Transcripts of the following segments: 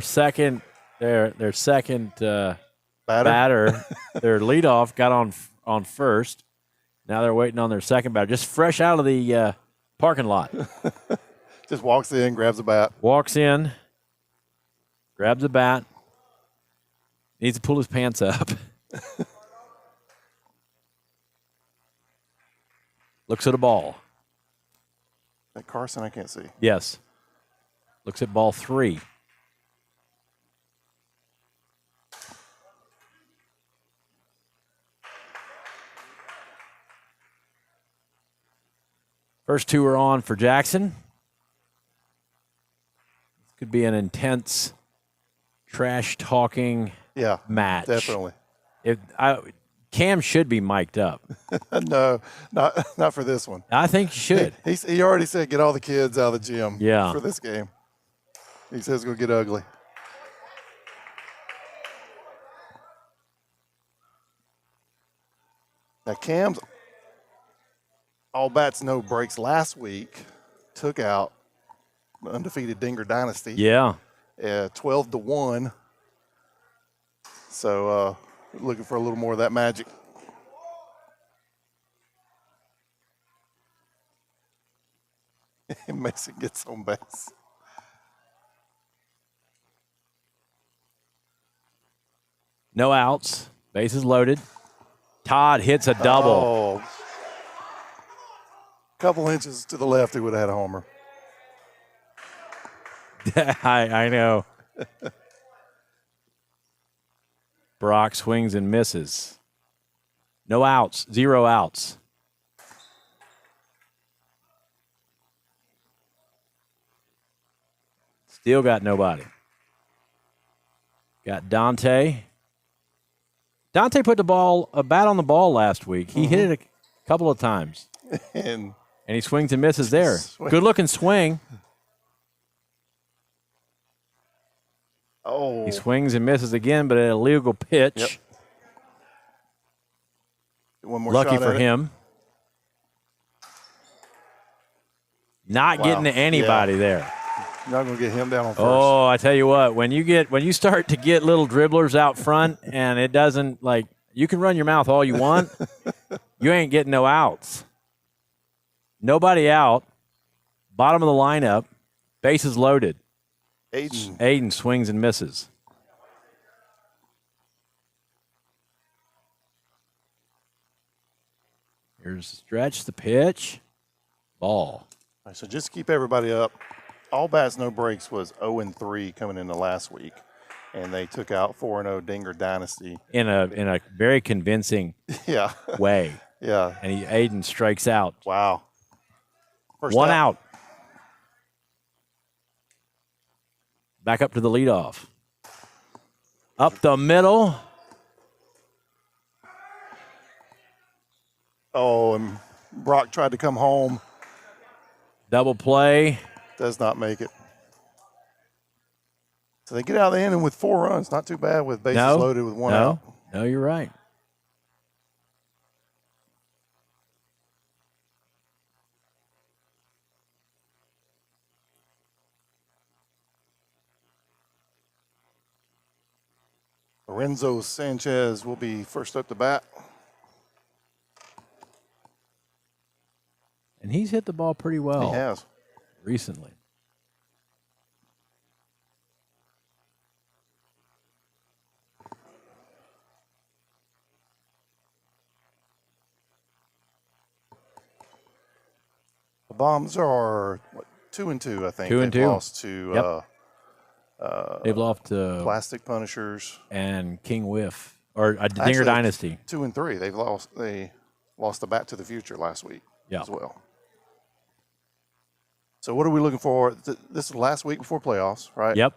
second batter, their leadoff got on first. Now they're waiting on their second batter, just fresh out of the parking lot. Just walks in, grabs the bat. Walks in, grabs the bat. Needs to pull his pants up. Looks at a ball. That Carson, I can't see. Yes. Looks at ball 3. First 2 are on for Jackson. This could be an intense, trash-talking match. Definitely. Cam should be mic'd up. No, not for this one. I think you should. He already said get all the kids out of the gym for this game. He says it's going to get ugly. Now, Cam's all bats, no breaks last week took out the undefeated Dinger Dynasty. Yeah. 12-1. So looking for a little more of that magic. Mason gets on base. No outs. Bases loaded. Todd hits a double. Oh. Couple inches to the left, he would have had a homer. I know. Brock swings and misses. No outs. 0 outs. Still got nobody. Got Dante. Dante put a bat on the ball last week. He hit it a couple of times. And he swings and misses there. Good-looking swing. Oh. He swings and misses again, but an illegal pitch. Yep. One more Lucky shot for at him. Not getting to anybody there. Not going to get him down on first. Oh, I tell you what, when you start to get little dribblers out front and it doesn't, like, you can run your mouth all you want, you ain't getting no outs. Nobody out. Bottom of the lineup. Bases loaded. Aiden swings and misses. Here's the stretch, the pitch. Ball. All right, so just keep everybody up. All bats, no breaks was 0-3 coming into last week, and they took out 4-0 Dinger Dynasty in a very convincing way. Yeah. And Aiden strikes out. Wow. First One out. Back up to the leadoff. Up the middle. Oh, and Brock tried to come home. Double play. Does not make it. So they get out of the inning with 4 runs. Not too bad with bases loaded with 1 out. No, you're right. Lorenzo Sanchez will be first up to bat. And he's hit the ball pretty well. He has. Recently. The Bombs are 2-2, I think. 2-2. They've lost to they've lost to Plastic Punishers and King Whiff or Dinger Dynasty. 2-3. They lost the bat to the future last week as well. So what are we looking for? This is last week before playoffs, right? Yep.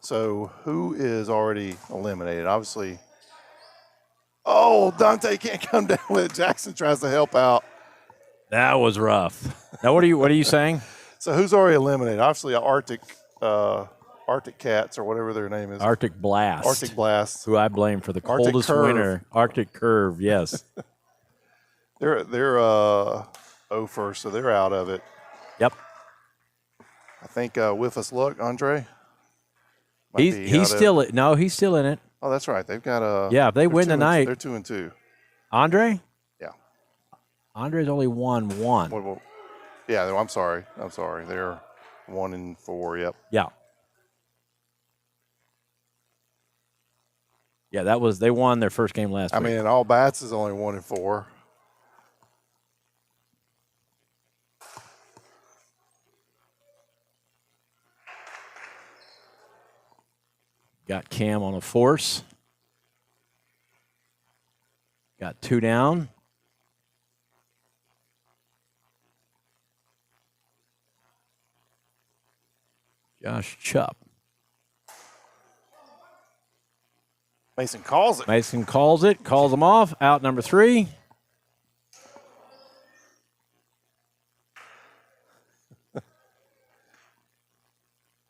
So who is already eliminated? Obviously. Oh, Dante can't come down with it. Jackson tries to help out. That was rough. Now what are you saying? So who's already eliminated? Obviously Arctic Cats or whatever their name is. Arctic Blast. Arctic Blast. Who I blame for the coldest winter. Arctic Curve, yes. They're 0 first, so they're out of it. Yep. I think with us luck, Andre. He's still no, he's still in it. Oh, that's right. They've got a. Yeah, if they win tonight, they're 2-2. Andre? Yeah. Andre's only won one. Well, yeah, I'm sorry. They're 1-4. Yep. Yeah. Yeah, they won their first game last week. I mean, all bats is only 1-4. Got Cam on a force. Got 2 down. Josh Chupp. Mason calls it. Mason calls it. Calls him off. Out number 3.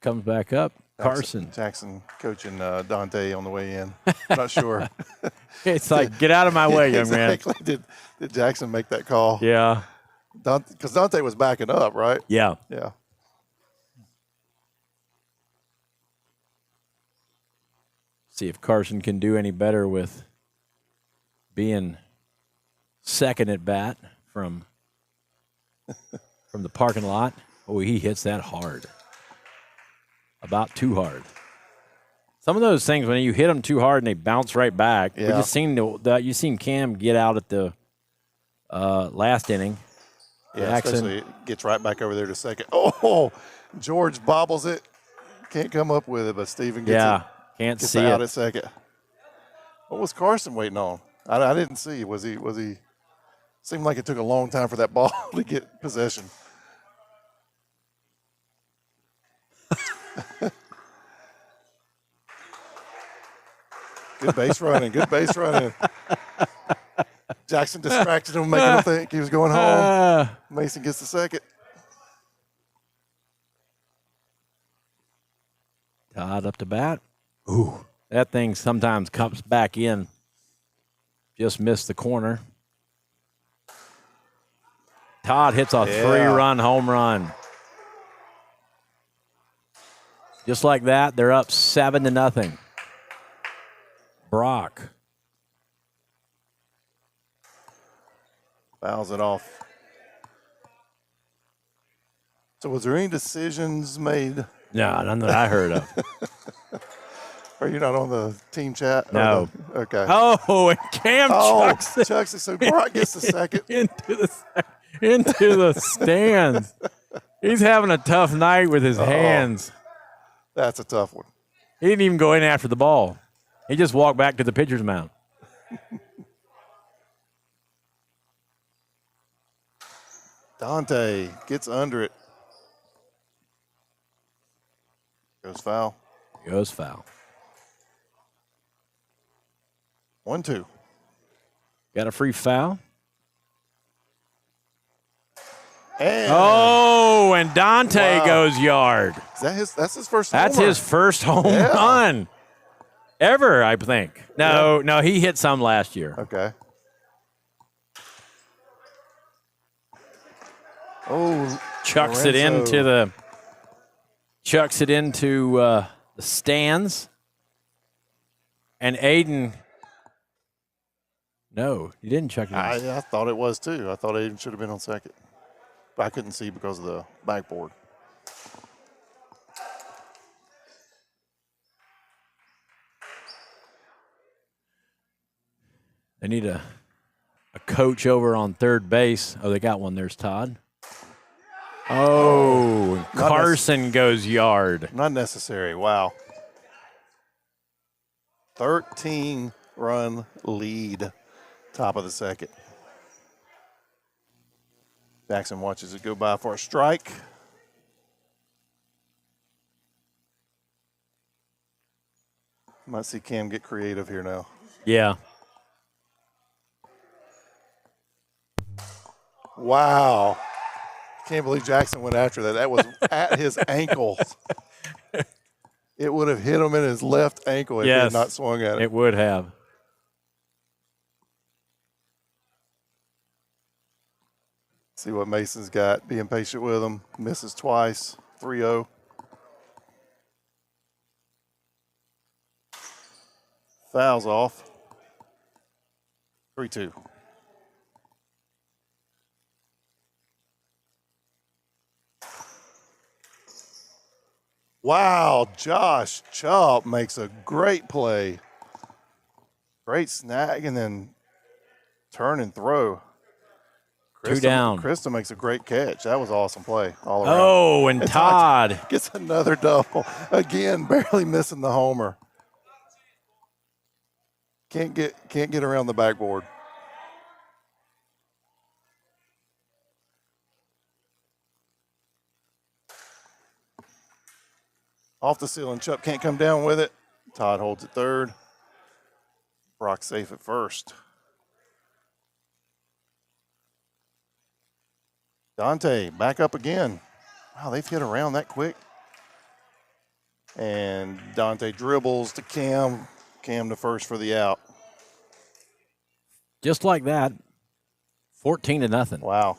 Comes back up. Carson. Jackson coaching Dante on the way in. Not sure. It's like, get out of my way, young man. Did Jackson make that call? Yeah. Because Dante was backing up, right? Yeah. Yeah. See if Carson can do any better with being second at bat from the parking lot. Oh, he hits that hard. About too hard. Some of those things, when you hit them too hard and they bounce right back. Yeah. We just seen Cam get out at the last inning. Yeah, especially it gets right back over there to second. Oh, George bobbles it. Can't come up with it, but Steven gets can't gets see out it. at second. What was Carson waiting on? I didn't see. Was he? Seemed like it took a long time for that ball to get possession. Good base running. Jackson distracted him, making him think he was going home. Mason gets the second. Todd up to bat. Ooh, that thing sometimes comes back in. Just missed the corner. Todd hits a 3-run home run. Just like that, they're up 7-0. Brock. Fouls it off. So was there any decisions made? No, none that I heard of. Are you not on the team chat? No. Okay. Oh, and Cam chucks it chucks it. So Brock gets the second. into the stands. He's having a tough night with his hands. That's a tough one. He didn't even go in after the ball. He just walked back to the pitcher's mound. Dante gets under it. Goes foul. Goes foul. 1-2. Got a free foul. And Dante goes yard. That's his first That's homer. his first home run ever, I think. No, he hit some last year. Okay. Oh, Chucks it into the stands. And Aiden, no, he didn't chuck it in. I thought it was too. I thought Aiden should have been on second. But I couldn't see because of the backboard. They need a coach over on third base. Oh, they got one. There's Todd. Oh, Carson goes yard. Not necessary. Wow. 13-run lead, top of the second. Jackson watches it go by for a strike. Might see Cam get creative here now. Yeah. Wow. Can't believe Jackson went after that. That was at his ankle. It would have hit him in his left ankle if he had not swung at it. It would have. See what Mason's got. Being patient with him. Misses twice. 3-0. Fouls off. 3-2. Wow, Josh Chubb makes a great play. Great snag and then turn and throw. Two down. Krista makes a great catch. That was an awesome play all around. Oh, and Todd gets another double. Again, barely missing the homer. Can't get around the backboard. Off the ceiling. Chubb can't come down with it. Todd holds it third. Brock safe at first. Dante back up again. Wow, they've hit around that quick. And Dante dribbles to Cam. Cam to first for the out. just like that. 14-0. Wow.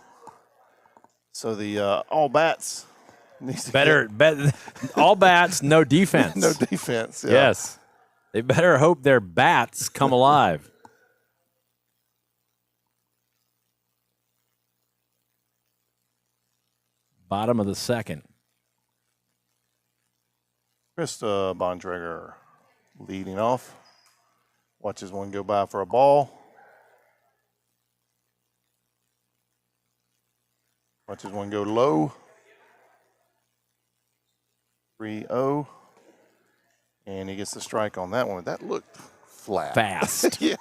So the all bats needs to Better all bats, no defense. no defense. Yeah. Yes. They better hope their bats come alive. Bottom of the second. Krista Bontrager leading off. Watches one go by for a ball. Watches one go low. 3-0. And he gets the strike on that one. That looked flat. Fast. Yeah.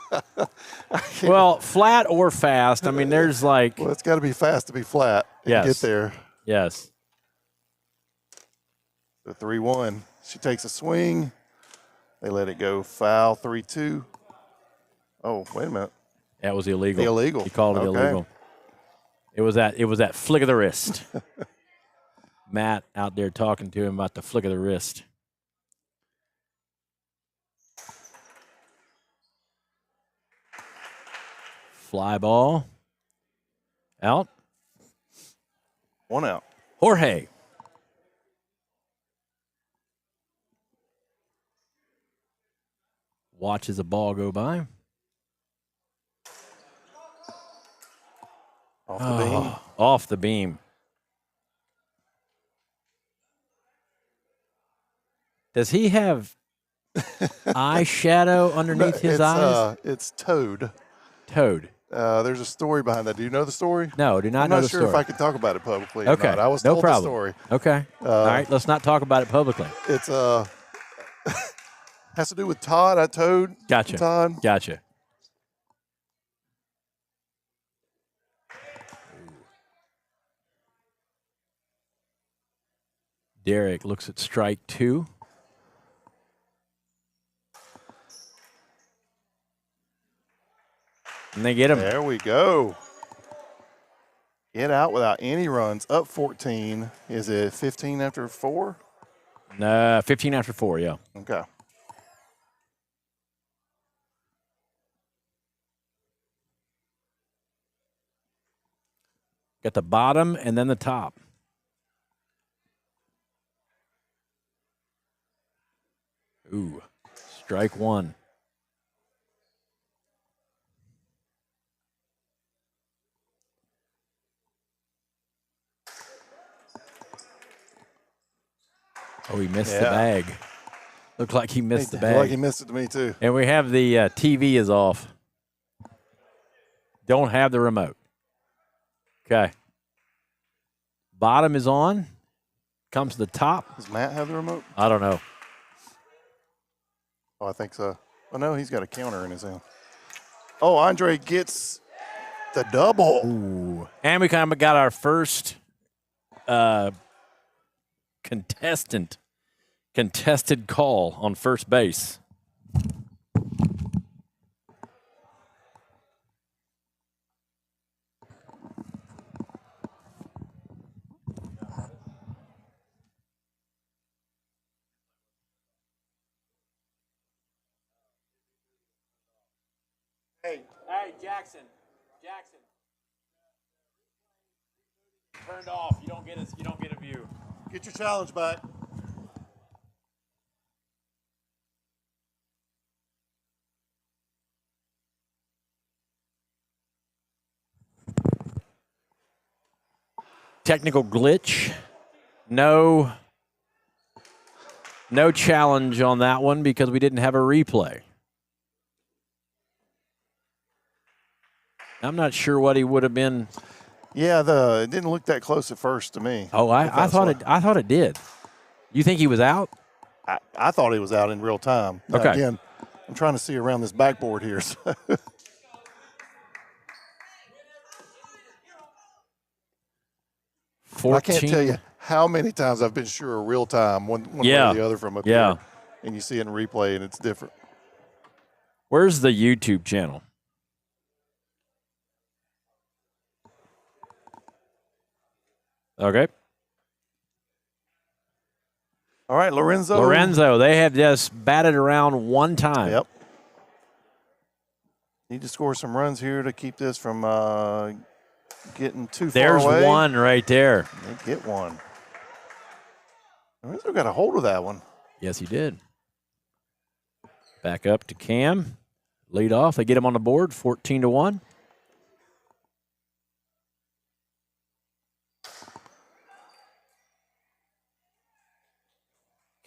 Well, flat or fast. I mean, there's like. Well, it's got to be fast to be flat and Yes. get there. Yes. The 3-1. She takes a swing. They let it go foul. 3-2. Oh, wait a minute. That was illegal. Illegal. He called it illegal. It was that flick of the wrist. Matt out there talking to him about the flick of the wrist. Fly ball. Out. One out. Jorge. Watches a ball go by. Off the beam. Off the beam. Does he have eyeshadow underneath his eyes? It's Toad. Toad. There's a story behind that. Do you know the story? No, do not I'm know not the sure story. if I can talk about it publicly Okay. or not. I was no told problem. the story. Okay. All right, let's not talk about it publicly. It's has to do with Todd. Toad. Gotcha. Todd. Gotcha. Derek looks at strike two. And they get him. There we go. Get out without any runs. Up 14. Is it 15 after 4? 15 after 4, yeah. Okay. Got the bottom and then the top. Ooh, strike one. Oh, he missed the bag. Looked like he missed the bag. Like he missed it to me, too. And we have the TV is off. Don't have the remote. Okay. Bottom is on. Comes to the top. Does Matt have the remote? I don't know. Oh, I think so. Oh, no, he's got a counter in his hand. Oh, Andre gets the double. Ooh. And we kind of got our first contested call on first base. Hey, Jackson. Turned off. You don't get a view. Get your challenge back. Technical glitch. No challenge on that one because we didn't have a replay. I'm not sure what he would have been. Yeah, it didn't look that close at first to me. Oh, I thought it did. You think he was out? I thought he was out in real time. Now, Okay. Again, I'm trying to see around this backboard here. So. I can't tell you how many times I've been sure real time, one way or the other from up here, and you see it in replay, and it's different. Where's the YouTube channel? Okay. All right, Lorenzo. Lorenzo, they have just batted around one time. Yep. Need to score some runs here to keep this from getting too far away. There's one right there. They get one. Lorenzo got a hold of that one. Yes, he did. Back up to Cam. Lead off. They get him on the board, 14-1.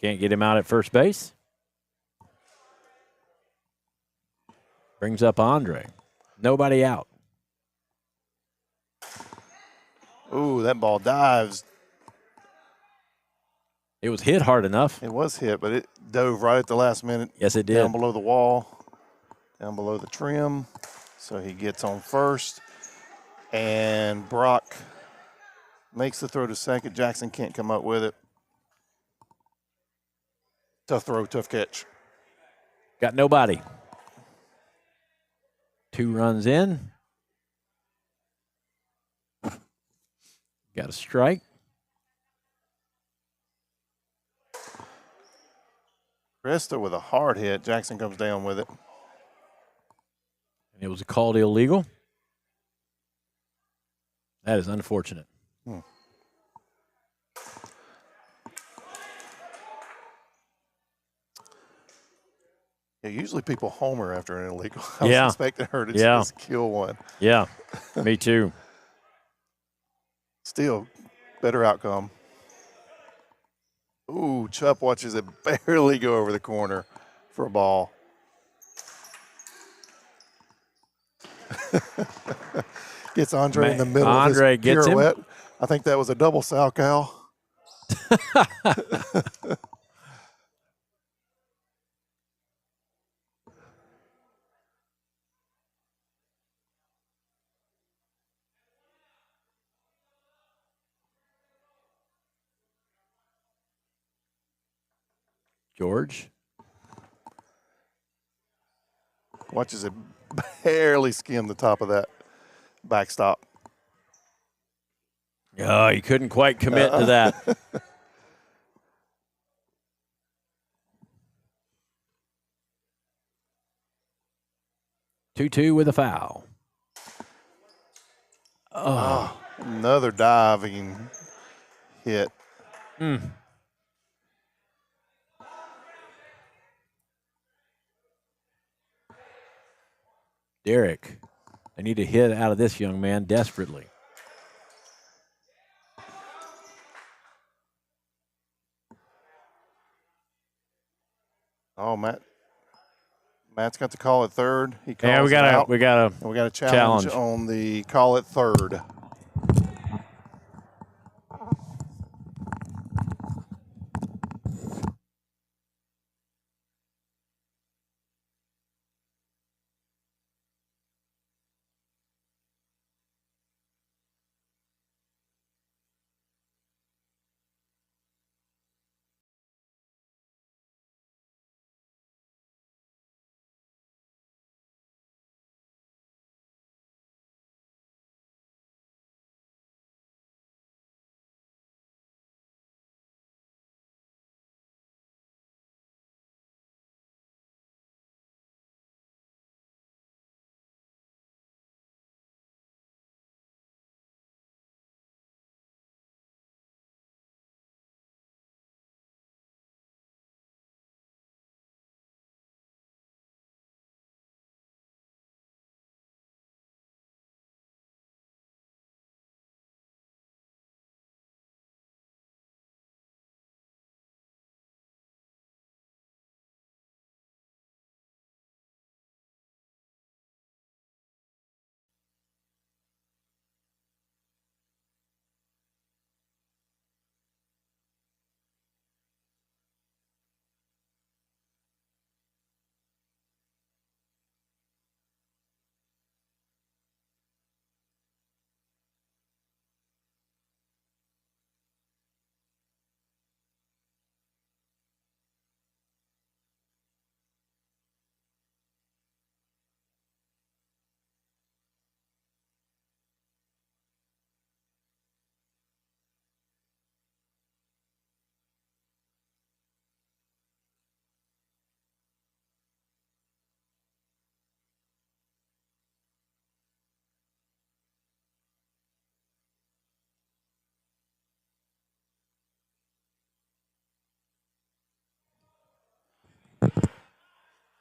Can't get him out at first base. Brings up Andre. Nobody out. Ooh, that ball dives. It was hit hard enough. It was hit, but it dove right at the last minute. Yes, it did. Down below the wall, down below the trim. So he gets on first. And Brock makes the throw to second. Jackson can't come up with it. Tough throw, tough catch. Got nobody. 2 runs in. Got a strike. Cresta with a hard hit. Jackson comes down with it. And it was called illegal. That is unfortunate. Yeah, usually people homer after an illegal. I was expecting her to just kill one. Yeah, me too. Still, better outcome. Ooh, Chupp watches it barely go over the corner for a ball. Gets Andre in the middle of his pirouette. I think that was a double sow cow. George. Watches it barely skim the top of that backstop. Oh, he couldn't quite commit to that. Two with a foul. Oh, another diving hit. Derek, they need a hit out of this young man desperately. Oh, Matt's got to call it third. He calls we got a challenge on the call it third.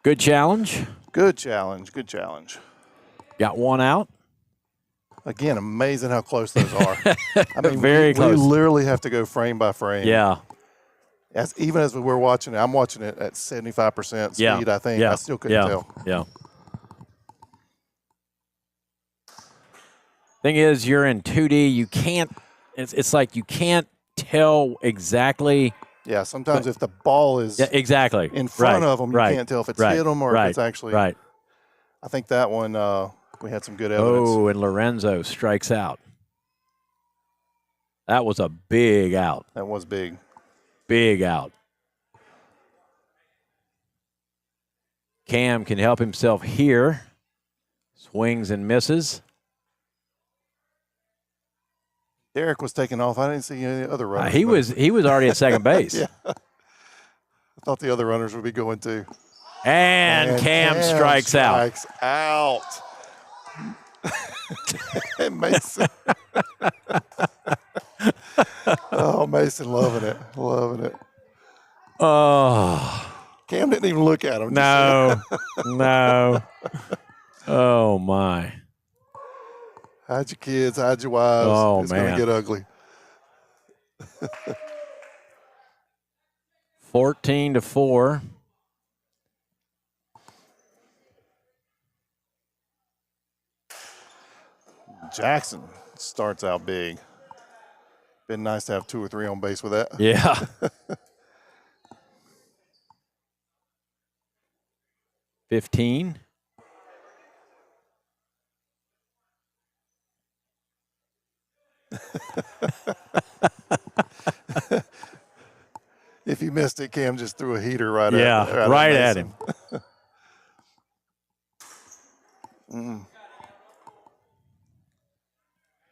Good challenge. Good challenge. Good challenge. Got one out. Again, amazing how close those are. I mean, Very close. We literally have to go frame by frame. Yeah. Even as we're watching it, I'm watching it at 75% speed, Yeah. I think. Yeah. I still couldn't tell. Yeah. Thing is, you're in 2D. You can't, it's like you can't tell exactly. Yeah, sometimes if the ball is exactly in front of them, you right, can't tell if it's right, hit them or right, if it's actually. Right. I think that one, we had some good evidence. Oh, and Lorenzo strikes out. That was a big out. That was big. Big out. Cam can help himself here. Swings and misses. Derek was taking off. I didn't see any other runners. He was already at second base. Yeah. I thought the other runners would be going too. And Cam strikes out. Mason. Oh, Mason loving it. Loving it. Oh. Cam didn't even look at him. No. No. Oh, my. Hide your kids, hide your wives. Oh, it's man. going to get ugly. 14-4. Jackson starts out big. Been nice to have 2 or 3 on base with that. Yeah. 15. If you missed it, Cam just threw a heater right at him.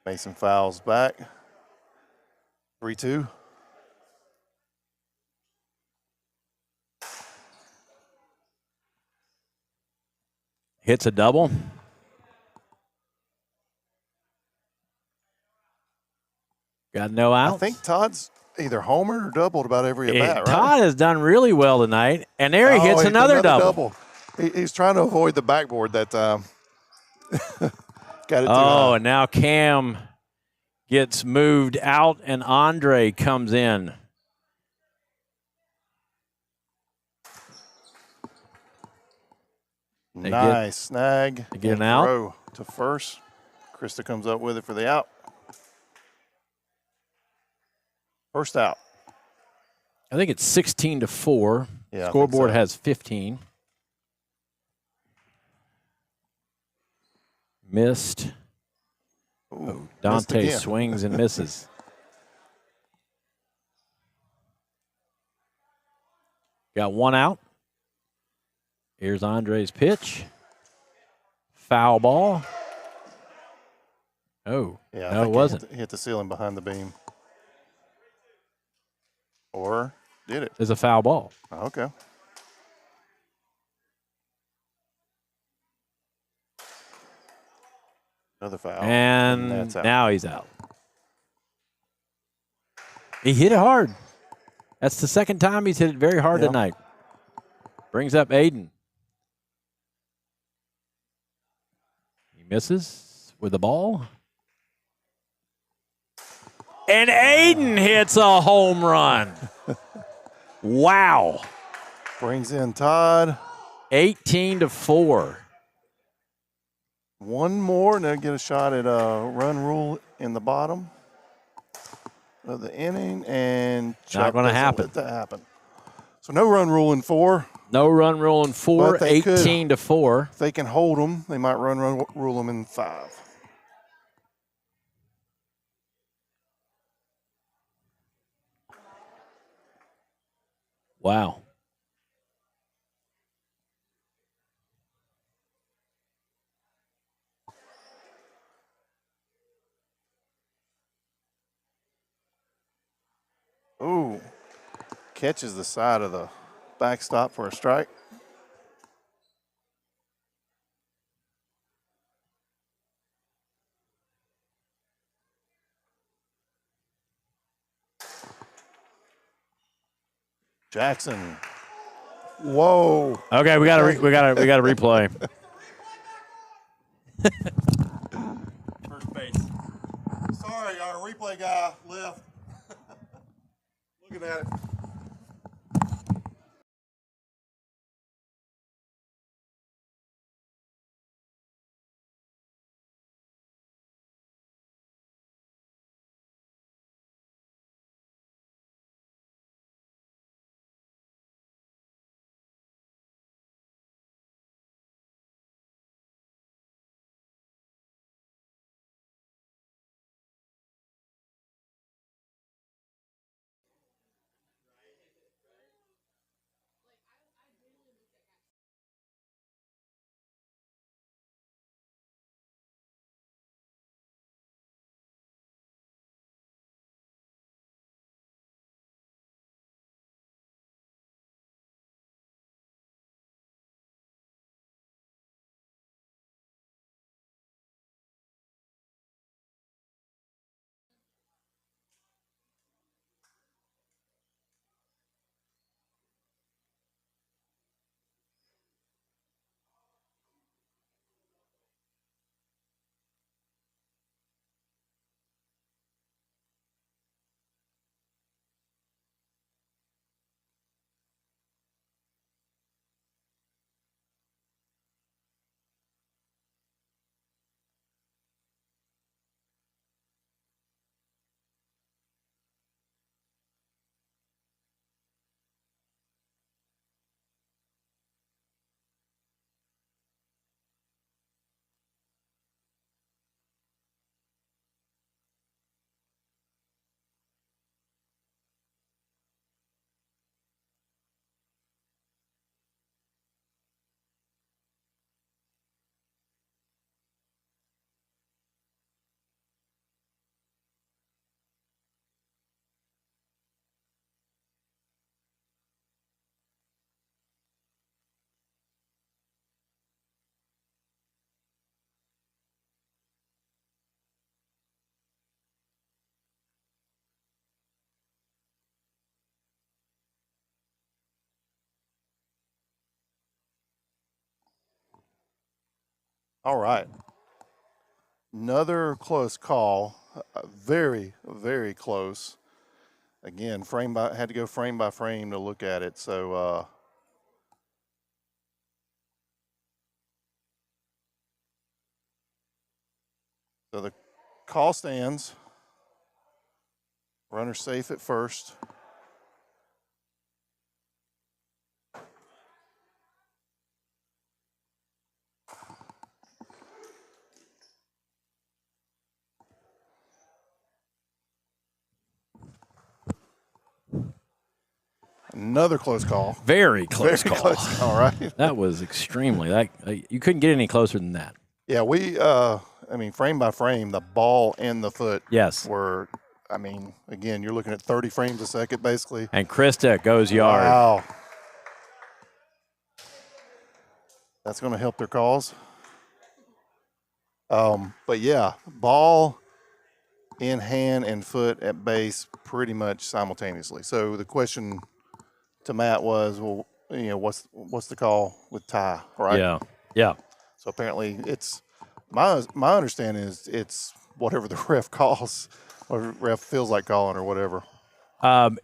Mason fouls back. 3-2. Hits a double. Got no outs. I think Todd's either homered or doubled about every at bat, right? Todd has done really well tonight, and there he hits another double. He's trying to avoid the backboard that time. Got it. Oh, and now Cam gets moved out, and Andre comes in. Nice snag. They get an out. Throw to first. Krista comes up with it for the out. First out. I think it's 16-4. Yeah, Scoreboard I think so. has 15. Missed. Ooh, Dante missed again. swings and misses. Got one out. Here's Andre's pitch. Foul ball. Oh, Yeah, no, it wasn't. Hit the ceiling behind the beam. Or did it? It's a foul ball. Okay. Another foul. And that's out. now he's out. He hit it hard. That's the second time he's hit it very hard tonight. Brings up Aiden. He misses with the ball. And Aiden hits a home run. Wow. Brings in Todd. 18-4. One more, and they'll get a shot at a run rule in the bottom of the inning, and Not going to happen. Let that happen. So no run rule in 4. No run rule in 4. 18-4. If they can hold them, they might run rule them in 5. Wow. Ooh, catches the side of the backstop for a strike. Jackson Whoa. Okay, we got to replay. First base. Sorry, our replay guy left. Looking at it. All right. Another close call. Very, very close. Again, had to go frame by frame to look at it. So, so the call stands. Runner safe at first. Another close call. Very close Very call. close call, right? That was extremely. You couldn't get any closer than that. Yeah, I mean, frame by frame, the ball and the foot Yes. were, I mean, again, you're looking at 30 frames a second, basically. And Krista goes yard. Wow. That's going to help their calls. But yeah, ball in hand and foot at base pretty much simultaneously. So the question to Matt was, well, you know, what's the call with tie, right? Yeah. Yeah. So apparently it's my understanding is it's whatever the ref calls or ref feels like calling or whatever.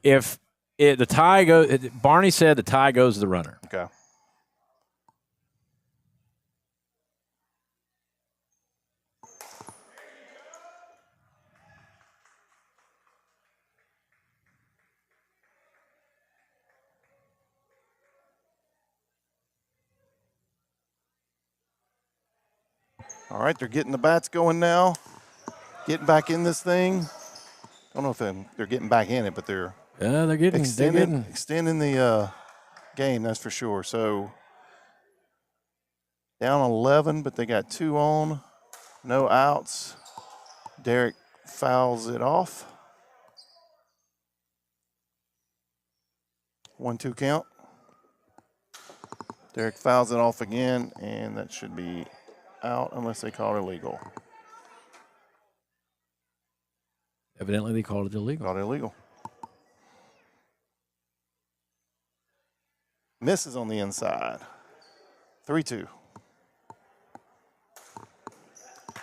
If the tie goes, Barney said the tie goes to the runner. Okay. All right, they're getting the bats going now. Getting back in this thing. I don't know if they're getting back in it, but they're extending the game, that's for sure. So down 11, but they got 2 on, no outs. Derek fouls it off. 1-2 count. Derek fouls it off again, and that should be out unless they call it illegal. Evidently, they called it illegal. Called it illegal. Misses on the inside. 3-2.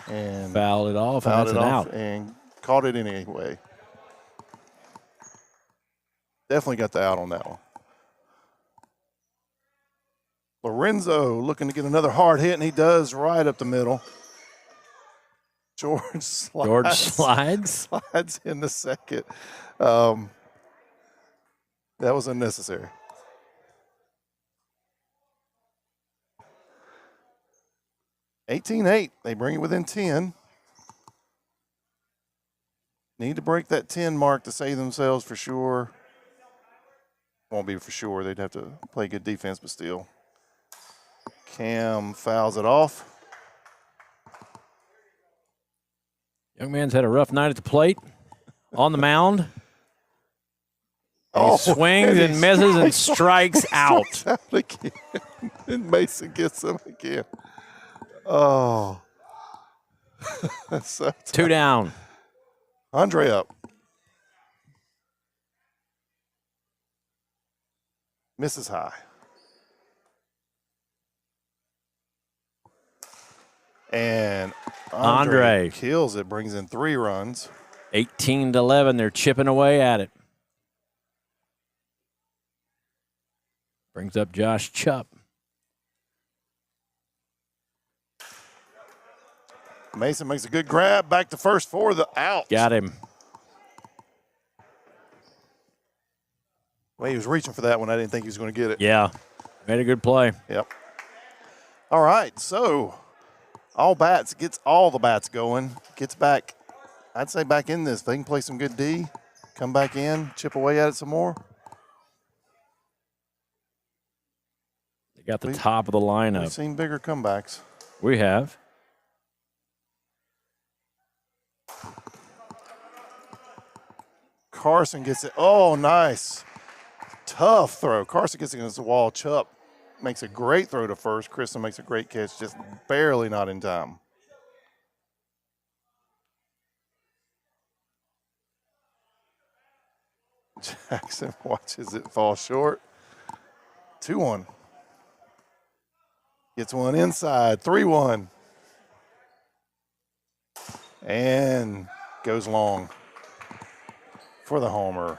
And Fouled it off, and fouled that's it an off out. and caught it anyway. Definitely got the out on that one. Lorenzo looking to get another hard hit, and he does right up the middle. George slides in the second. That was unnecessary. (18-8). They bring it within 10. Need to break that 10 mark to save themselves for sure. Won't be for sure. They'd have to play good defense, but still. Cam fouls it off. Young man's had a rough night at the plate, on the mound. He swings and misses and strikes out. Again. And Mason gets him again. Oh. That's so tough. 2 down. Andre up. Misses high. And Andre kills it, brings in 3 runs. 18-11. They're chipping away at it. Brings up Josh Chupp. Mason makes a good grab. Back to first for the out. Got him. Well, he was reaching for that one. I didn't think he was going to get it. Yeah. Made a good play. Yep. All right. So gets all the bats going. Gets back, I'd say back in this. They can play some good D. Come back in, chip away at it some more. They got the top of the lineup. We've seen bigger comebacks. We have. Carson gets it. Oh, nice. Tough throw. Carson gets against the wall. Chupp makes a great throw to first. Kristen makes a great catch, just barely not in time. Jackson watches it fall short. 2-1. Gets one inside. 3-1. And goes long for the homer.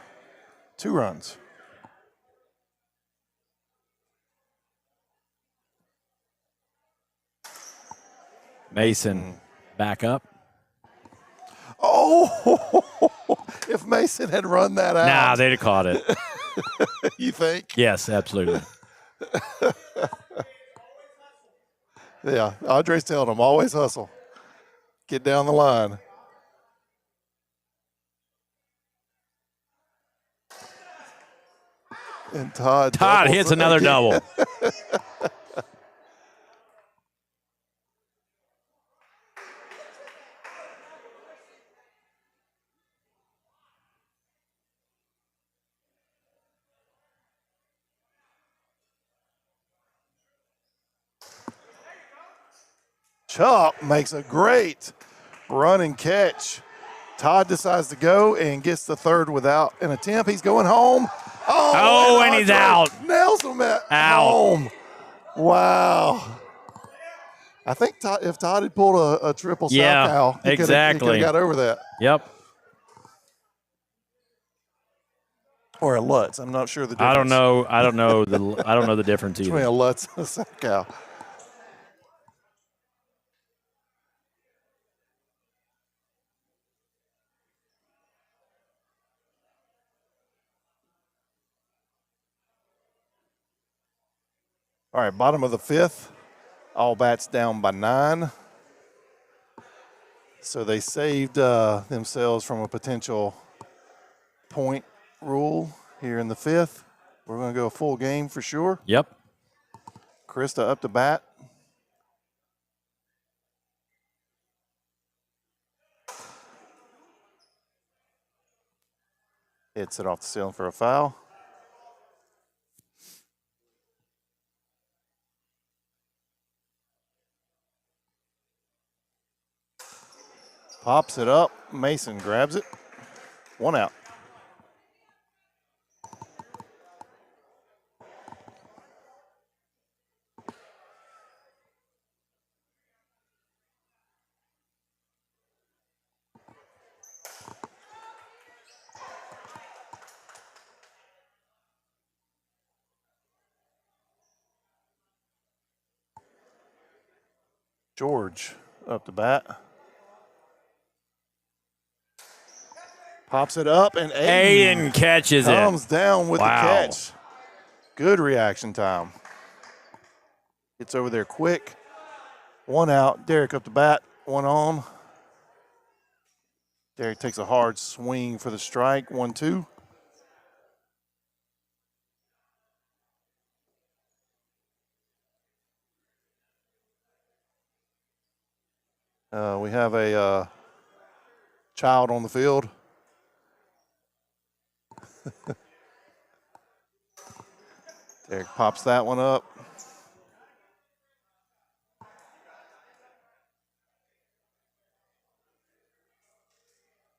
2 runs. Mason back up. Oh, if Mason had run that out. Nah, they'd have caught it. You think? Yes, absolutely. Yeah, Andre's telling them, always hustle. Get down the line. And Todd hits another double. Chupp makes a great run and catch. Todd decides to go and gets the third without an attempt. He's going home. Oh, and he's out. Nails him at home. Wow. I think if Todd had pulled a triple South cow, he could have got over that. Yep. Or a Lutz. I'm not sure the difference. I don't know the difference either. Between a Lutz and a South cow. All right, bottom of the 5th. All bats down by 9. So they saved themselves from a potential point rule here in the 5th. We're going to go a full game for sure. Yep. Krista up to bat. Hits it off the ceiling for a foul. Pops it up. Mason grabs it. 1 out. George up to bat. Pops it up, and Aiden catches it. comes down with the Wow. catch. Good reaction time. Gets over there quick. One out. Derek up to bat. One on. Derek takes a hard swing for the strike. 1-2. We have a child on the field. Derek pops that one up.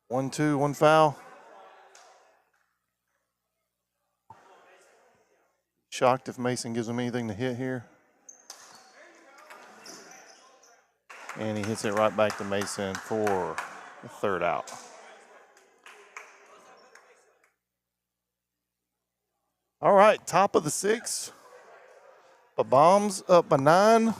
One, two, one foul. Shocked if Mason gives him anything to hit here. And he hits it right back to Mason for the third out. All right, top of the sixth. The Bombs up by 9.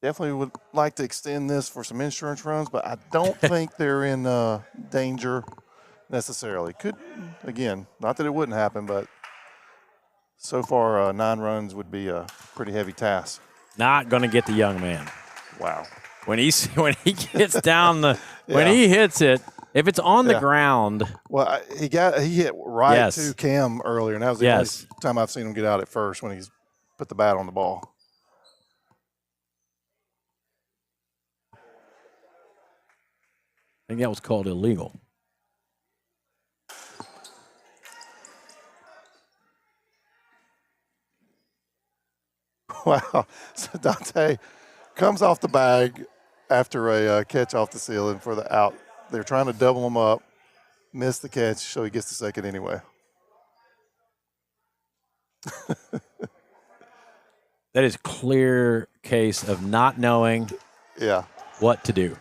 Definitely would like to extend this for some insurance runs, but I don't think they're in danger necessarily. Could, again, not that it wouldn't happen, but so far 9 runs would be a pretty heavy task. Not going to get the young man. Wow. When he gets down when he hits it, if it's on the ground. Well, he hit right to Cam earlier, and that was the only time I've seen him get out at first when he's put the bat on the ball. I think that was called illegal. Wow. So Dante comes off the bag after a catch off the ceiling for the out. They're trying to double him up, missed the catch, so he gets the second anyway. That is clear case of not knowing what to do.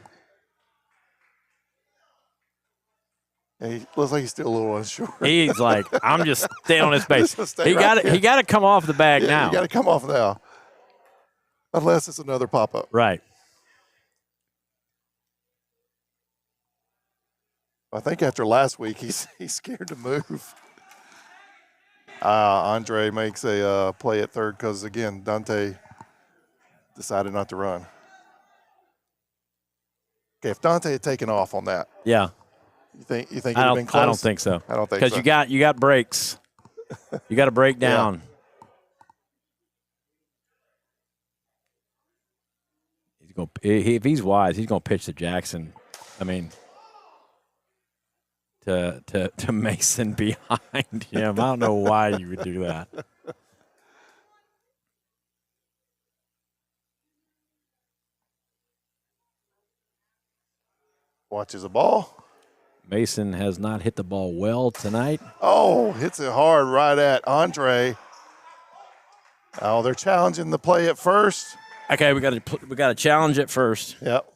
And he looks like he's still a little unsure. He's like, I'm just staying on his base. He got to come off the bag now. You got to come off now, unless it's another pop up. Right. I think after last week, he's scared to move. Andre makes a play at third because, again, Dante decided not to run. Okay, if Dante had taken off on that. Yeah. You think it would have been close? I don't think so. I don't think so. Because you got breaks. You got to break down. If he's wise, he's going to pitch to Jackson. I mean, to Mason behind him. I don't know why you would do that. Watches a ball. Mason has not hit the ball well tonight. Oh, hits it hard right at Andre. Oh, they're challenging the play at first. Okay, we got to challenge it first. Yep.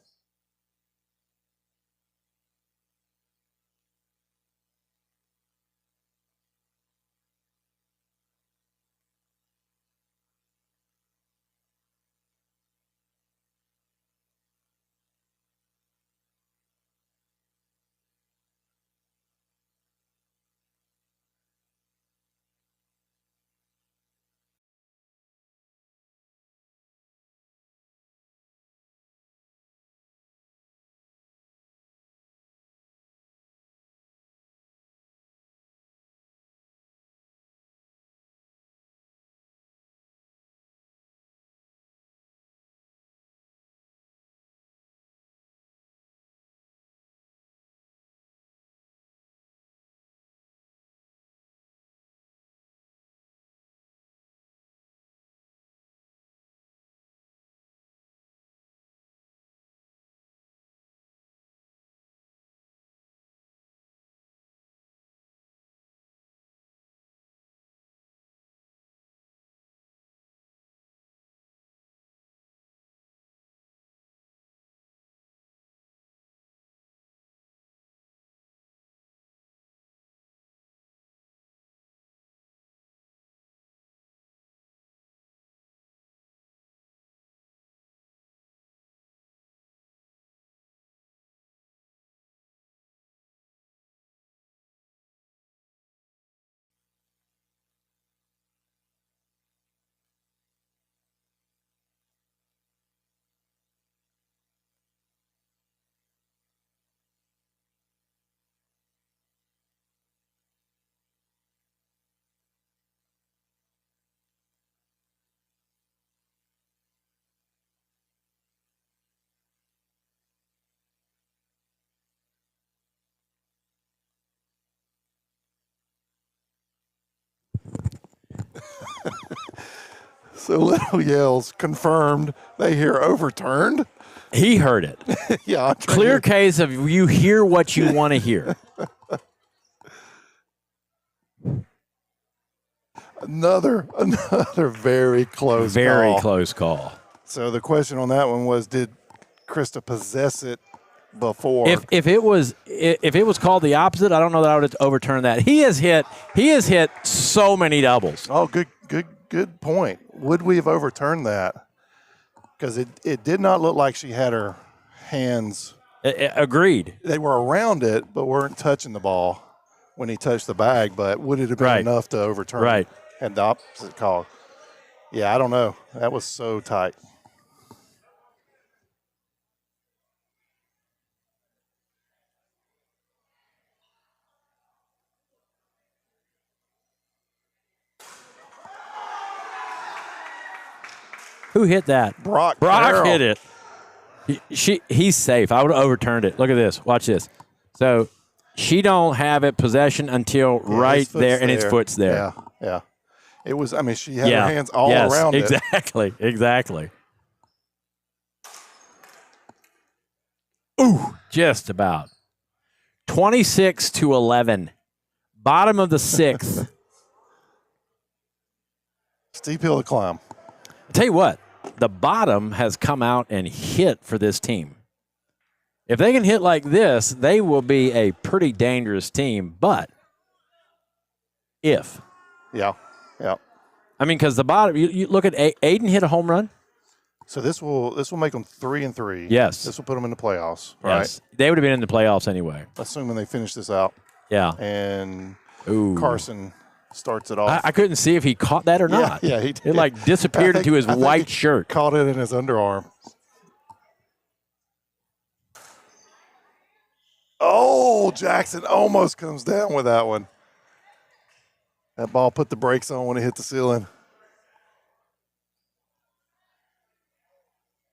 So Little yells, confirmed. They hear overturned. He heard it. Yeah. Andre Clear did. case of you hear what you want to hear. Another very close Very call. close call. So the question on that one was, did Krista possess it before? If it was called the opposite, I don't know that I would overturn that. He has hit so many doubles. Oh, good point. Would we have overturned that? Because it did not look like she had her hands. Agreed. They were around it, but weren't touching the ball when he touched the bag. But would it have been Right. enough to overturn? Right. And the opposite call. Yeah, I don't know. That was so tight. Who hit that? Brock Brock Carroll. hit it. He's safe. I would have overturned it. Look at this. Watch this. So she don't have it possession until right there, and his foot's there. Yeah, yeah. It was. I mean, she had her hands all around it. Exactly. Ooh, just about. 26-11. Bottom of the sixth. Steep hill to climb. I'll tell you what, the bottom has come out and hit for this team. If they can hit like this, they will be a pretty dangerous team. But if. Yeah. I mean, because the bottom, you look at Aiden hit a home run. So this will make them 3-3. Yes. This will put them in the playoffs. Yes. They would have been in the playoffs anyway. Assuming they finish this out. Yeah. And Ooh. Carson starts it off. I couldn't see if he caught that or not. Yeah, he did. It like disappeared into his white shirt. Caught it in his underarm. Oh, Jackson almost comes down with that one. That ball put the brakes on when it hit the ceiling.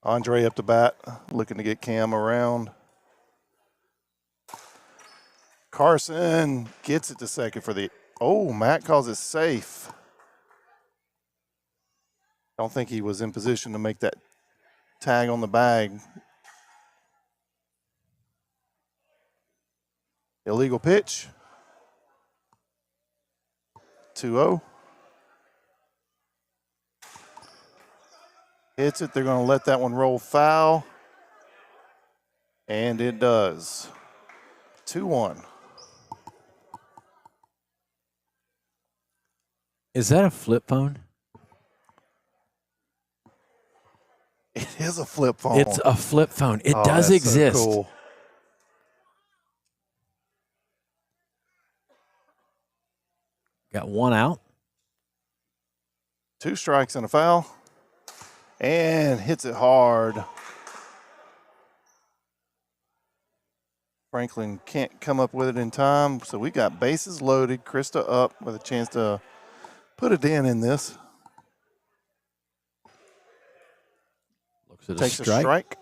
Andre up to bat, looking to get Cam around. Carson gets it to second for the. Oh, Matt calls it safe. Don't think he was in position to make that tag on the bag. Illegal pitch. 2-0. Hits it. They're going to let that one roll foul. And it does. 2-1. Is that a flip phone? It is a flip phone. It's a flip phone. It does that's exist. So cool. Got one out. 2 strikes and a foul. And hits it hard. Franklin can't come up with it in time. So we got bases loaded. Krista up with a chance to put a dent in this. Looks at Takes a a strike. strike.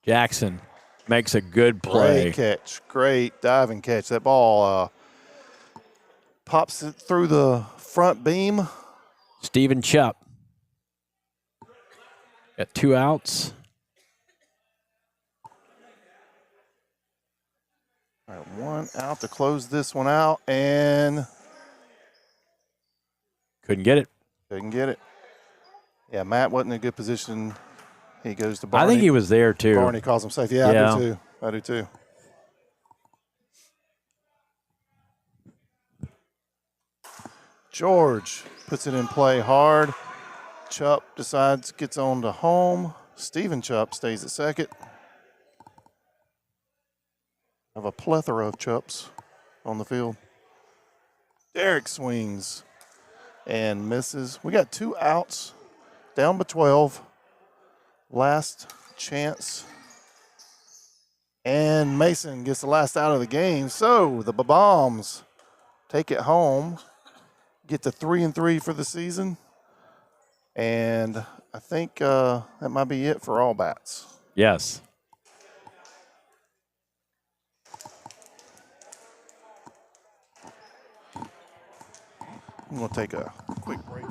Jackson makes a good play. Great catch. Great diving catch. That ball pops it through the front beam. Stephen Chupp. Got 2 outs. All right, 1 out to close this one out, and Couldn't get it. couldn't get it. Yeah, Matt wasn't in a good position. He goes to Barney. I think he was there too. Barney calls him safe. Yeah, Yeah. I do too. I do too. George puts it in play hard. Chupp decides, gets on to home. Stephen Chupp stays at second. Have a plethora of Chupps on the field. Derek swings and misses. We got 2 outs, down by 12. Last chance. And Mason gets the last out of the game. So the Bombs take it home, get to 3-3 for the season. And I think that might be it for all bats. Yes. I'm going to take a quick break.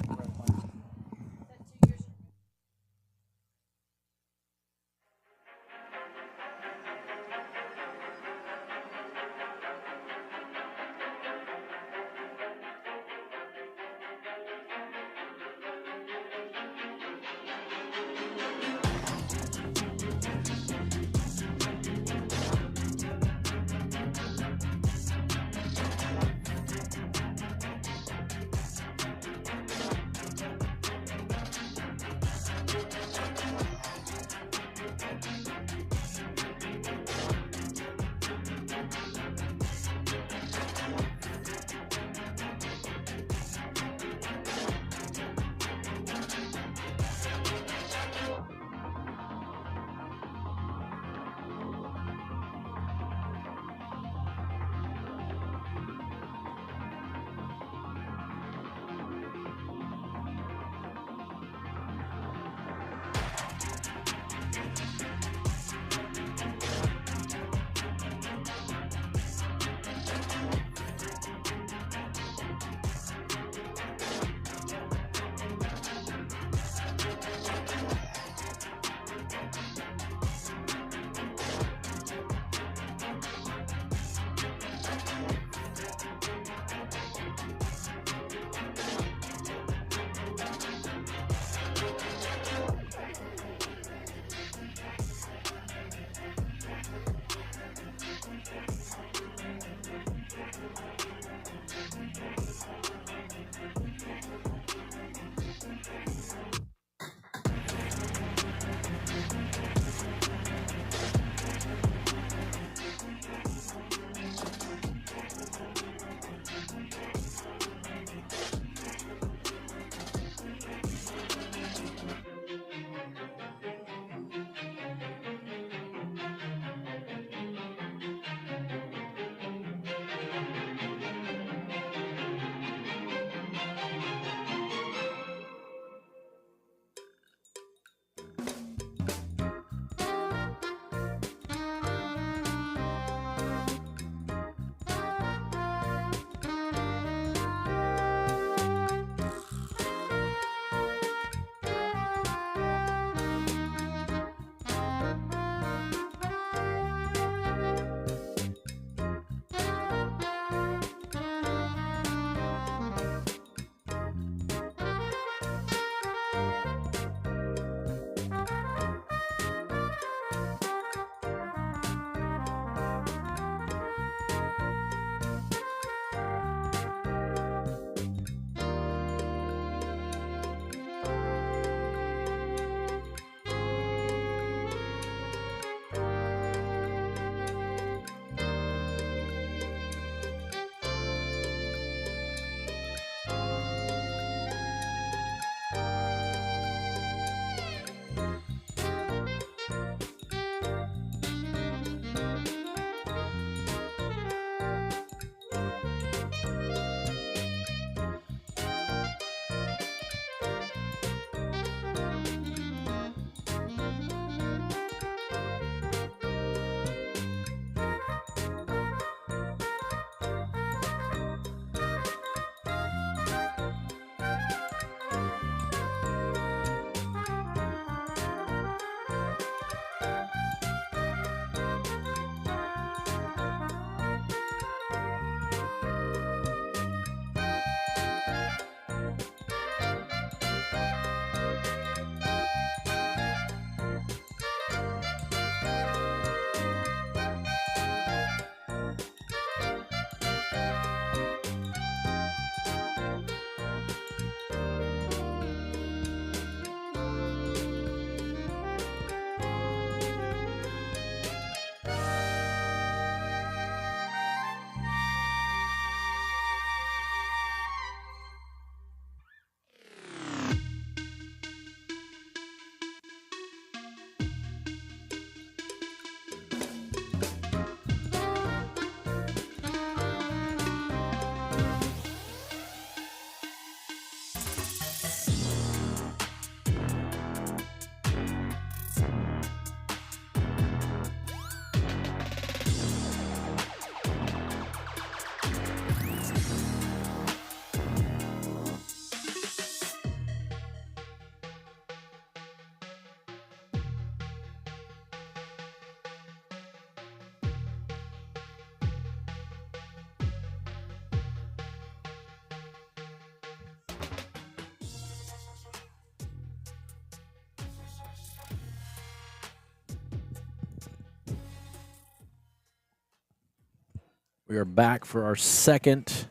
We are back for our second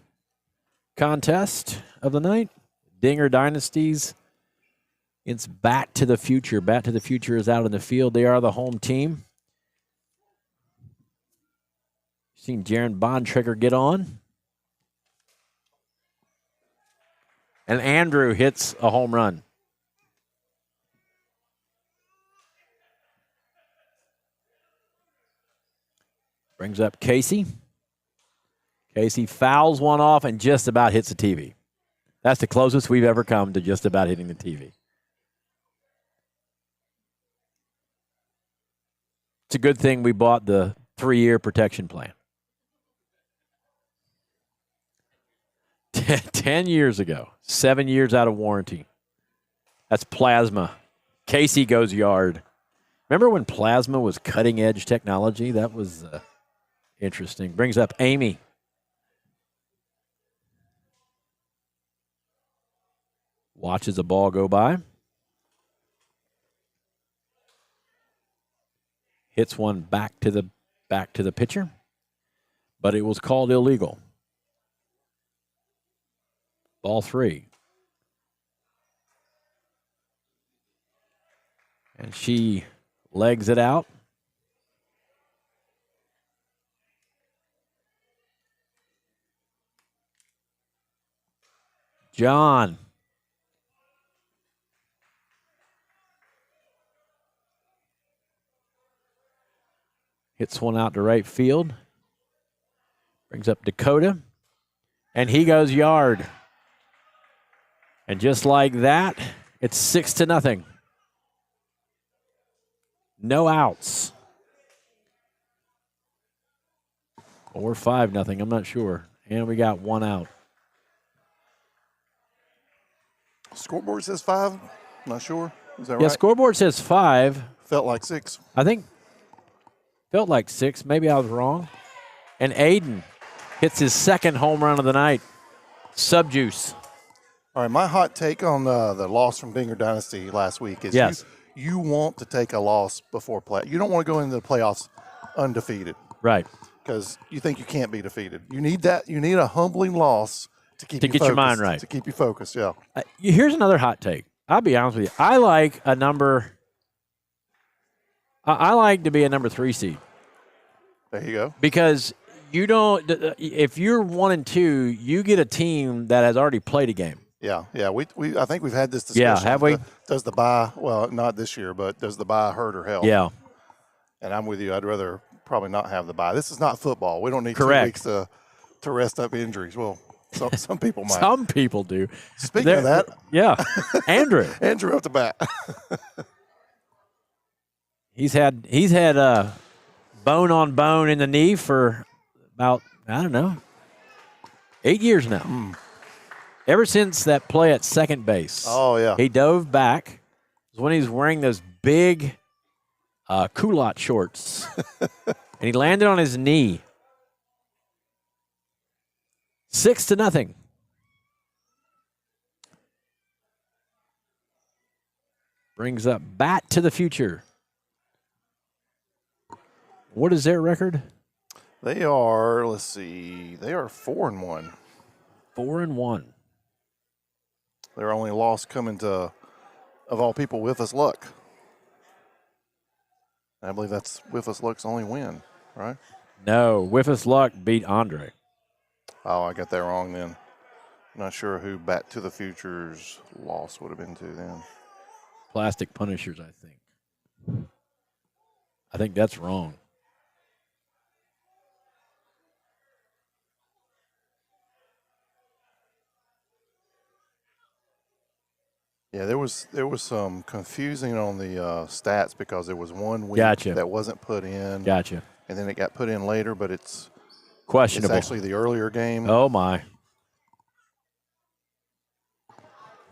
contest of the night. Dinger Dynasties. It's Bat to the Future. Bat to the Future is out in the field. They are the home team. Seen Jaron Bontrager get on. And Andrew hits a home run. Brings up Casey. Casey fouls one off and just about hits the TV. That's the closest we've ever come to just about hitting the TV. It's a good thing we bought the 3-year protection plan. 10 years ago, 7 years out of warranty. That's plasma. Casey goes yard. Remember when plasma was cutting-edge technology? That was interesting. Brings up Amy. Watches a ball go by. Hits one back to the pitcher, but it was called illegal. Ball 3. And she legs it out. John. Hits one out to right field. Brings up Dakota. And he goes yard. And just like that, it's 6-0. No outs. Or 5-0, I'm not sure. And we got one out. Scoreboard says 5. Not sure. Is that right? Yeah, scoreboard says 5. Felt like 6. I think felt like 6. Maybe I was wrong. And Aiden hits his second home run of the night. Subjuice. All right, my hot take on the loss from Dinger Dynasty last week is yes. you want to take a loss before play. You don't want to go into the playoffs undefeated. Right. Because you think you can't be defeated. You need that. You need a humbling loss to keep you get focused, your mind right. To keep you focused, yeah. Here's another hot take. I'll be honest with you. I like a number. I like to be a number 3 seed. There you go. Because you don't. If you're 1 and 2, you get a team that has already played a game. Yeah. I think we've had this discussion. Yeah, have we? Does the bye? Well, not this year, but does the bye hurt or help? Yeah. And I'm with you. I'd rather probably not have the bye. This is not football. We don't need Correct. 2 weeks to rest up injuries. Well, some people might. Some people do. Speaking of that, yeah, Andrew. Andrew up the bat. He's had bone on bone in the knee for about, I don't know, 8 years now. Ever since that play at second base. Oh, yeah. He dove back. It was when he was wearing those big culotte shorts. And he landed on his knee. 6-0. Brings up Bat to the Future. What is their record? They are, let's see, they are 4-1. 4-1. Their only loss coming to, of all people, With Us Luck. I believe that's With Us Luck's only win, right? No, With Us Luck beat Andre. Oh, I got that wrong then. I'm not sure who Bat to the Future's loss would have been to then. Plastic Punishers, I think. I think that's wrong. Yeah, there was some confusing on the stats because there was 1 week Gotcha. that wasn't put in. Gotcha. And then it got put in later, but it's Questionable. actually the earlier game. Oh, my.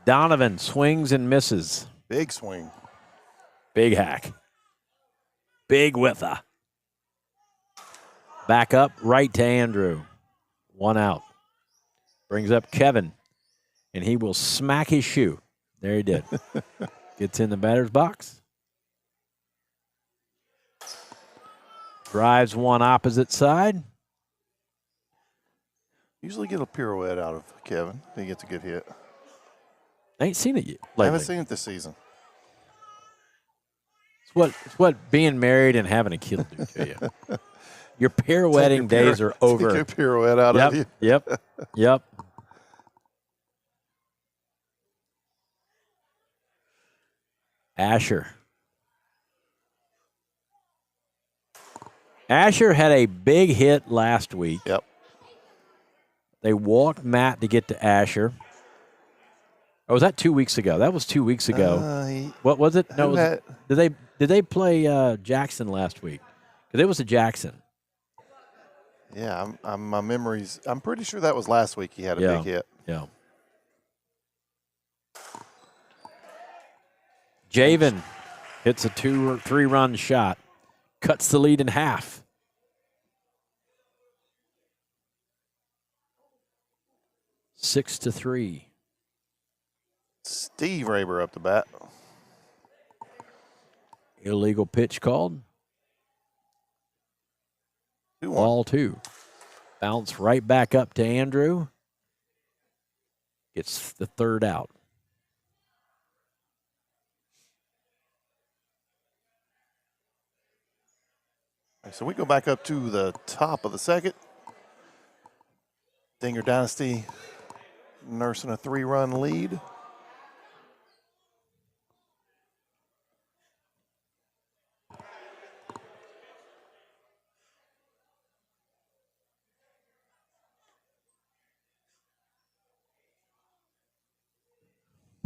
Donovan swings and misses. Big swing. Big hack. Big whiffa. Back up, right to Andrew. 1 out. Brings up Kevin, and he will smack his shoe. There he did. Gets in the batter's box. Drives one opposite side. Usually get a pirouette out of Kevin. He gets a good hit. I ain't seen it yet. I haven't Lately. seen it this season. It's what being married and having a kid do to you. Your pirouetting days are over. Take a pirouette out of you. Yep. Asher had a big hit last week. Yep. They walked Matt to get to Asher. Or was that 2 weeks ago? That was 2 weeks ago. What was it? No, did they play Jackson last week? Because it was a Jackson. Yeah, my memories. I'm pretty sure that was last week. He had a big hit. Yeah. Javen hits a 2 or 3 run shot, cuts the lead in half. Six to 3. Steve Raber up the bat. Illegal pitch called. 2-1. Ball 2. Bounce right back up to Andrew. Gets the 3rd out. So we go back up to the top of the 2nd. Dinger Dynasty nursing a 3-run lead.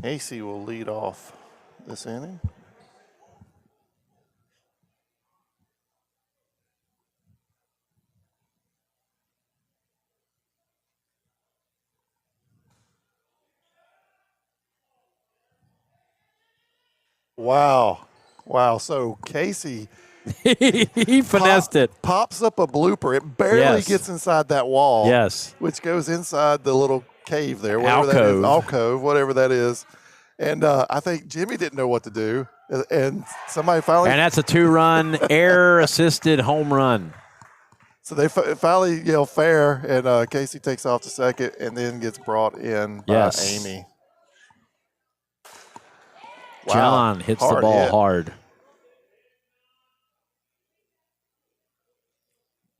Casey will lead off this inning. Wow. So Casey he finessed it. Pops up a blooper. It barely gets inside that wall. Yes. Which goes inside the little cave there. Whatever that is. Alcove, whatever that is. And I think Jimmy didn't know what to do. And somebody finally. And that's a 2-run air-assisted home run. So they finally yell fair, and Casey takes off to 2nd and then gets brought in by Amy. Wow. John hits the ball hard.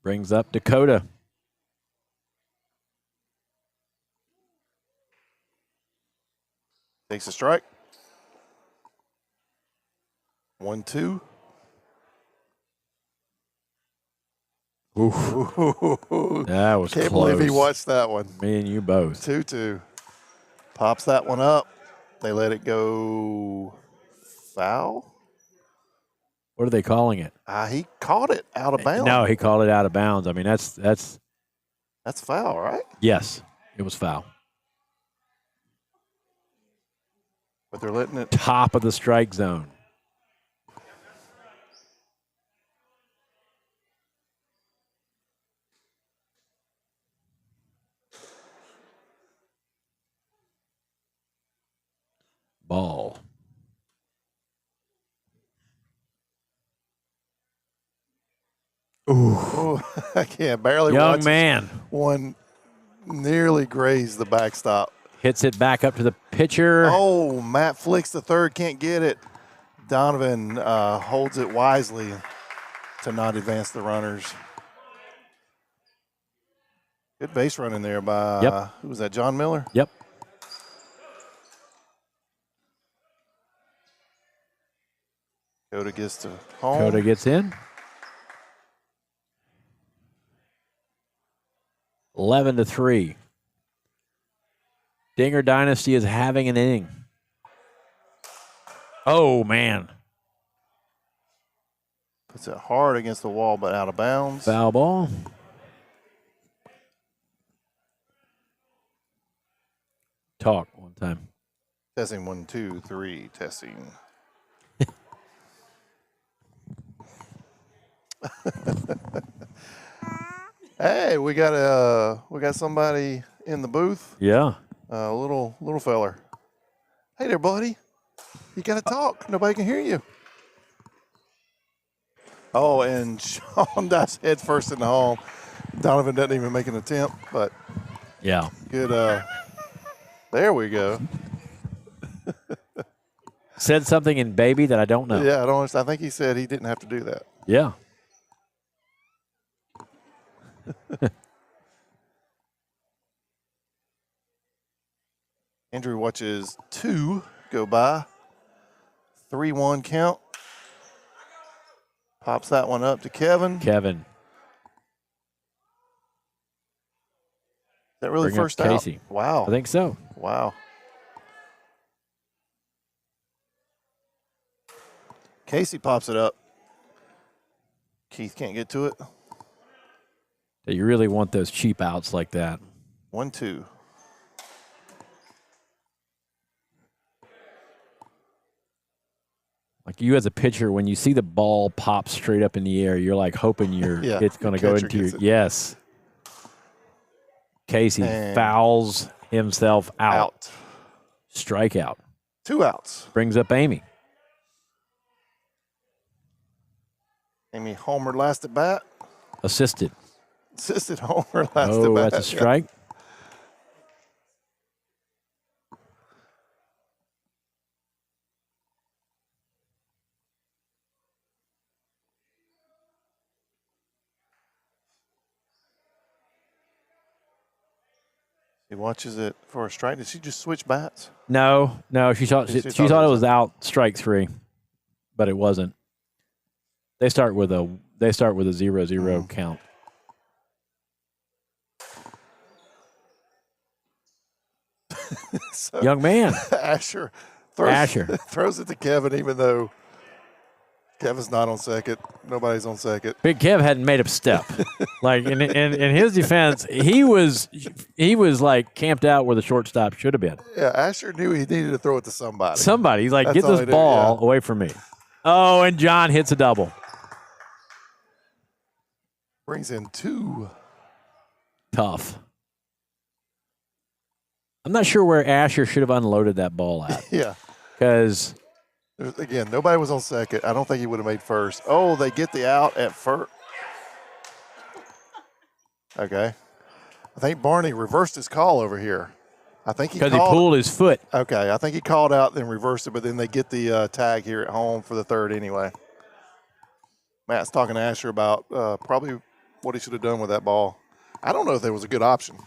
Brings up Dakota. Takes a strike. 1-2. That was Can't close. believe he watched that one. Me and you both. 2-2. Pops that one up. They let it go foul. What are they calling it? He caught it out of bounds. No, he called it out of bounds. I mean, that's foul, right? Yes, it was foul. But they're letting it. Top of the strike zone. Ball. Ooh, I can't barely Young watch man. One nearly grazed the backstop. Hits it back up to the pitcher. Oh, Matt flicks the 3rd, can't get it. Donovan holds it wisely to not advance the runners. Good base running there by, who was that, John Miller? Yep. Coda gets to home. Coda gets in. 11-3. Dinger Dynasty is having an inning. Oh, man. Puts it hard against the wall, but out of bounds. Foul ball. Talk one time. Testing 1, 2, 3. Testing. Hey, we got somebody in the booth. Yeah. Little feller. Hey there, buddy. You got to talk. Nobody can hear you. Oh, and Sean dives head first in the home. Donovan doesn't even make an attempt, but Yeah. Good. There we go. Said something in baby that I don't know. Yeah, I think he said he didn't have to do that. Yeah. Andrew watches 2 go by. 3-1 count. Pops that one up to Kevin. Kevin. Is that really Bring up first out? Casey. Wow. I think so. Wow. Casey pops it up. Keith can't get to it. That you really want those cheap outs like that. 1-2. Like you as a pitcher, when you see the ball pop straight up in the air, you're like hoping Yeah, it's going to go into your. it. Yes. Casey And fouls himself out. Strikeout. 2 outs. Brings up Amy. Amy homer last at bat. Assisted. Assisted homer last at Oh, bat. that's a strike. He watches it for a strike. Did she just switch bats? No. She thought it was out. Strike 3, but it wasn't. They start with a 0-0 count. So Young man. Asher throws it to Kevin, even though Kevin's not on second. Nobody's on second. Big Kev hadn't made a step. Like in his defense, he was like camped out where the shortstop should have been. Yeah, Asher knew he needed to throw it to somebody. He's like, That's get all this he did, ball yeah. away from me. Oh, and John hits a double. Brings in 2. Tough. I'm not sure where Asher should have unloaded that ball at. Yeah. Because Again, nobody was on second. I don't think he would have made first. Oh, they get the out at first. Okay. I think Barney reversed his call over here. I think he pulled his foot. Okay, I think he called out, then reversed it, but then they get the tag here at home for the third anyway. Matt's talking to Asher about probably what he should have done with that ball. I don't know if there was a good option.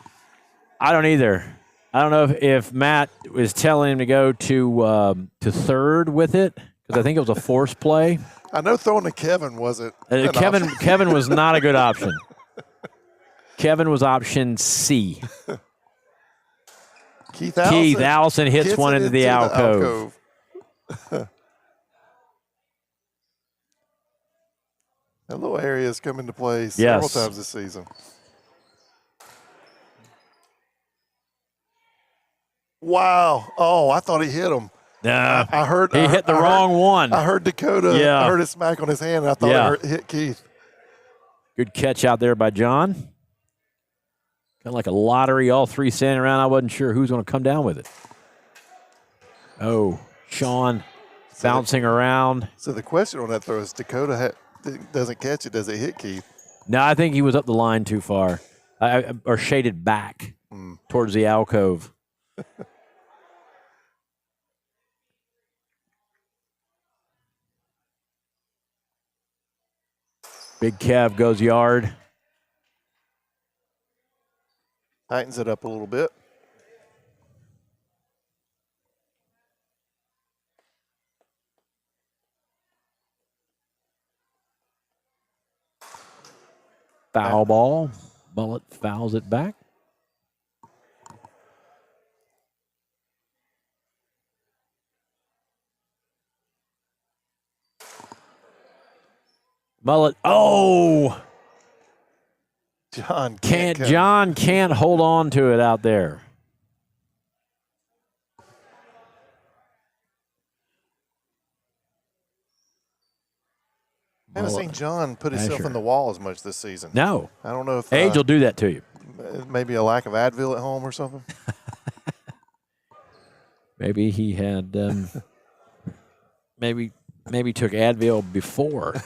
I don't either. I don't know if Matt was telling him to go to third with it, because I think it was a force play. I know throwing to Kevin wasn't an option. Kevin was not a good option. Kevin was option C. Keith Allison hits one into the alcove. That little area has come into play several times this season. Wow. Oh, I thought he hit him. Nah, I heard he hit the wrong one. I heard Dakota. Yeah. I heard it smack on his hand, and I thought it hit Keith. Good catch out there by John. Kind of like a lottery, all 3 standing around. I wasn't sure who's going to come down with it. Oh, Sean bouncing around. So the question on that throw is Dakota doesn't catch it. Does it hit Keith? No, I think he was up the line too far, or shaded back towards the alcove. Big Kev goes yard. Tightens it up a little bit. Foul ball. Bullet fouls it back. Mullet. Oh! John can't hold on to it out there. I haven't seen John put himself in the wall as much this season. No. I don't know if age will do that to you. Maybe a lack of Advil at home or something. Maybe he had maybe took Advil before.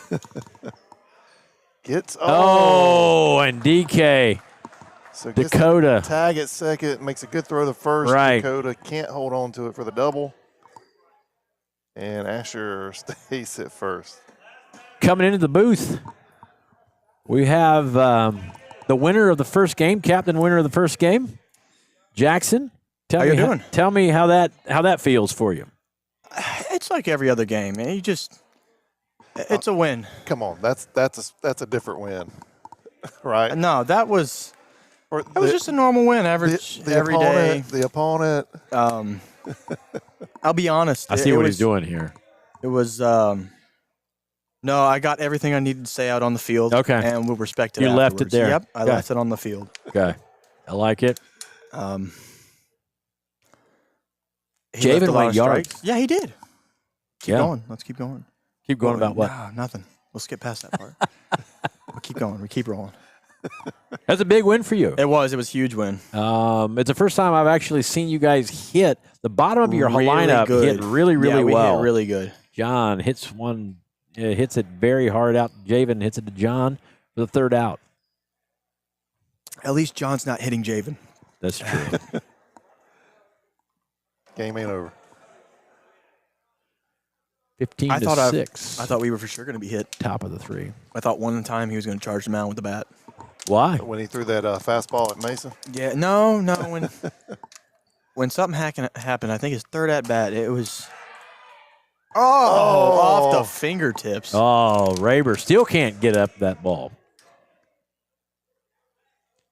And DK So gets Dakota. the tag at second, makes a good throw to first. Right. Dakota can't hold on to it for the double. And Asher stays at first. Coming into the booth, we have the winner of the first game, captain winner of the first game, Jackson. How you doing? Tell me how that feels for you. It's like every other game, man. It's a win. Come on, that's a different win, right? No, that was Or just a normal win, average the every day. opponent, The opponent. I'll be honest. I see what he's doing here. It was no, I got everything I needed to say out on the field. Okay. And we'll respect it. You left it afterwards. there. Yep, I Okay. left it on the field. Okay, I like it. He Javen left a lot went of yard. strikes. Yeah, he did. Keep Yeah. going. Let's keep going. Keep going about what? Nah, nothing. We'll skip past that part. We'll keep going. We keep rolling. That's a big win for you. It was a huge win. It's the first time I've actually seen you guys hit the bottom of your Really lineup. good. Hit really, really yeah, we well. hit really good. John hits it very hard out. Javen hits it to John for the third out. At least John's not hitting Javen. That's true. Game ain't over. 15 I to thought 6. I thought we were for sure going to be hit. Top of the 3. I thought one time he was going to charge the mound with the bat. Why? When he threw that fastball at Mason. Yeah, no. When something happened, I think his third at bat, it was off the fingertips. Oh, Raber still can't get up that ball.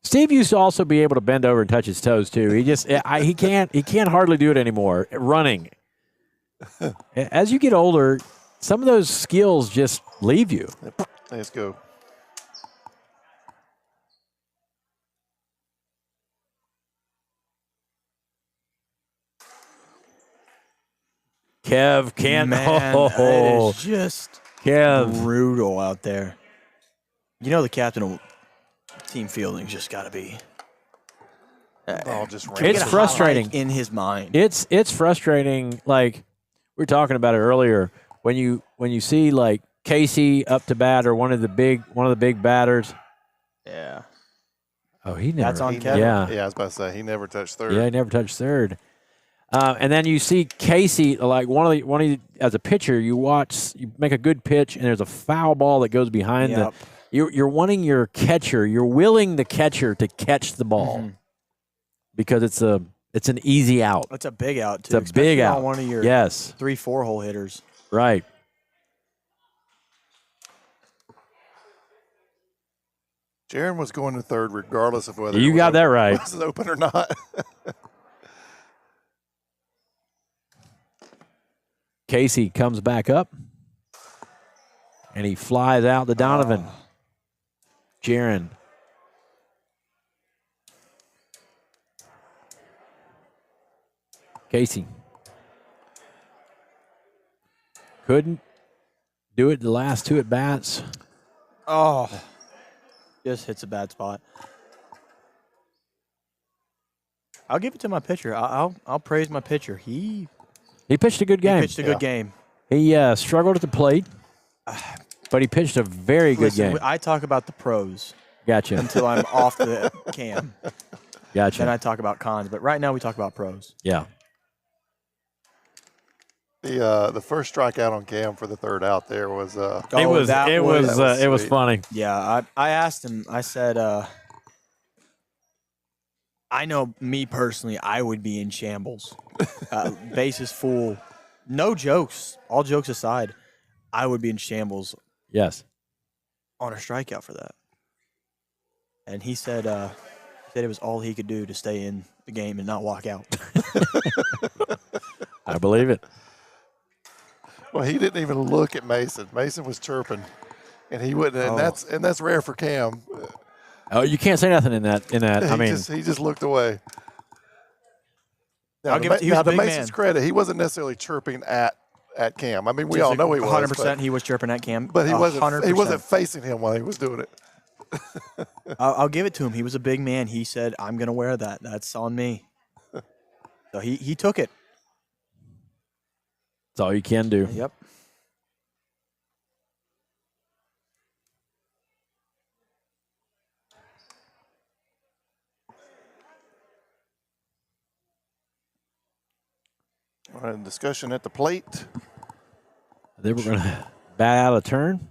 Steve used to also be able to bend over and touch his toes too. He can't hardly do it anymore. Running. As you get older, some of those skills just leave you. Let's go. Kev can't. Man, Oh, it is just Kev. brutal out there. You know the captain of team fielding's just got to be. Ball just ran. It's Get a hot frustrating. mic in his mind. It's frustrating. Like we were talking about it earlier. When you see like Casey up to bat or one of the big batters. Yeah. Oh, he never. That's on He Kevin. never- Yeah. Yeah, I was about to say he never touched third. Yeah, he never touched third. And then you see Casey, like one of the as a pitcher, you make a good pitch, and there's a foul ball that goes behind Yep. You're wanting your catcher, you're willing the catcher to catch the ball because it's an easy out. That's a big out too. It's a big especially out. on one of your Yes, 3-4 hole hitters. right. Jaron was going to third regardless of whether You it was got open- that right. was it open or not. Casey comes back up, and he flies out to Donovan. Jaron. Casey. Couldn't do it the last 2 at bats. Oh, just hits a bad spot. I'll give it to my pitcher. I'll praise my pitcher. He He pitched a good game. pitched a good game. He struggled at the plate, but he pitched a very good Listen, game. I talk about the pros Gotcha. until I'm off the cam. Gotcha. Then I talk about cons. But right now we talk about pros. Yeah. The first strikeout on Cam for the third out there was It was sweet. funny. Yeah, I asked him. I said, I know me personally, I would be in shambles. Bases full, no jokes. All jokes aside, I would be in shambles Yes. on a strikeout for that. And he said it was all he could do to stay in the game and not walk out. I believe it. Well, he didn't even look at Mason. Mason was chirping, and he wouldn't. And that's rare for Cam. Oh, you can't say nothing in that. He just looked away. Now, I'll give it to he was a to big Mason's man. credit, he wasn't necessarily chirping at Cam. I mean, we all know he was. 100%. He was chirping at Cam. But he wasn't. 100%. He wasn't facing him while he was doing it. I'll give it to him. He was a big man. He said, "I'm going to wear that. That's on me." So he took it. That's all you can do. Yep. All right, discussion at the plate. They were going to bat out a turn.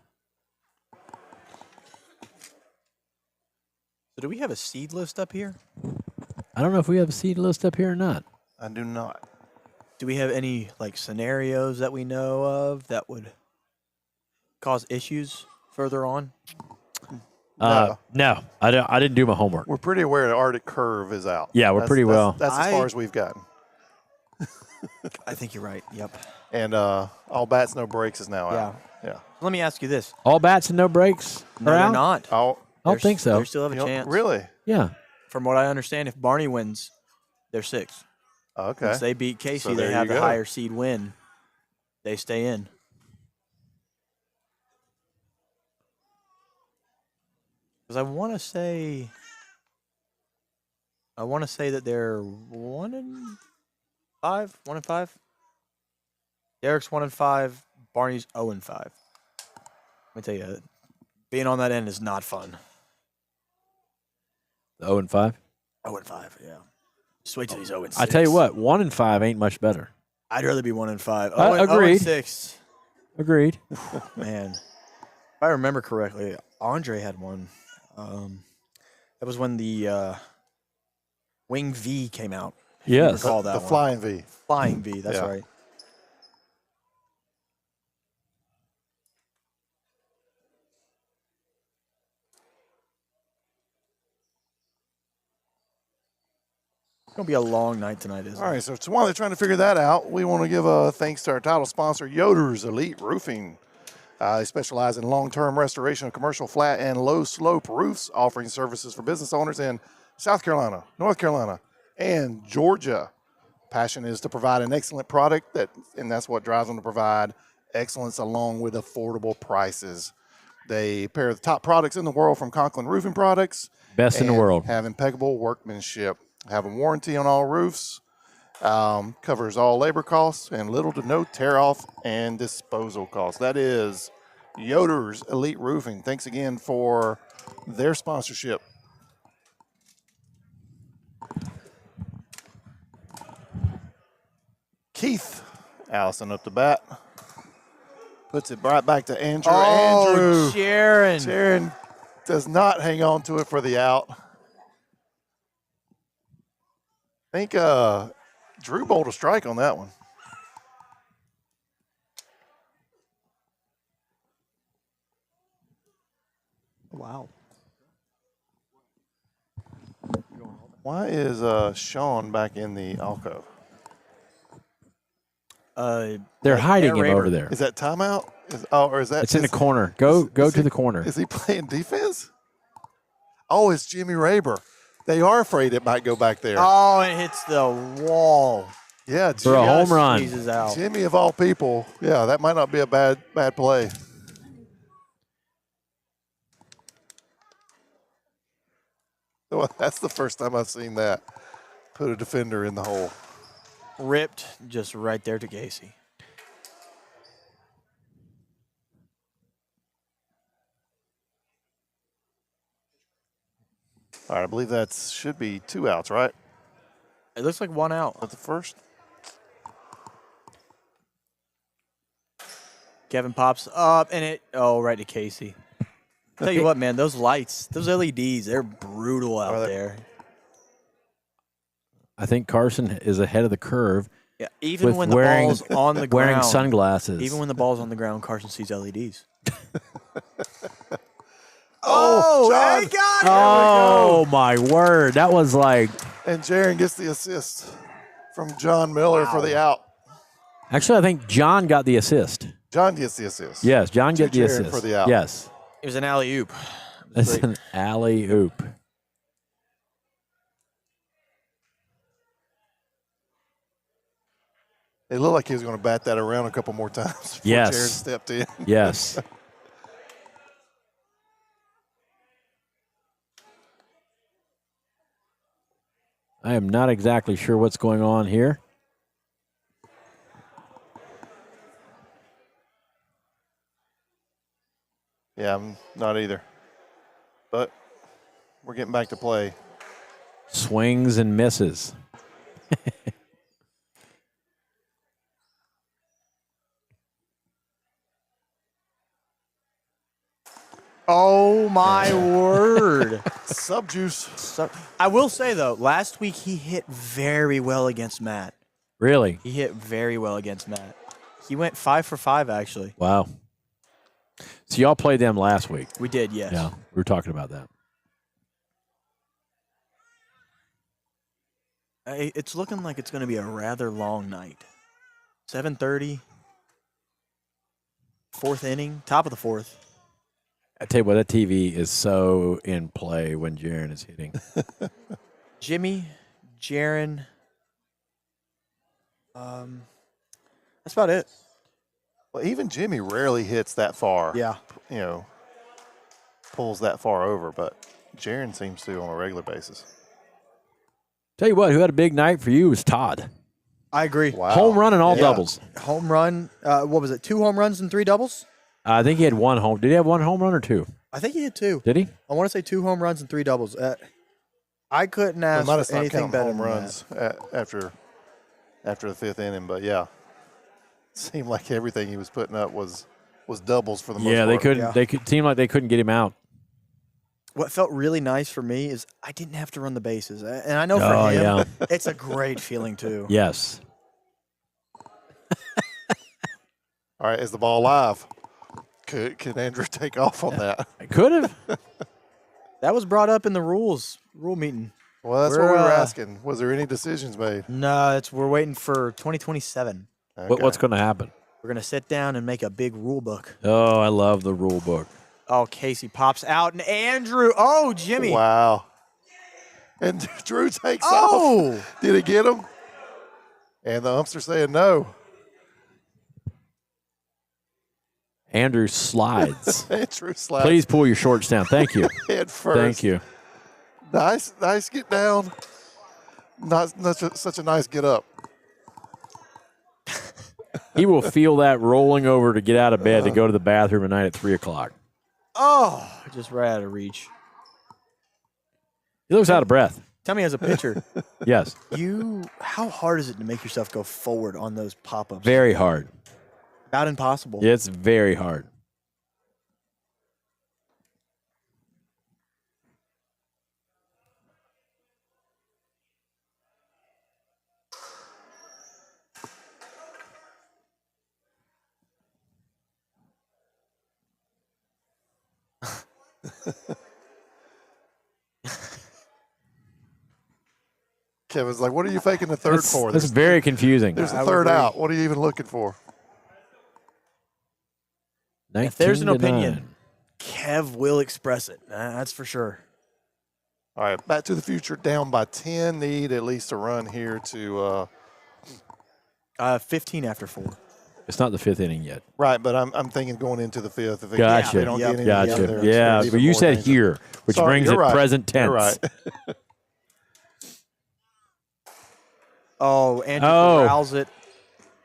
So do we have a seed list up here? I don't know if we have a seed list up here or not. I do not. Do we have any like scenarios that we know of that would cause issues further on? No, I didn't do my homework. We're pretty aware the Arctic curve is out. Yeah, we're pretty well. That's as far as we've gotten. I think you're right. Yep. And all bats, no breaks is now out. Yeah. Let me ask you this. All bats and no breaks No, are they're out? not. I don't think so. They still have a chance. Really? Yeah. From what I understand, if Barney wins, they're 6. Okay. Once they beat Casey, So they there have you the go. higher seed win. They stay in. Because I want to say that they're 1-5. 1-5. Derek's 1-5. Barney's 0-5. Let me tell you, being on that end is not fun. 0-5. 0-5, yeah. Just wait till he's 0-6. I tell you what, 1-5 ain't much better. I'd rather be 1-5. Agreed. 0-6. Agreed. Man, if I remember correctly, Andre had one. That was when the Wing V came out. Yes. Recall that The one. flying V. Flying V, that's Yeah. right. It's going to be a long night tonight, isn't All it? right, so while they're trying to figure that out, we want to give a thanks to our title sponsor, Yoder's Elite Roofing. They specialize in long-term restoration of commercial flat and low-slope roofs, offering services for business owners in South Carolina, North Carolina, and Georgia. Passion is to provide an excellent product, and that's what drives them to provide excellence along with affordable prices. They pair the top products in the world from Conklin Roofing Products. Best in the and world. Have impeccable workmanship. Have a warranty on all roofs. Covers all labor costs and little to no tear off and disposal costs. That is Yoder's Elite Roofing. Thanks again for their sponsorship. Keith Allison up the bat. Puts it right back to Andrew. Andrew. Sharon. Sharon does not hang on to it for the out. I think Drew bowled a strike on that one. Wow. Why is Sean back in the alcove? They're hiding him Raber. over there. Is that timeout? Or is that? It's in the corner. Go to the corner. Is he playing defense? Oh, it's Jimmy Raber. They are afraid it might go back there. Oh, it hits the wall. Yeah, For a Jimmy, home run. Squeezes out. Jimmy of all people. Yeah, that might not be a bad play. Well, that's the first time I've seen that. Put a defender in the hole. Ripped just right there to Casey. All right, I believe that should be 2 outs, right? It looks like 1 out. At the first. Kevin pops up and right to Casey. Tell you what, man, those lights, those LEDs, they're brutal out Are they? there. I think Carson is ahead of the curve Yeah, even with when the wearing, ball's on the wearing ground. sunglasses. Even when the ball's on the ground, Carson sees LEDs. Oh, they John. got it! Oh, my word. That was like – And Jaron gets the assist from John Miller for the out. actually, I think John got the assist. John gets the assist. Yes, John To got the Jaron assist. for the out. Yes. It was an alley-oop. It's an alley-oop. It looked like he was going to bat that around a couple more times before Yes. Jaron stepped in. Yes. I am not exactly sure what's going on here. Yeah, I'm not either. But we're getting back to play. Swings and misses. Oh, my word. Subjuice. So, I will say, though, last week he hit very well against Matt. Really? He hit very well against Matt. He went 5 for 5, actually. Wow. So y'all played them last week. We did, yes. Yeah, we were talking about that. It's looking like it's going to be a rather long night. 7:30, fourth inning, top of the fourth. I tell you what, that TV is so in play when Jaron is hitting. Jimmy, Jaron. That's about it. Well, even Jimmy rarely hits that far. Yeah. You know, pulls that far over, but Jaron seems to on a regular basis. Tell you what, who had a big night for you was Todd. I agree. Wow. Home run and all Yeah. doubles. Home run. What was it? 2 home runs and 3 doubles? I think he had one home. Did he have one home run or 2? I think he had 2. Did he? I want to say 2 home runs and 3 doubles. I couldn't We ask might have for stopped anything counting better home than runs after the 5th inning, but yeah, seemed like everything he was putting up was doubles for the most part. Yeah, they couldn't. Yeah. They could seem like they couldn't get him out. What felt really nice for me is I didn't have to run the bases. And I know for Oh, him, yeah. it's a great feeling, too. Yes. All right, is the ball live? Could Andrew take off on that? I could have. That was brought up in the rule meeting. Well, that's what we were asking. Was there any decisions made? No, we're waiting for 2027. Okay. What's going to happen? We're going to sit down and make a big rule book. Oh, I love the rule book. Oh, Casey pops out, and Andrew. Oh, Jimmy. Wow. And Drew takes Oh. off. Did he get him? And the umps are saying no. Andrew slides. Andrew slides Please pull your shorts down. Thank you. head first. Thank you. Nice get down. Not such a nice get up. He will feel that rolling over to get out of bed to go to the bathroom at night at 3 o'clock. Oh, just right out of reach. He looks out of breath. Tell me, as a pitcher, Yes. how hard is it to make yourself go forward on those pop-ups? Very hard. About impossible. It's very hard. Kevin's like, what are you faking the third for? That's very confusing. There's a I would third agree. out. What are you even looking for? If there's an 19-9. opinion, Kev will express it. That's for sure. All right, Back to the Future down by 10. Need at least a run here to 15 after 4. It's not the 5th inning yet. right, but I'm thinking going into the 5th. If they Gotcha. they don't get any Gotcha. together, Yeah, it's but you even said more here, which Sorry, brings you're it right. present tense. You're right. Oh, Andrew Oh. corrals it,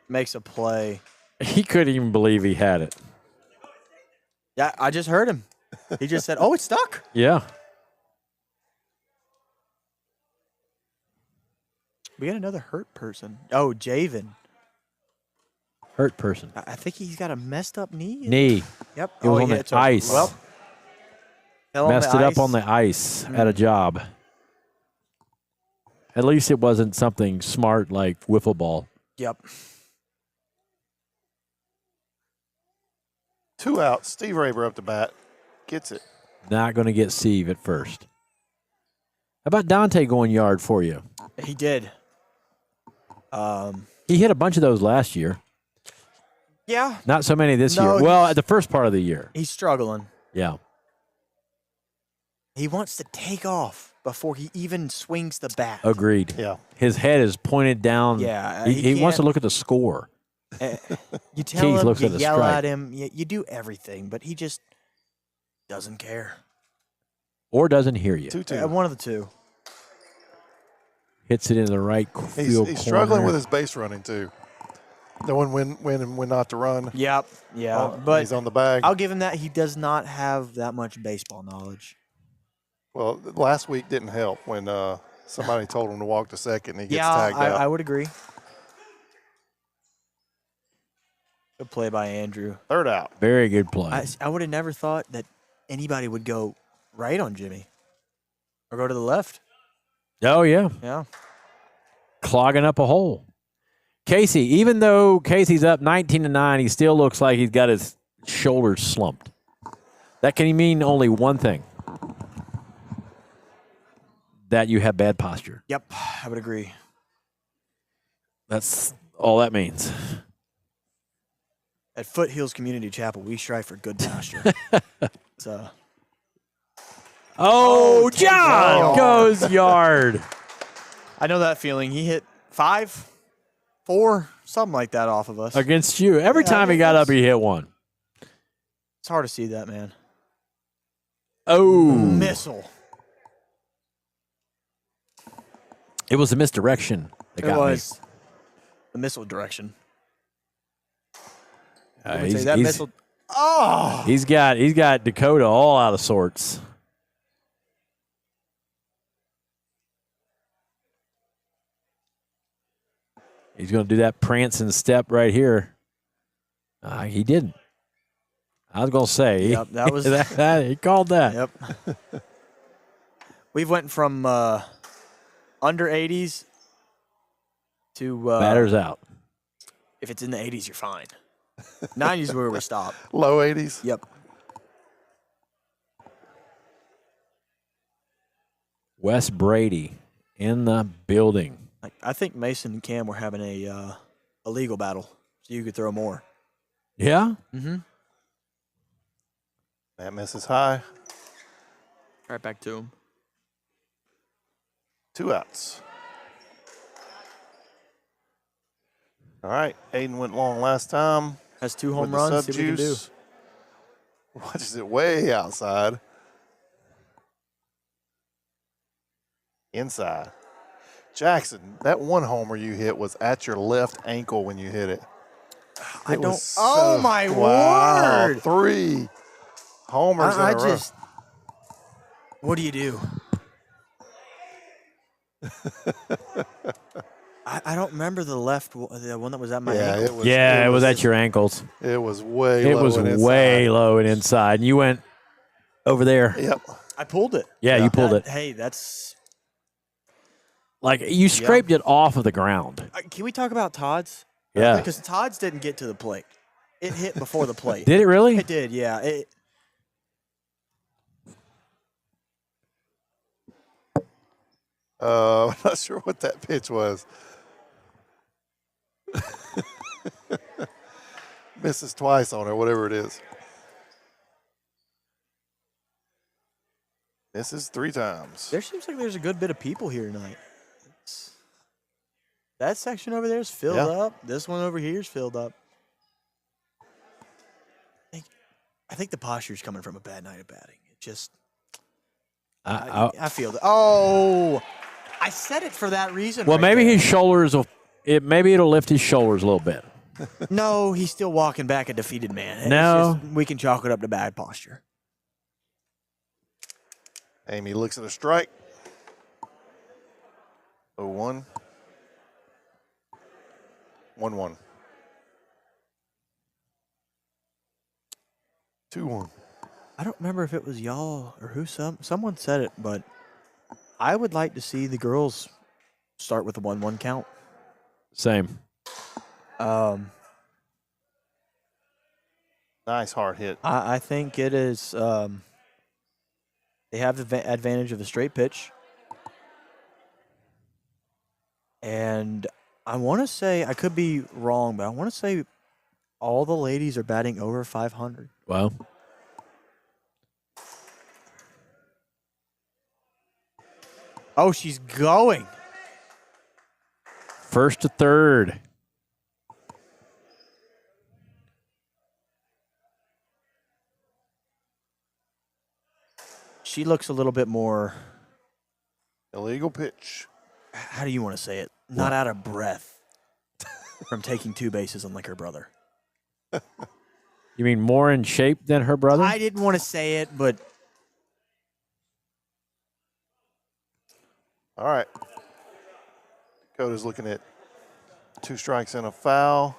makes a play. He couldn't even believe he had it. Yeah, I just heard him. He just said, "Oh, it's stuck." Yeah. We got another hurt person. Oh, Javen. Hurt person. I think he's got a messed up knee. Knee. Yep. It was on yeah, the so- ice. Well, fell on Messed the it up ice. on the ice at a job. At least it wasn't something smart like wiffle ball. Yep. 2 out. Steve Raber up to bat. Gets it. Not going to get Steve at first. How about Dante going yard for you? He did. He hit a bunch of those last year. Yeah. Not so many this No, year. Well, at the first part of the year. He's struggling. Yeah. He wants to take off before he even swings the bat. Agreed. Yeah. His head is pointed down. Yeah, He he wants to can't- look at the score. You tell Keith him, looks you at the yell strike. at him, you do everything, but he just doesn't care. Or doesn't hear you. 2-2. One of the two. Hits it in the right field He's struggling corner. with his base running too. Knowing when and when not to run. Yep. Yeah. Oh, but he's on the bag. I'll give him that. He does not have that much baseball knowledge. Well, last week didn't help when somebody told him to walk to second and he gets Yeah, tagged out. I would agree. Good play by Andrew. Third out. Very good play. I would have never thought that anybody would go right on Jimmy or go to the left. Oh, yeah. Yeah. Clogging up a hole. Casey, even though Casey's up 19-9, he still looks like he's got his shoulders slumped. That can mean only one thing. That you have bad posture. Yep, I would agree. That's all that means. At Foothills Community Chapel, we strive for good posture. So. Oh, takes John yard. goes yard. I know that feeling. He hit 5, 4, something like that off of us. Against you. Every Yeah, time he got up, he hit one. It's hard to see that, man. Oh. Missile. It was a misdirection that It got was the missile direction. me. I would say that missile. Oh! He's got Dakota all out of sorts. He's going to do that prancing step right here. He didn't. I was going to say. Yep, that was. He called that. Yep. We've went from under 80s to Batter's out. if it's in the 80s, you're fine. 90s where we stop. Low 80s. Yep. Wes Brady in the building. I think Mason and Cam were having a legal battle, so you could throw more. Yeah? Mm-hmm. That misses high. Right back to him. 2 outs. All right. Aiden went long last time. Has 2 with home the runs. See what he can do. sub-juice. Watches it way outside. Inside. Jackson, that one homer you hit was at your left ankle when you hit it. I It don't. was Oh so- my wow, word! 3 homers I in a row. just. What do you do? I don't remember the the one that was at my Yeah, ankle. It was at your ankles. It was way It low was and inside. way low and inside. And you went over there. Yep. I pulled it. Yeah, you pulled it. Hey, that's. Like you scraped it off of the ground. Can we talk about Todd's? Yeah. Because Todd's didn't get to the plate. It hit before the plate. Did it really? It did, yeah. I'm not sure what that pitch was. Misses twice on it, whatever it is. Misses 3 times. There seems like there's a good bit of people here tonight. That section over there is filled Yeah. up. This one over here is filled up. I think the posture's coming from a bad night of batting. It just, I feel that. Oh, I said it for that reason. well, right maybe there. his shoulders will. Maybe it'll lift his shoulders a little bit. No, he's still walking back a defeated man. It's No. just, we can chalk it up to bad posture. Amy looks at a strike. 0-1. 1-1. 2-1. I don't remember if it was y'all or who. Someone said it, but I would like to see the girls start with a 1-1 count. Same. Nice hard hit. I think it is. They have the advantage of the straight pitch, and I want to say, I could be wrong, but I want to say all the ladies are batting over 500. Well, Oh, she's going. first to third. She looks a little bit more. Illegal pitch. How do you want to say it? Not out of breath from taking 2 bases unlike her brother. You mean more in shape than her brother? I didn't want to say it, but All right. Dakota's looking at 2 strikes and a foul.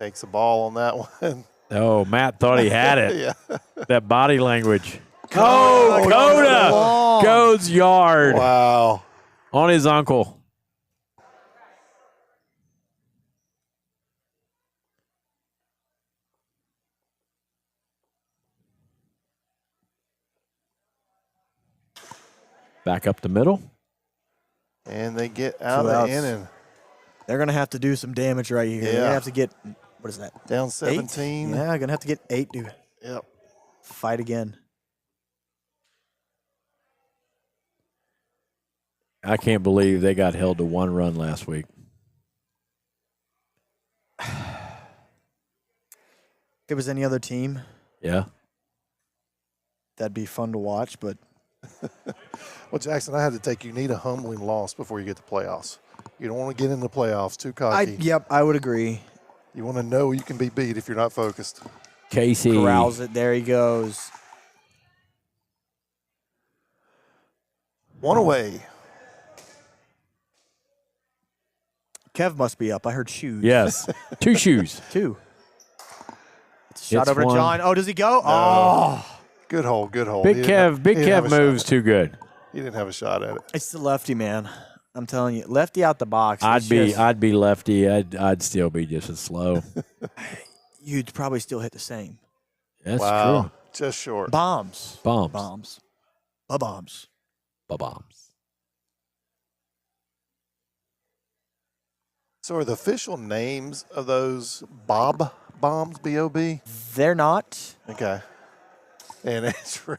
Takes the ball on that one. Oh, Matt thought he had it. Yeah. That body language. Oh, Coda goes yard Wow. on his uncle. Back up the middle. And they get out 2 of outs. the inning. They're going to have to do some damage right here. They're going Yeah. to have to get, what is that? Down 8? 17. Yeah, going to have to get 8 to Yep. fight again. I can't believe they got held to 1 run last week. If it was any other team, Yeah. that'd be fun to watch, but Well, Jackson, I had to take you need a humbling loss before you get to playoffs. You don't want to get in the playoffs too cocky. I would agree. You want to know you can be beat if you're not focused. Casey. Corrals it. There he goes. 1 away. Kev must be up. I heard shoes. Yes. 2 shoes. 2. Shot It's over to one. John. Oh, does he go? Oh. Good hole, good hole. Big He didn't Kev have a shot moves at it. too good. He didn't have a shot at it. It's the lefty, man. I'm telling you. Lefty out the box. I'd be lefty. I'd still be just as slow. You'd probably still hit the same. That's Wow. true. Just short. Bombs. Bombs. Bombs. Bombs. Bombs. So are the official names of those Bob bombs, B-O-B? They're not. Okay. And it's true.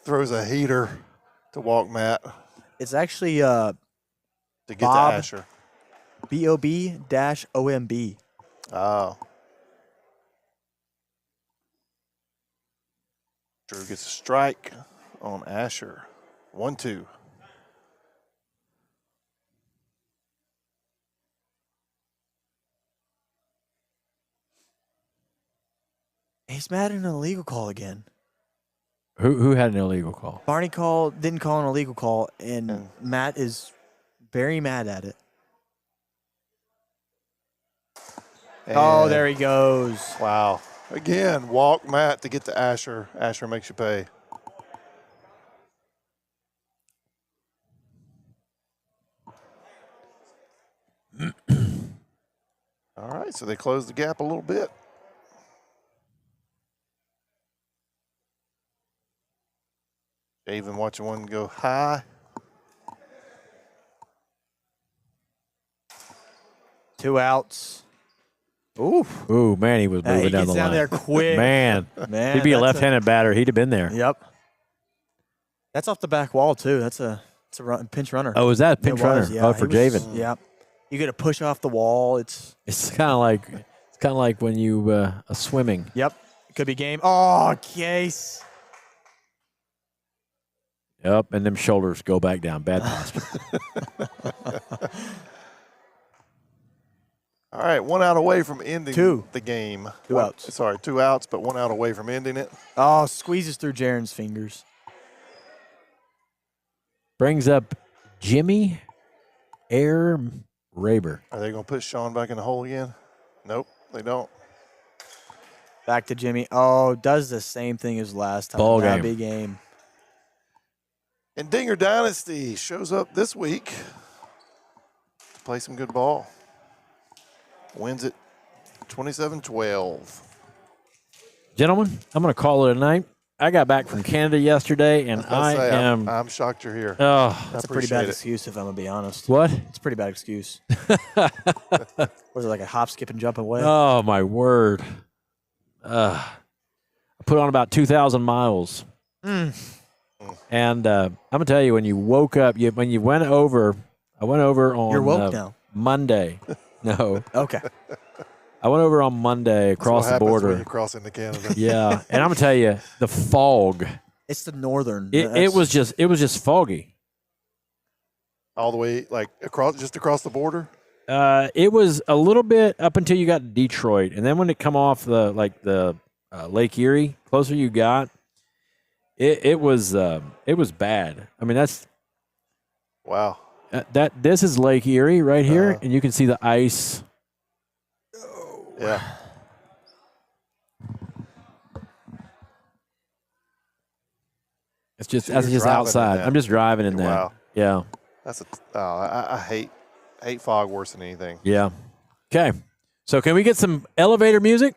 Throws a heater to walk Matt It's actually to get Bob. to Asher. BOB-OMB. Oh. Drew gets a strike on Asher. 1-2. He's mad at an illegal call again. Who had an illegal call? Barney didn't call an illegal call, and Matt is very mad at it. Oh, And- there he goes. Wow. Again, walk Matt to get to Asher. Asher makes you pay. All right, so they close the gap a little bit. Even watching one go high. 2 outs. Oof. Ooh, man, he was Hey, moving he down gets the down line. there quick. Man, Man, he'd be a that's left-handed batter. He'd have been there. Yep. That's off the back wall too. That's a pinch runner. Oh, is that a pinch It runner? was, yeah. Oh, He for was- Javen. Yep. You get to push off the wall. It's It's kind of like when you are swimming. yep. Could be game. Oh, Case. Yep, and them shoulders go back down. Bad posture. All right, 1 out away from ending 2. the game. 2 outs. Sorry, 2 outs, but 1 out away from ending it. Oh, squeezes through Jaren's fingers. Brings up Jimmy Air Raber. Are they going to put Sean back in the hole again? Nope, they don't. Back to Jimmy. Oh, does the same thing as last time. Ball That'd game. be game. And Dinger Dynasty shows up this week to play some good ball. Wins it 27-12. Gentlemen, I'm going to call it a night. I got back from Canada yesterday, and I am. I'm shocked you're here. Oh, That's a pretty bad excuse, if I'm going to be honest. what? It's a pretty bad excuse. Was it like a hop, skip, and jump away? Oh, my word. I put on about 2,000 miles. And I'm going to tell you, when you woke up, when you went over, I went over on You're woke now. Monday. No, Okay. I went over on Monday across That's the what happens when border. you cross into Canada. Yeah, and I'm going to tell you, the fog, It's the northern. it was just foggy. All the way, like just across the border. It was a little bit up until you got to Detroit, and then when it come off the Lake Erie, closer you got, it was bad. I mean, that's Wow. this is Lake Erie right here, and you can see the ice. Yeah. It's just So that's you're just driving in outside. that. I'm just driving in that. Wow. Yeah. That's I hate fog worse than anything. Yeah. Okay. So can we get some elevator music?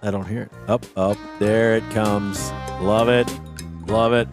I don't hear it. Up, up. There it comes. Love it. Love it.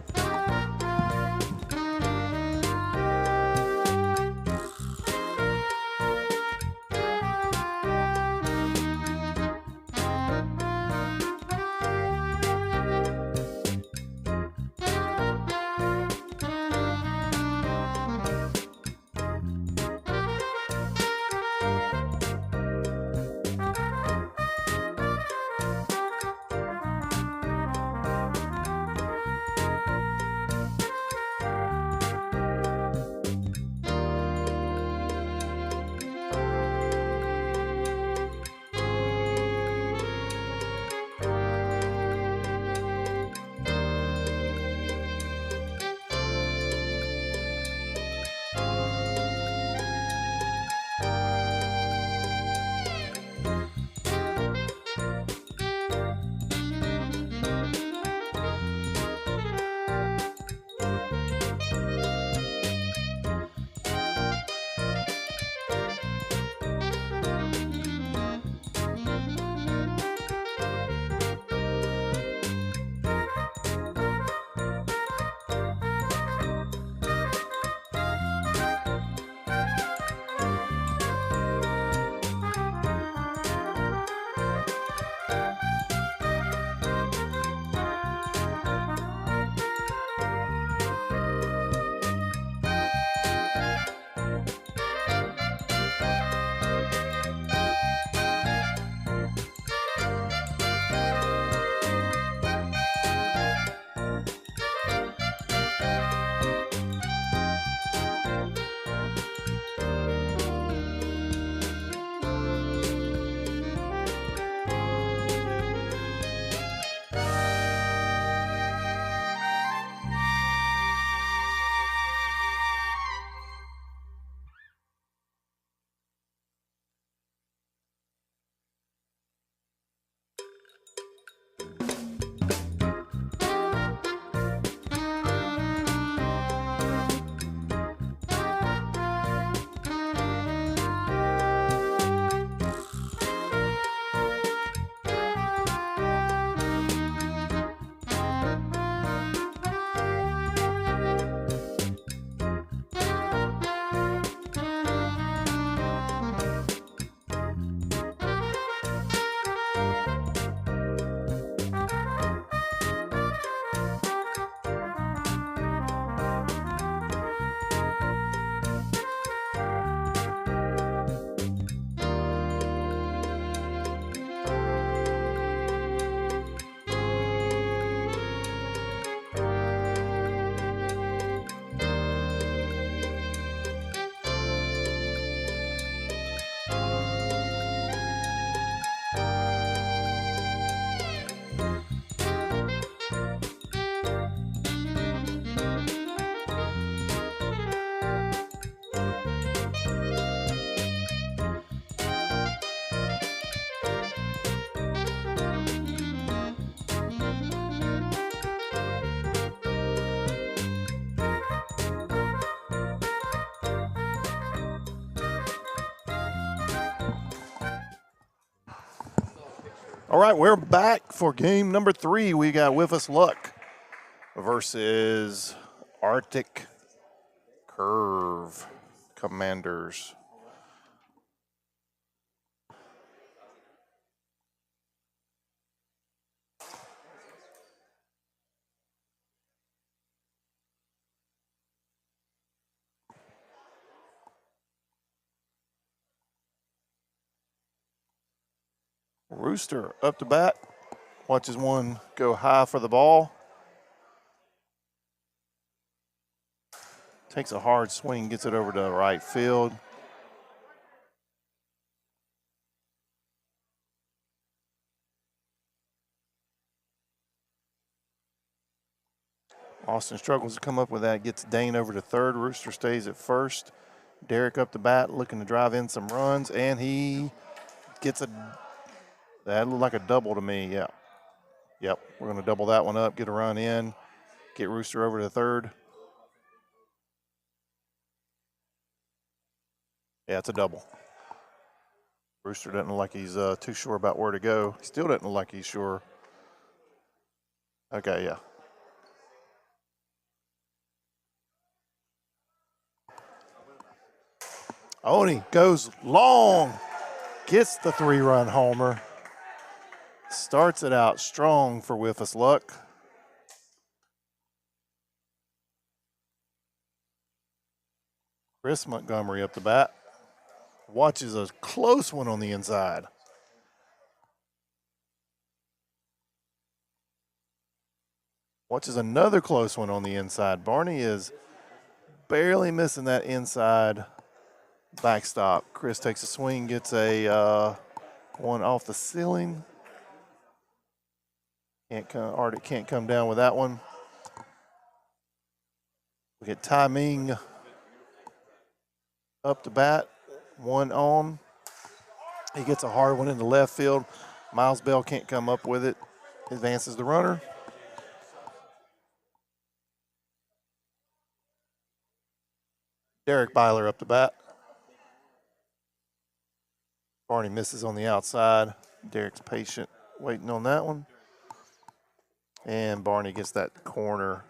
All right, we're back for game number 3. We got With Us Luck versus Arctic Curve Commanders. Rooster up to bat. Watches one go high for the ball. Takes a hard swing, gets it over to right field. Austin struggles to come up with that, gets Dane over to third. Rooster stays at first. Derek up the bat, looking to drive in some runs, and he gets that looked like a double to me, yeah. Yep, we're going to double that one up, get a run in, get Rooster over to third. Yeah, it's a double. Rooster doesn't look like he's too sure about where to go. He still doesn't look like he's sure. Okay, yeah. Oni goes long, gets the 3-run homer, starts it out strong for With Us Luck. Chris Montgomery up the bat. Watches a close one on the inside. Watches another close one on the inside. Barney is barely missing that inside backstop. Chris takes a swing, gets a one off the ceiling. Arctic can't come down with that one. We get timing up the bat, one on. He gets a hard one into left field. Miles Bell can't come up with it. Advances the runner. Derek Byler up the bat. Barney misses on the outside. Derek's patient, waiting on that one. And Barney gets that corner.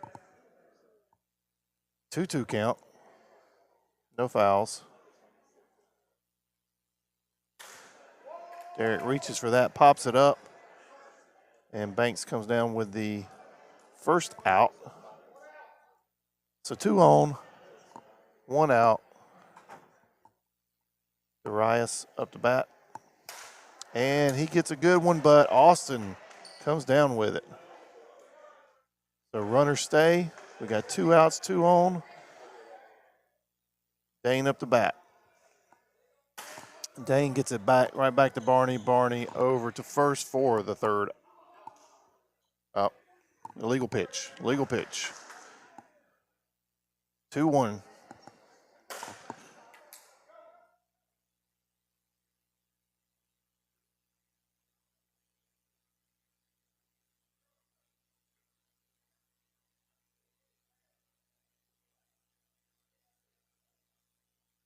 2-2 count. No fouls. Derek reaches for that, pops it up. And Banks comes down with the first out. So 2 on, 1 out. Darius up the bat. And he gets a good one, but Austin comes down with it. So runners stay. We got 2 outs, 2 on. Dane up the bat. Dane gets it back, right back to Barney. Barney over to first for the third. Up. Illegal pitch. Legal pitch. 2-1.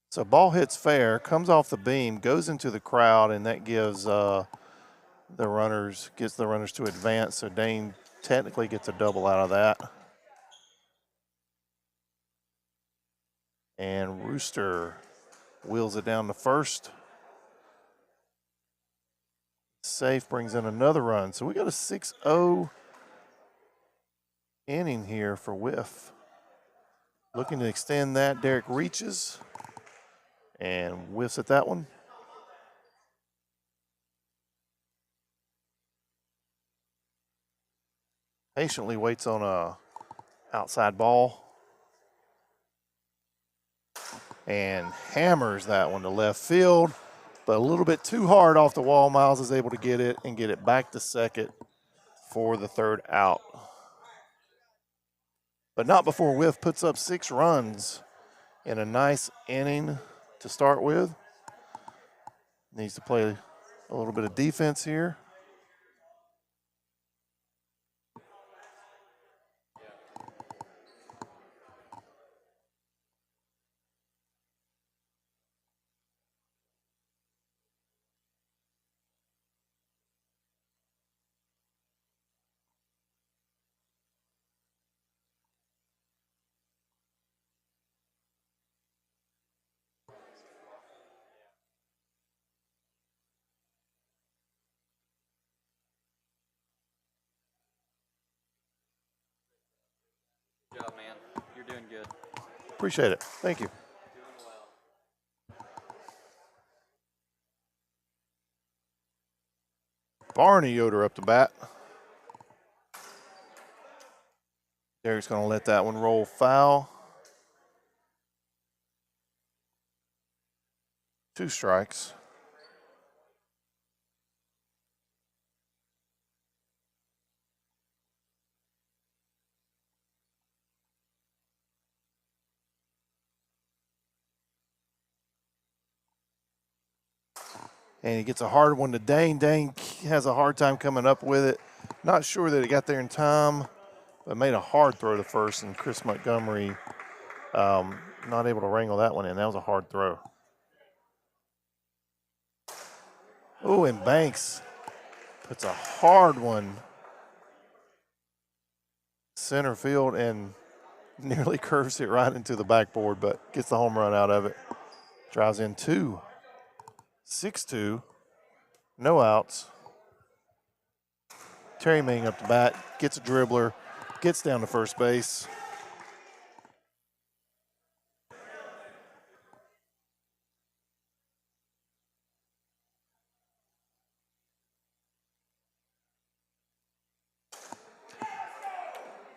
So ball hits fair, comes off the beam, goes into the crowd, and that gives gets the runners to advance. So Dane technically gets a double out of that. And Rooster wheels it down to first. Safe brings in another run. So we got a 6-0 inning here for Whiff. Looking to extend that. Derek reaches and whiffs at that one. Patiently waits on a outside ball and hammers that one to left field, but a little bit too hard off the wall. Miles is able to get it and get it back to second for the third out. But not before Whiff puts up 6 runs in a nice inning to start with. Needs to play a little bit of defense here. Good job, man. You're doing good. Appreciate it. Thank you. Doing well. Barney Yoder up the bat. Derek's going to let that one roll foul. 2 strikes. And he gets a hard one to Dane. Dane has a hard time coming up with it. Not sure that it got there in time, but made a hard throw to first, and Chris Montgomery not able to wrangle that one in. That was a hard throw. Oh, and Banks puts a hard one center field and nearly curves it right into the backboard, but gets the home run out of it. Drives in 2. 6-2. No outs. Terry Ming up to bat, gets a dribbler, gets down to first base.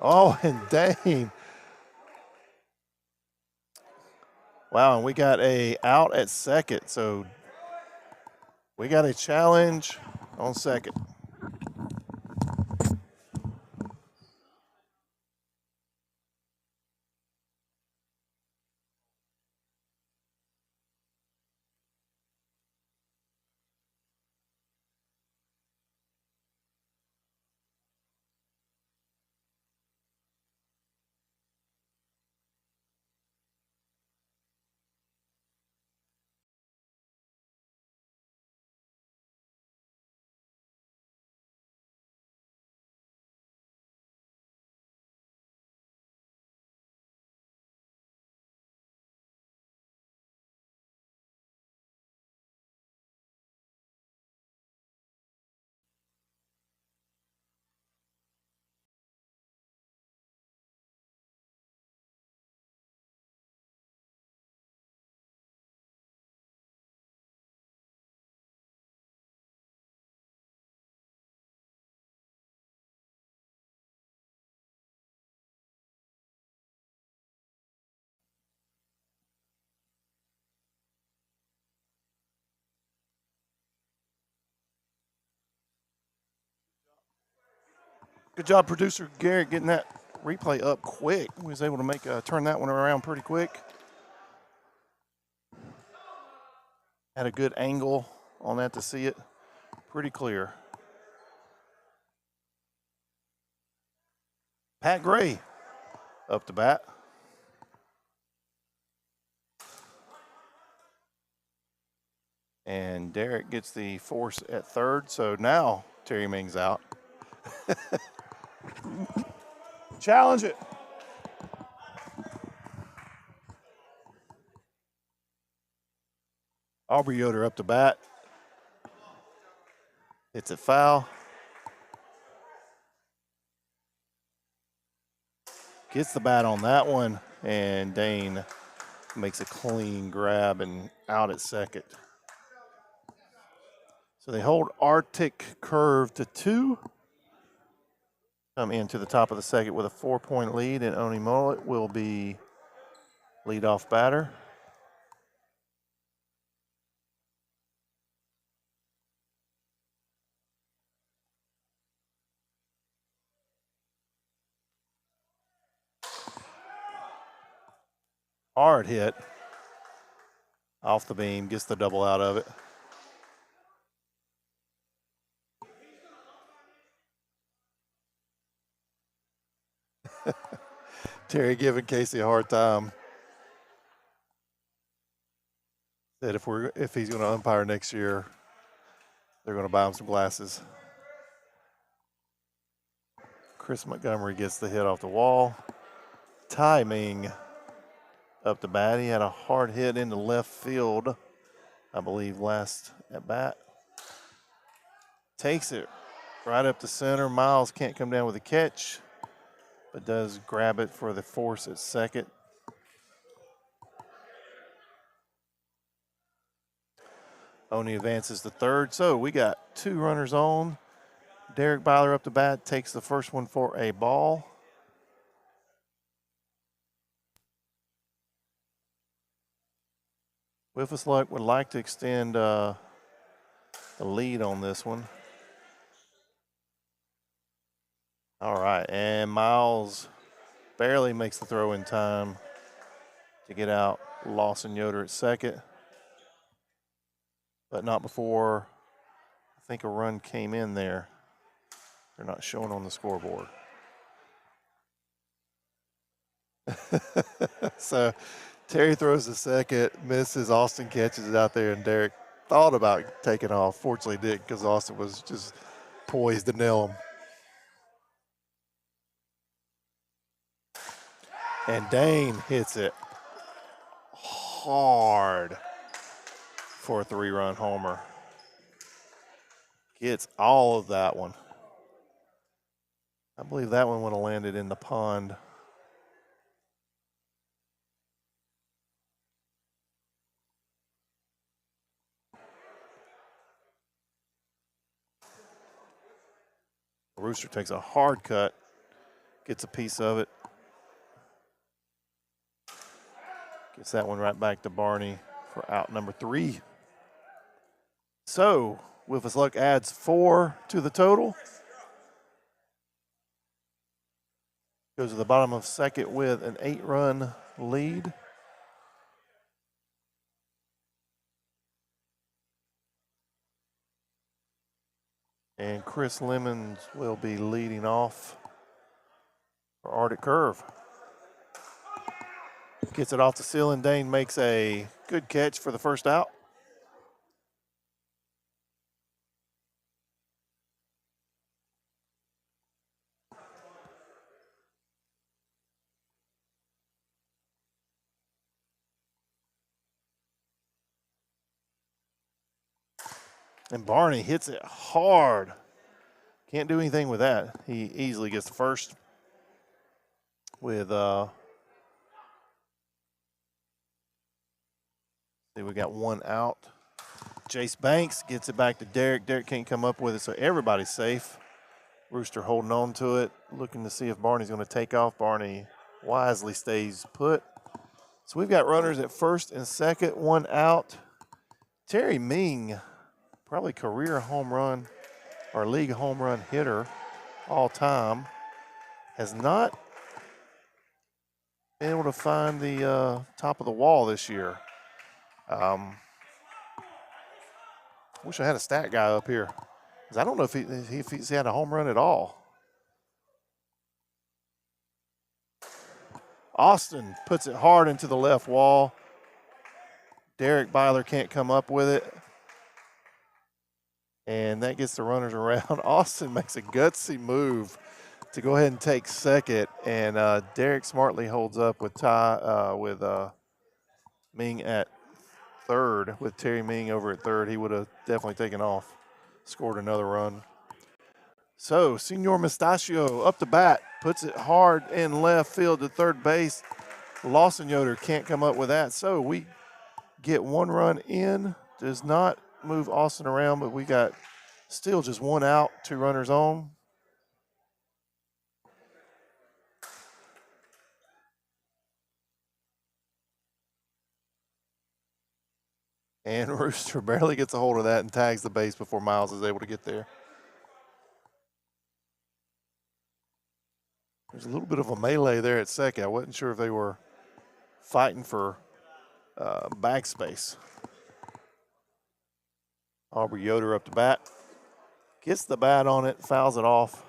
Oh, and dang. Wow, and we got a out at second, so we got a challenge on second. Good job, producer Garrett, getting that replay up quick. He was able to make turn that one around pretty quick. Had a good angle on that to see it pretty clear. Pat Gray up to bat. And Derek gets the force at third, so now Terry Ming's out. Challenge it. Aubrey Yoder up to bat. It's a foul. Gets the bat on that one, and Dane makes a clean grab and out at second. So they hold Arctic Curve to 2. Come into the top of the second with a 4-point lead, and Oni Mullet will be leadoff batter. Hard hit off the beam, gets the double out of it. Terry giving Casey a hard time. Said if he's going to umpire next year, they're going to buy him some glasses. Chris Montgomery gets the hit off the wall. Ty Ming up to bat. He had a hard hit into left field, I believe, last at bat. Takes it right up the center. Miles can't come down with a catch, but does grab it for the force at second. Oni advances to third. So we got 2 runners on. Derek Byler up to bat, takes the first one for a ball. With us luck, would like to extend the lead on this one. All right, and Miles barely makes the throw in time to get out Lawson Yoder at second, but not before I think a run came in there. They're not showing on the scoreboard. So Terry throws the second, misses. Austin catches it out there, and Derek thought about taking off. Fortunately, didn't, because Austin was just poised to nail him. And Dane hits it hard for a 3-run homer. Gets all of that one. I believe that one would have landed in the pond. Rooster takes a hard cut, gets a piece of it. Gets that one right back to Barney for out number 3. So, with his luck, adds 4 to the total. Goes to the bottom of second with an 8-run lead. And Chris Lemons will be leading off for Arctic Curve. Gets it off the ceiling. Dane makes a good catch for the first out. And Barney hits it hard. Can't do anything with that. He easily gets the first with see, we got 1 out. Jace Banks gets it back to Derek. Derek can't come up with it, so everybody's safe. Rooster holding on to it, looking to see if Barney's going to take off. Barney wisely stays put. So we've got runners at first and second, 1 out. Terry Ming, probably career home run or league home run hitter all time, has not been able to find the top of the wall this year. Wish I had a stat guy up here, because I don't know if he's had a home run at all. Austin puts it hard into the left wall. Derek Byler can't come up with it. And that gets the runners around. Austin makes a gutsy move to go ahead and take second. And Derek smartly holds up with Ming at third. With Terry Ming over at third, he would have definitely taken off, scored another run. So, Senor Mustachio up the bat, puts it hard in left field to third base. Lawson Yoder can't come up with that. So, we get 1 run in. Does not move Austin around, but we got still just 1 out, 2 runners on. And Rooster barely gets a hold of that and tags the base before Miles is able to get there. There's a little bit of a melee there at second. I wasn't sure if they were fighting for backspace. Aubrey Yoder up to bat. Gets the bat on it, fouls it off.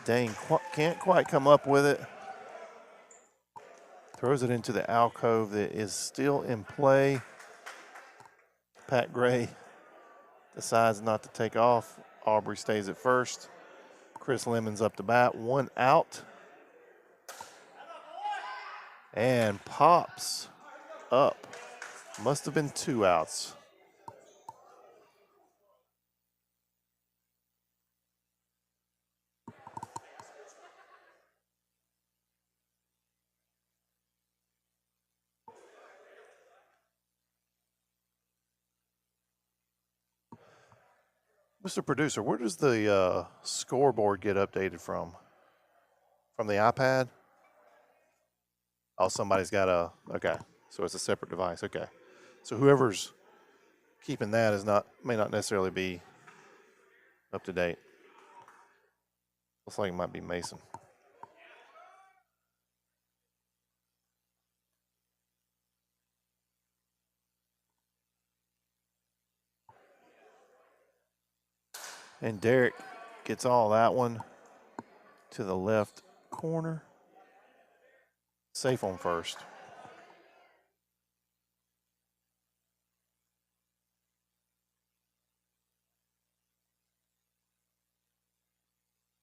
Dane can't quite come up with it. Throws it into the alcove that is still in play. Pat Gray decides not to take off. Aubrey stays at first. Chris Lemons up to bat, 1 out. And pops up. Must have been 2 outs. Mr. Producer, where does the scoreboard get updated from? From the iPad? Oh, somebody's got okay. So it's a separate device, okay. So whoever's keeping that may not necessarily be up to date. Looks like it might be Mason. And Derek gets all that one to the left corner. Safe on first.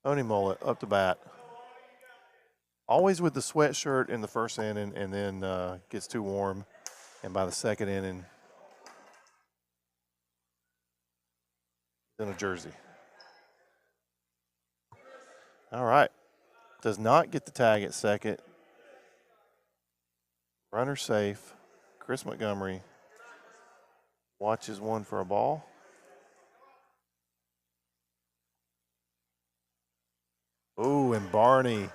Tony Mullet up to bat. Always with the sweatshirt in the first inning and then gets too warm. And by the second inning, in a jersey. All right. Does not get the tag at second. Runner safe. Chris Montgomery watches one for a ball. Ooh, and Barney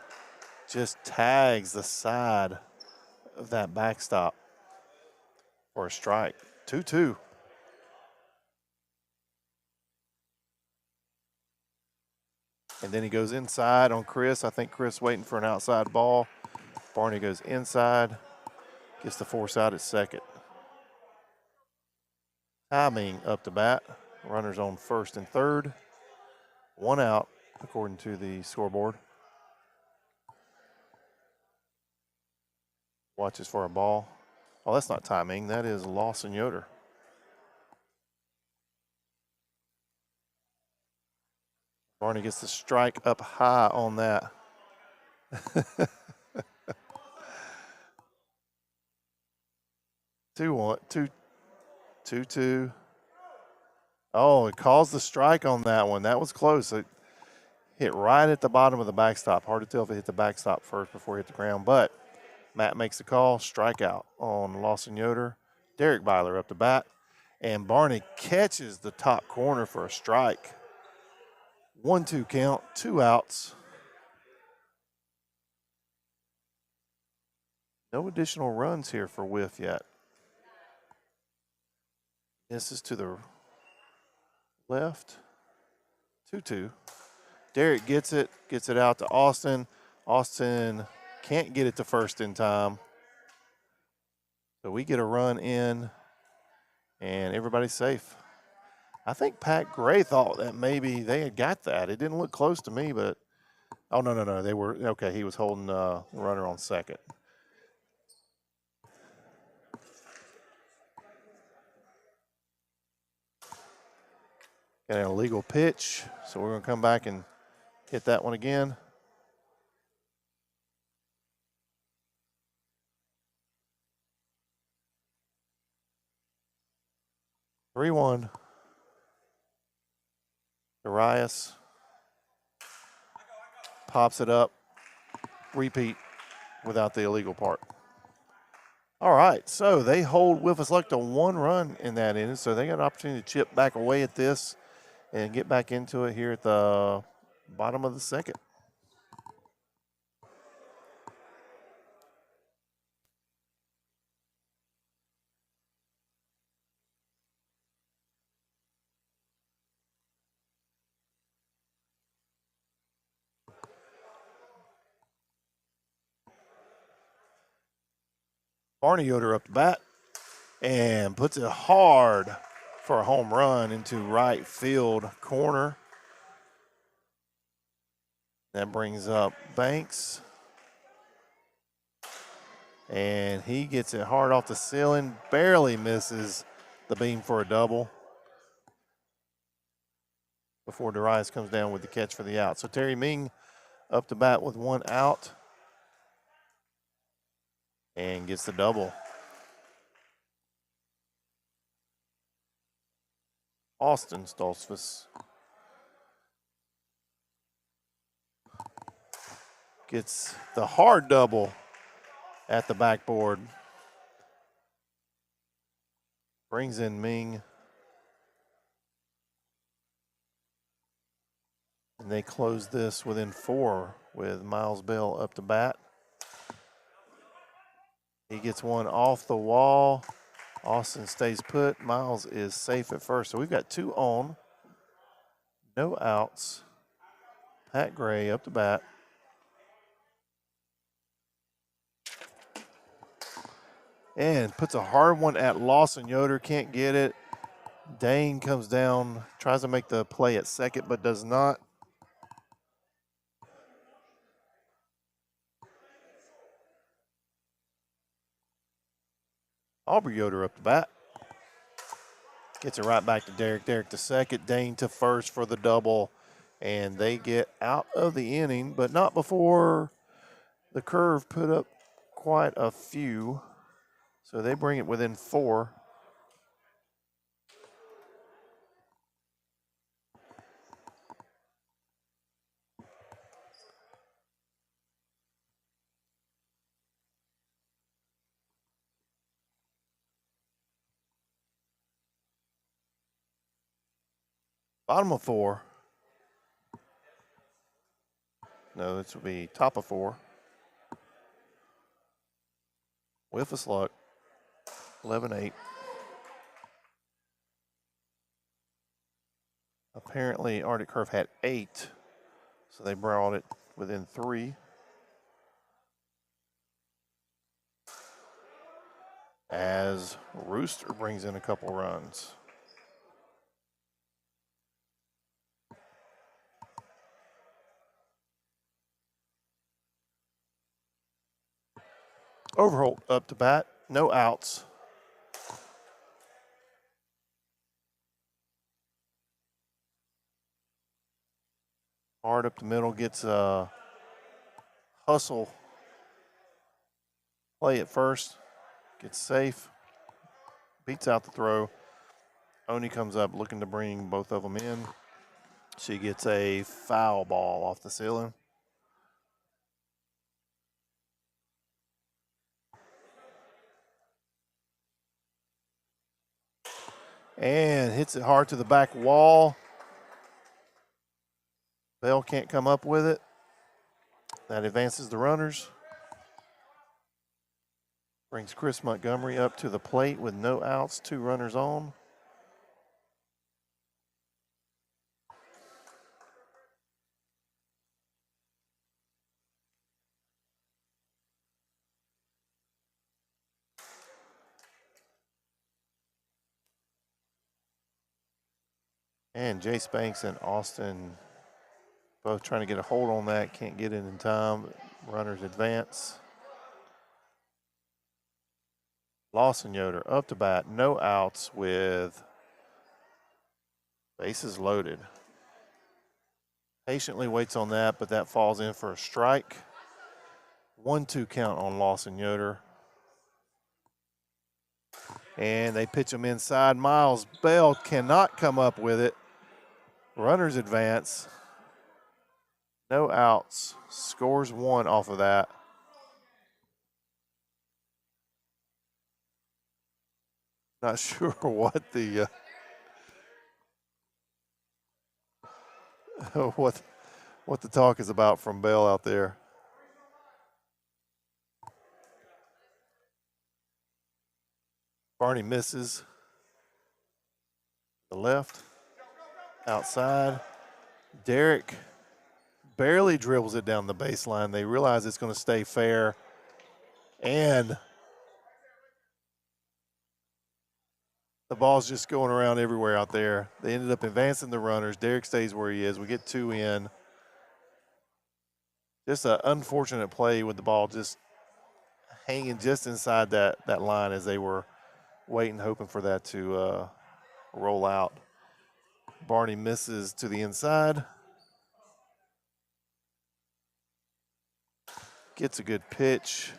just tags the side of that backstop for a strike. 2-2. And then he goes inside on Chris. I think Chris waiting for an outside ball. Barney goes inside, gets the force out at second. Timing up to bat. Runners on first and third. 1 out, according to the scoreboard. Watches for a ball. Oh, that's not timing. That is Lawson Yoder. Barney gets the strike up high on that. 2-1, 2-2. Oh, it calls the strike on that one. That was close. It hit right at the bottom of the backstop. Hard to tell if it hit the backstop first before it hit the ground, but Matt makes the call. Strikeout on Lawson Yoder. Derek Byler up to bat, and Barney catches the top corner for a strike. 1-2 count, 2 outs. No additional runs here for Whiff yet. This is to the left. 2-2. Derek gets it out to Austin. Austin can't get it to first in time. So we get a run in, and everybody's safe. I think Pat Gray thought that maybe they had got that. It didn't look close to me, but oh, no. They were, okay, he was holding the runner on second. Got an illegal pitch, so we're going to come back and hit that one again. Three-1. Arias pops it up. Repeat without the illegal part. All right, so they hold Whiffus Luck to 1 run in that inning, so they got an opportunity to chip back away at this and get back into it here at the bottom of the second. Barney Yoder up to bat and puts it hard for a home run into right field corner. That brings up Banks. And he gets it hard off the ceiling, barely misses the beam for a double before Darius comes down with the catch for the out. So Terry Ming up to bat with 1 out and gets the double. Austin Stoltzfus gets the hard double at the backboard. Brings in Ming. And they close this within 4 with Miles Bell up to bat. He gets one off the wall. Austin stays put. Miles is safe at first. So we've got 2 on. No outs. Pat Gray up to bat. And puts a hard one at Lawson Yoder. Can't get it. Dane comes down, tries to make the play at second, but does not. Aubrey Yoder up the bat. Gets it right back to Derek. Derek to second, Dane to first for the double. And they get out of the inning, but not before the Curve put up quite a few. So they bring it within 4. Bottom of 4. No, this would be top of 4. With a slug. 11-8. Apparently, Arctic Curve had 8, so they brought it within 3. As Rooster brings in a couple runs. Overholt up to bat, no outs. Hard up the middle, gets a hustle play at first, gets safe, beats out the throw. Oni comes up looking to bring both of them in. She gets a foul ball off the ceiling. And hits it hard to the back wall. Bell can't come up with it. That advances the runners. Brings Chris Montgomery up to the plate with no outs, 2 runners on. And Jace Banks and Austin both trying to get a hold on that. Can't get it in time. Runners advance. Lawson Yoder up to bat. No outs with bases loaded. Patiently waits on that, but that falls in for a strike. 1-2 count on Lawson Yoder. And they pitch him inside. Miles Bell cannot come up with it. Runners advance. No outs. Scores 1 off of that. Not sure what the what the talk is about from Bell out there. Barney misses. The left. Outside. Derek barely dribbles it down the baseline. They realize it's going to stay fair. And the ball's just going around everywhere out there. They ended up advancing the runners. Derek stays where he is. We get 2 in. Just an unfortunate play with the ball just hanging just inside that line as they were waiting, hoping for that to roll out. Barney misses to the inside. Gets a good pitch.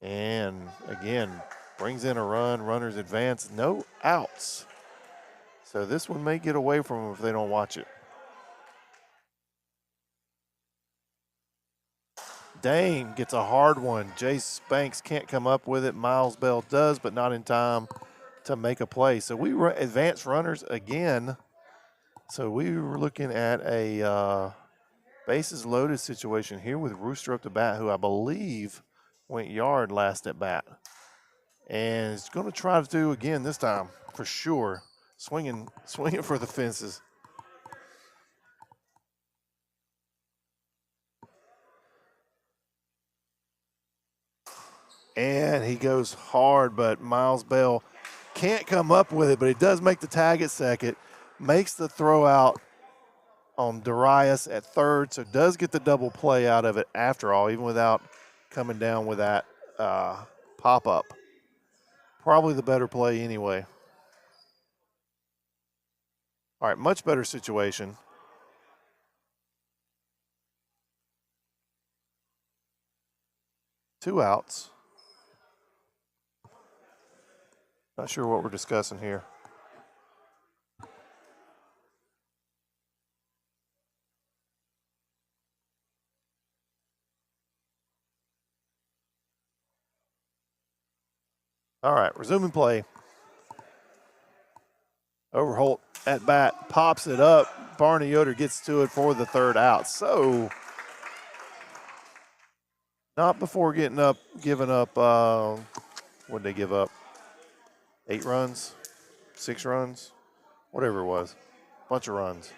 And again, brings in a run. Runners advance. No outs. So this one may get away from them if they don't watch it. Dane gets a hard one. Jace Banks can't come up with it. Miles Bell does, but not in time to make a play. So we advance runners again. So we were looking at a bases loaded situation here with Rooster up to bat, who I believe went yard last at bat. And is going to try to do again this time for sure. Swinging for the fences. And he goes hard, but Miles Bell can't come up with it, but he does make the tag at second, makes the throw out on Darius at third, so does get the double play out of it after all, even without coming down with that pop-up. Probably the better play anyway. All right, much better situation. Two outs. Not sure what we're discussing here. All right, resuming play. Overholt at bat, pops it up. Barney Yoder gets to it for the third out. So, not before giving up, what did they give up? 8 runs? 6 runs? Whatever it was. Bunch of runs.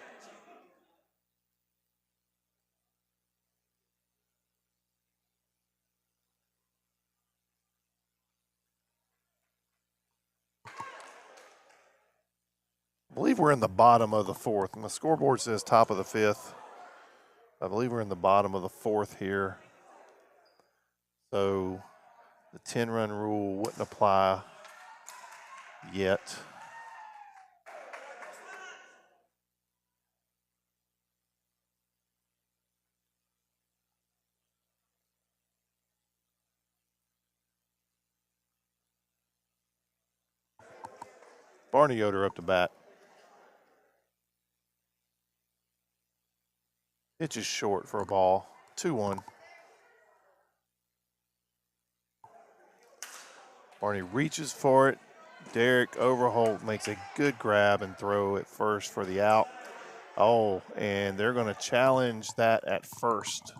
I believe we're in the bottom of the fourth, and the scoreboard says top of the fifth. I believe we're in the bottom of the fourth here. So the 10-run rule wouldn't apply yet. Barney Yoder up to bat. Pitch is short for a ball. 2-1. Barney reaches for it. Derek Overholt makes a good grab and throw at first for the out. Oh, and they're going to challenge that at first.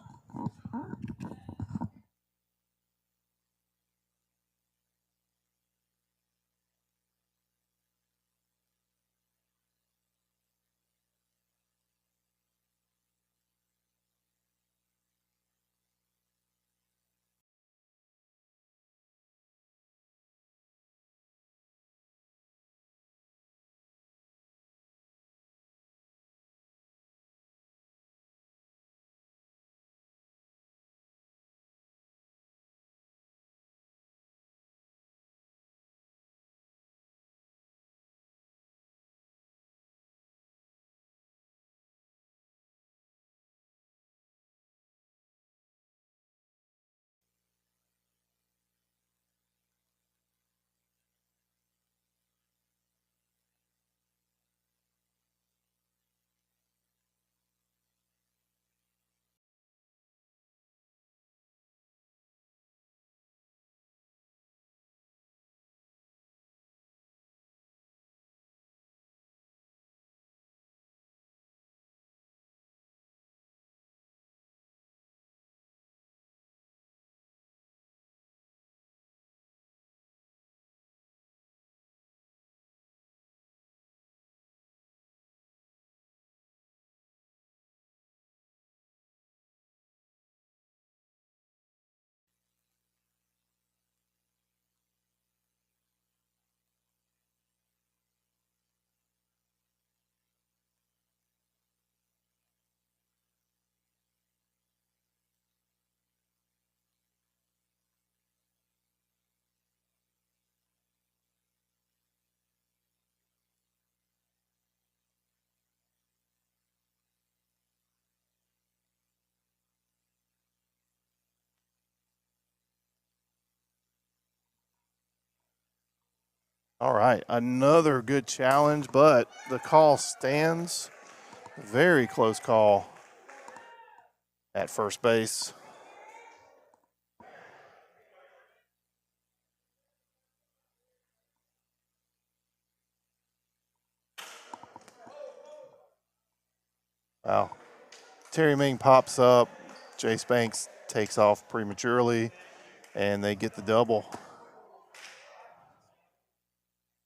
All right, another good challenge, but the call stands. Very close call at first base. Wow. Terry Ming pops up. Jace Banks takes off prematurely, and they get the double.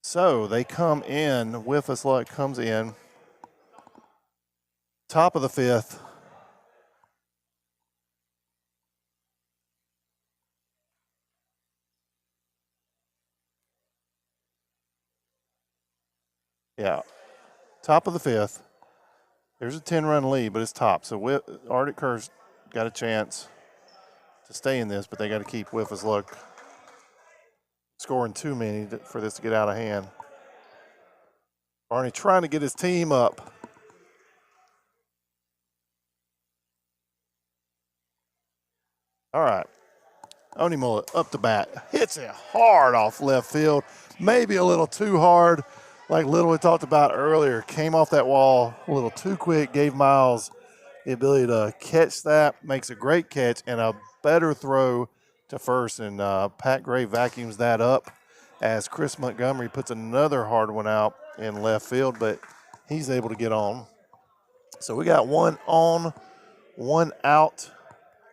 So they come in, Whiffus Luck comes in, top of the fifth. Yeah. Top of the fifth. There's a 10-run lead, but it's top. So Arctic Curve's got a chance to stay in this, but they got to keep Whiffa's luck scoring too many for this to get out of hand. Barney trying to get his team up. All right. Oni Mullet up the bat. Hits it hard off left field. Maybe a little too hard, like Little we talked about earlier. Came off that wall a little too quick, gave Miles the ability to catch that. Makes a great catch and a better throw to first. And Pat Gray vacuums that up as Chris Montgomery puts another hard one out in left field, but he's able to get on. So we got one on, one out.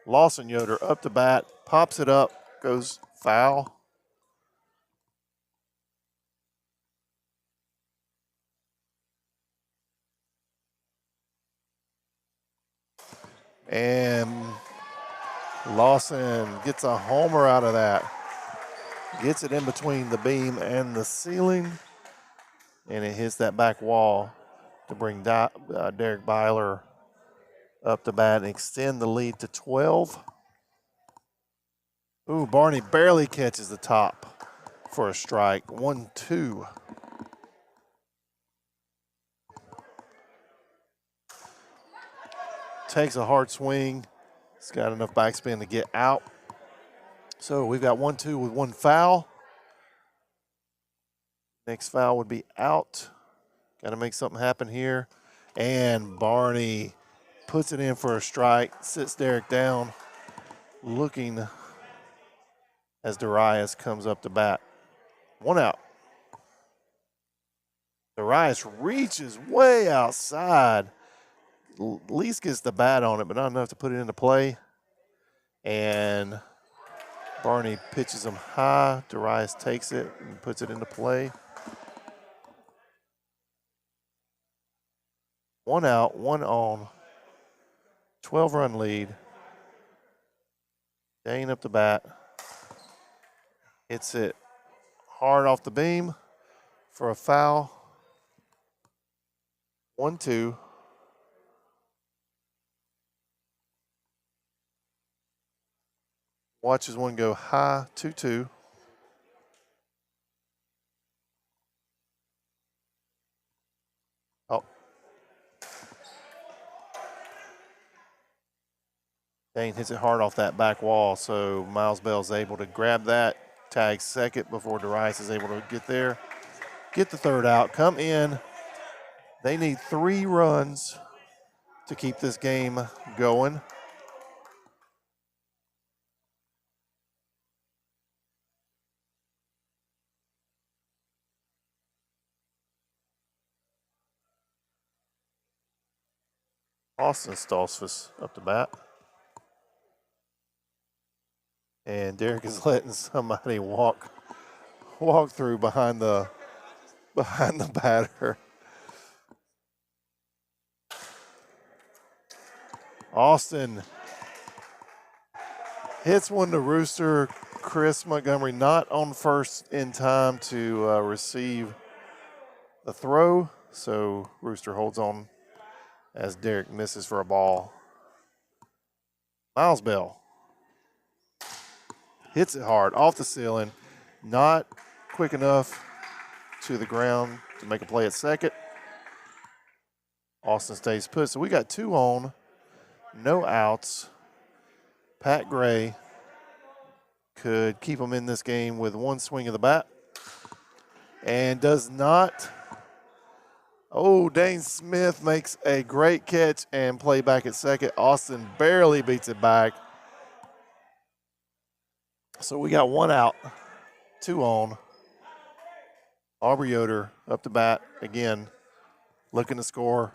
Lawson Yoder up to bat, pops it up, goes foul. And Lawson gets a homer out of that. Gets it in between the beam and the ceiling, and it hits that back wall to bring Derek Byler up to bat and extend the lead to 12. Ooh, Barney barely catches the top for a strike. 1-2. Takes a hard swing. He's got enough backspin to get out. So we've got 1-2 with one foul. Next foul would be out. Got to make something happen here. And Barney puts it in for a strike, sits Derek down, looking as Darius comes up to bat. One out. Darius reaches way outside. At least gets the bat on it, but not enough to put it into play. And Barney pitches him high. Darius takes it and puts it into play. One out, one on. 12-run lead. Dane up the bat. Hits it hard off the beam for a foul. 1-2. Watches one go high, 2-2. Oh. Dane hits it hard off that back wall, so Miles Bell's able to grab that, tag second before Darius is able to get there. Get the third out, come in. They need 3 runs to keep this game going. Austin Stoltzfus up to bat. And Derek is letting somebody walk through behind the batter. Austin hits one to Rooster. Chris Montgomery not on first in time to receive the throw, so Rooster holds on as Derek misses for a ball. Miles Bell hits it hard off the ceiling, not quick enough to the ground to make a play at second. Austin stays put. So we got 2 on, no outs. Pat Gray could keep them in this game with 1 swing of the bat and does not. Oh, Dane Smith makes a great catch and play back at second. Austin barely beats it back. So we got 1 out, 2 on. Aubrey Yoder up to bat again, looking to score.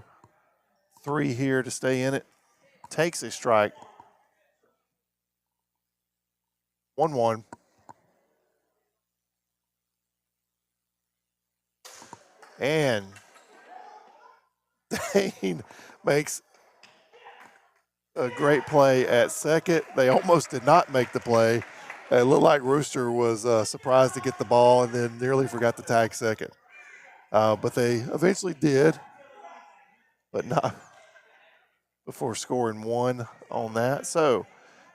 3 here to stay in it. Takes a strike. 1-1. And Dane makes a great play at second. They almost did not make the play. It looked like Rooster was surprised to get the ball and then nearly forgot to tag second. But they eventually did, but not before scoring 1 on that. So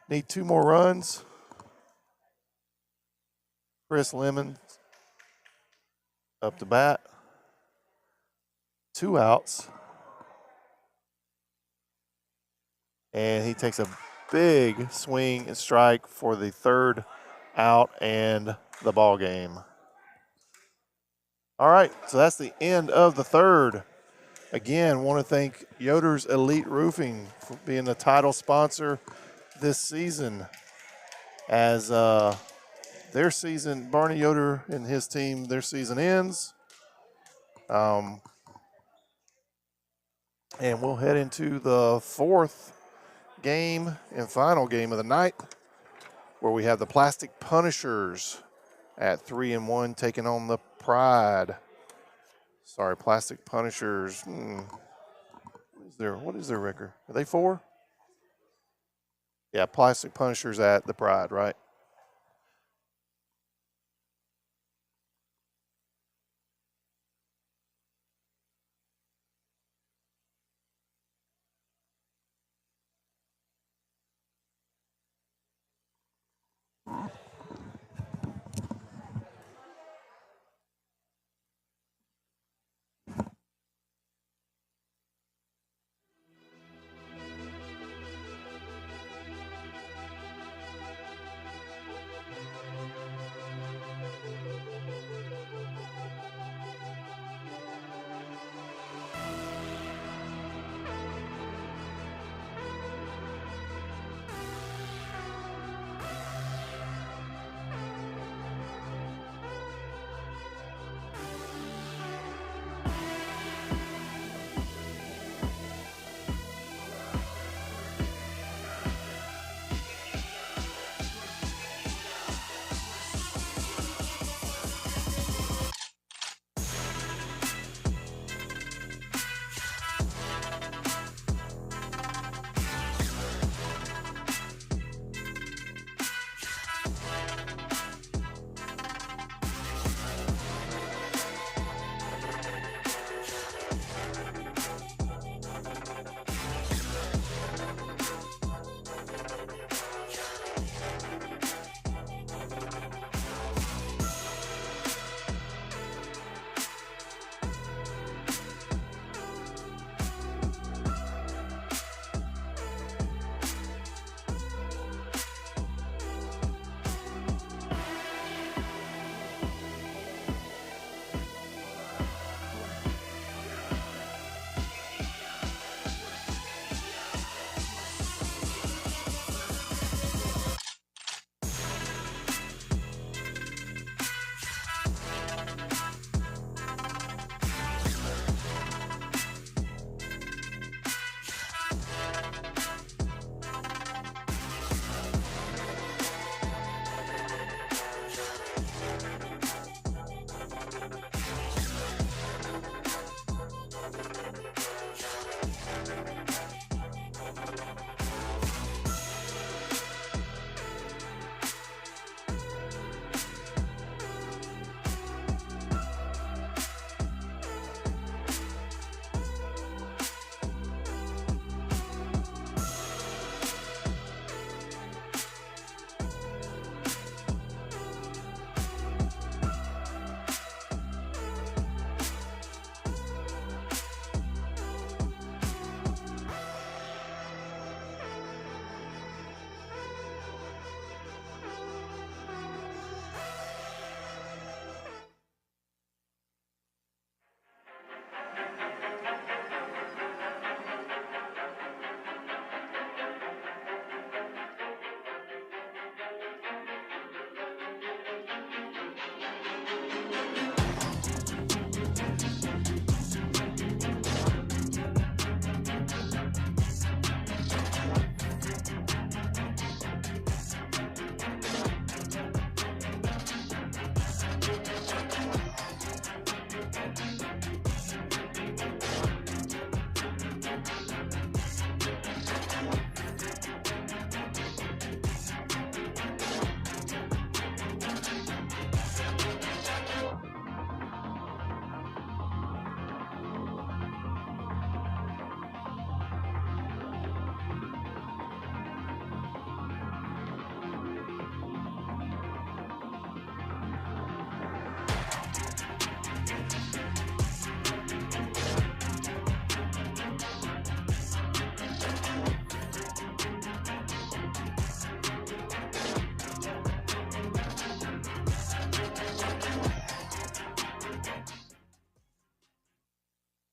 need 2 more runs. Chris Lemon up to bat. 2 outs. And he takes a big swing and strike for the 3rd out and the ball game. All right, so that's the end of the 3rd. Again, want to thank Yoder's Elite Roofing for being the title sponsor this season. As their season, Barney Yoder and his team, their season ends. And we'll head into the 4th game and final game of the night, where we have the Plastic Punishers at 3-1 taking on the Pride. Sorry, Plastic Punishers. What is their record? Are they 4? Yeah, Plastic Punishers at the Pride, right?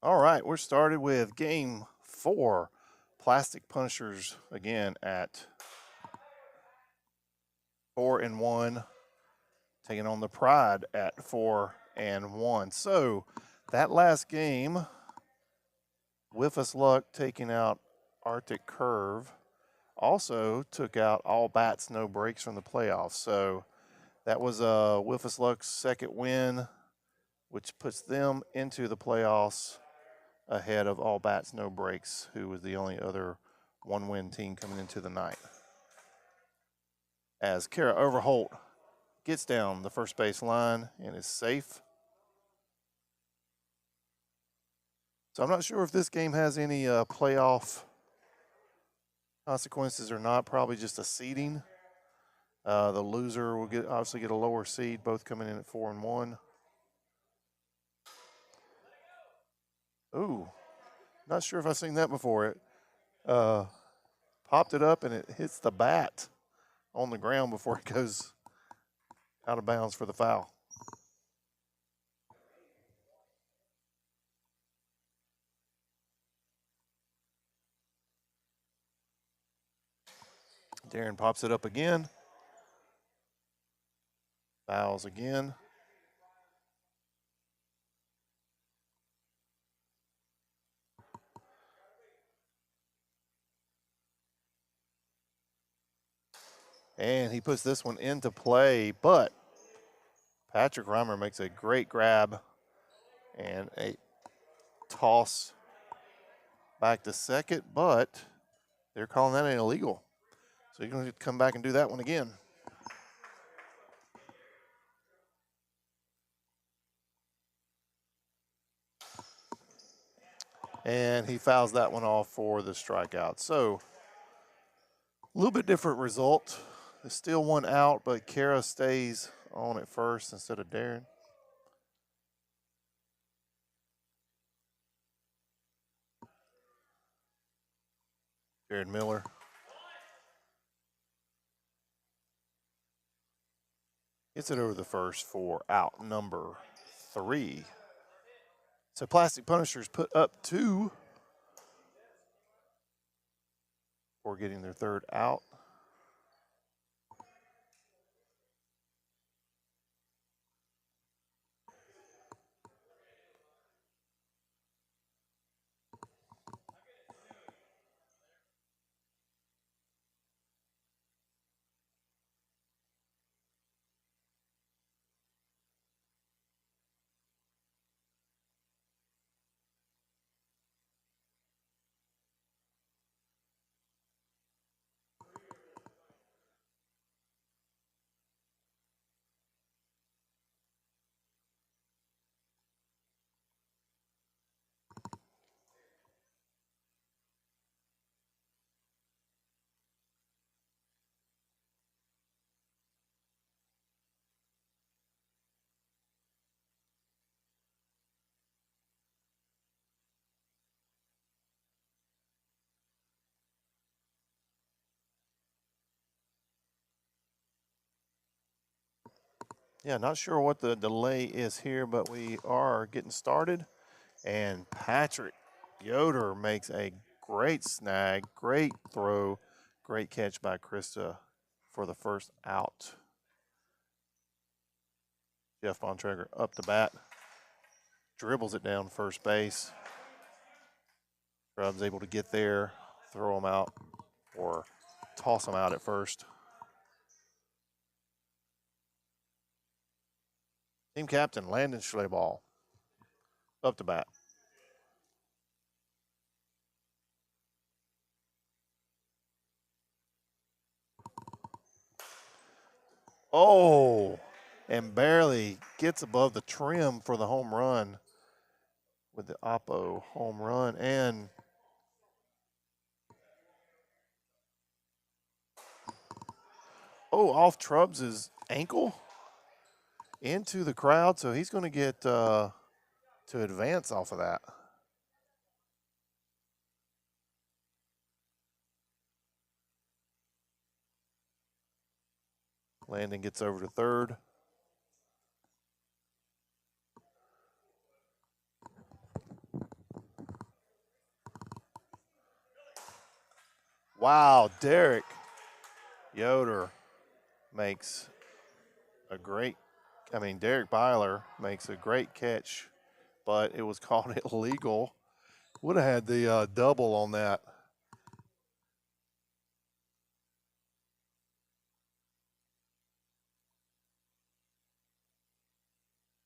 All right, we're started with game 4. Plastic Punishers again at 4-1, taking on the Pride at 4-1. So that last game, With Us Luck taking out Arctic Curve, also took out All Bats No Breaks from the playoffs. So that was With Us Luck's second win, which puts them into the playoffs ahead of All Bats No Breaks, who was the only other one-win team coming into the night. As Kara Overholt gets down the first base line and is safe. So I'm not sure if this game has any playoff consequences or not. Probably just a seeding. The loser will obviously get a lower seed, both coming in at 4-1. Ooh, not sure if I've seen that before. It popped it up and it hits the bat on the ground before it goes out of bounds for the foul. Darren pops it up again. Fouls again. And he puts this one into play, but Patrick Reimer makes a great grab and a toss back to second, but they're calling that an illegal. So you're going to come back and do that one again. And he fouls that one off for the strikeout. So a little bit different result. There's still one out, but Kara stays on at first instead of Darren. Jared Miller. Gets it over the first for out number 3. So Plastic Punishers put up 2 for getting their third out. Yeah, not sure what the delay is here, but we are getting started. And Patrick Yoder makes a great snag, great throw, great catch by Krista for the first out. Jeff Bontrager up the bat, dribbles it down first base. Scrub's able to get there, throw him out, or toss him out at first. Team captain Landon Schleball up to bat. Oh, and barely gets above the trim for the home run with the Oppo home run. And off Trubbs' ankle into the crowd, so he's going to get to advance off of that. Landon gets over to third. Wow, Derek Yoder makes a great, Derek Byler makes a great catch, but it was called illegal. Would have had the double on that.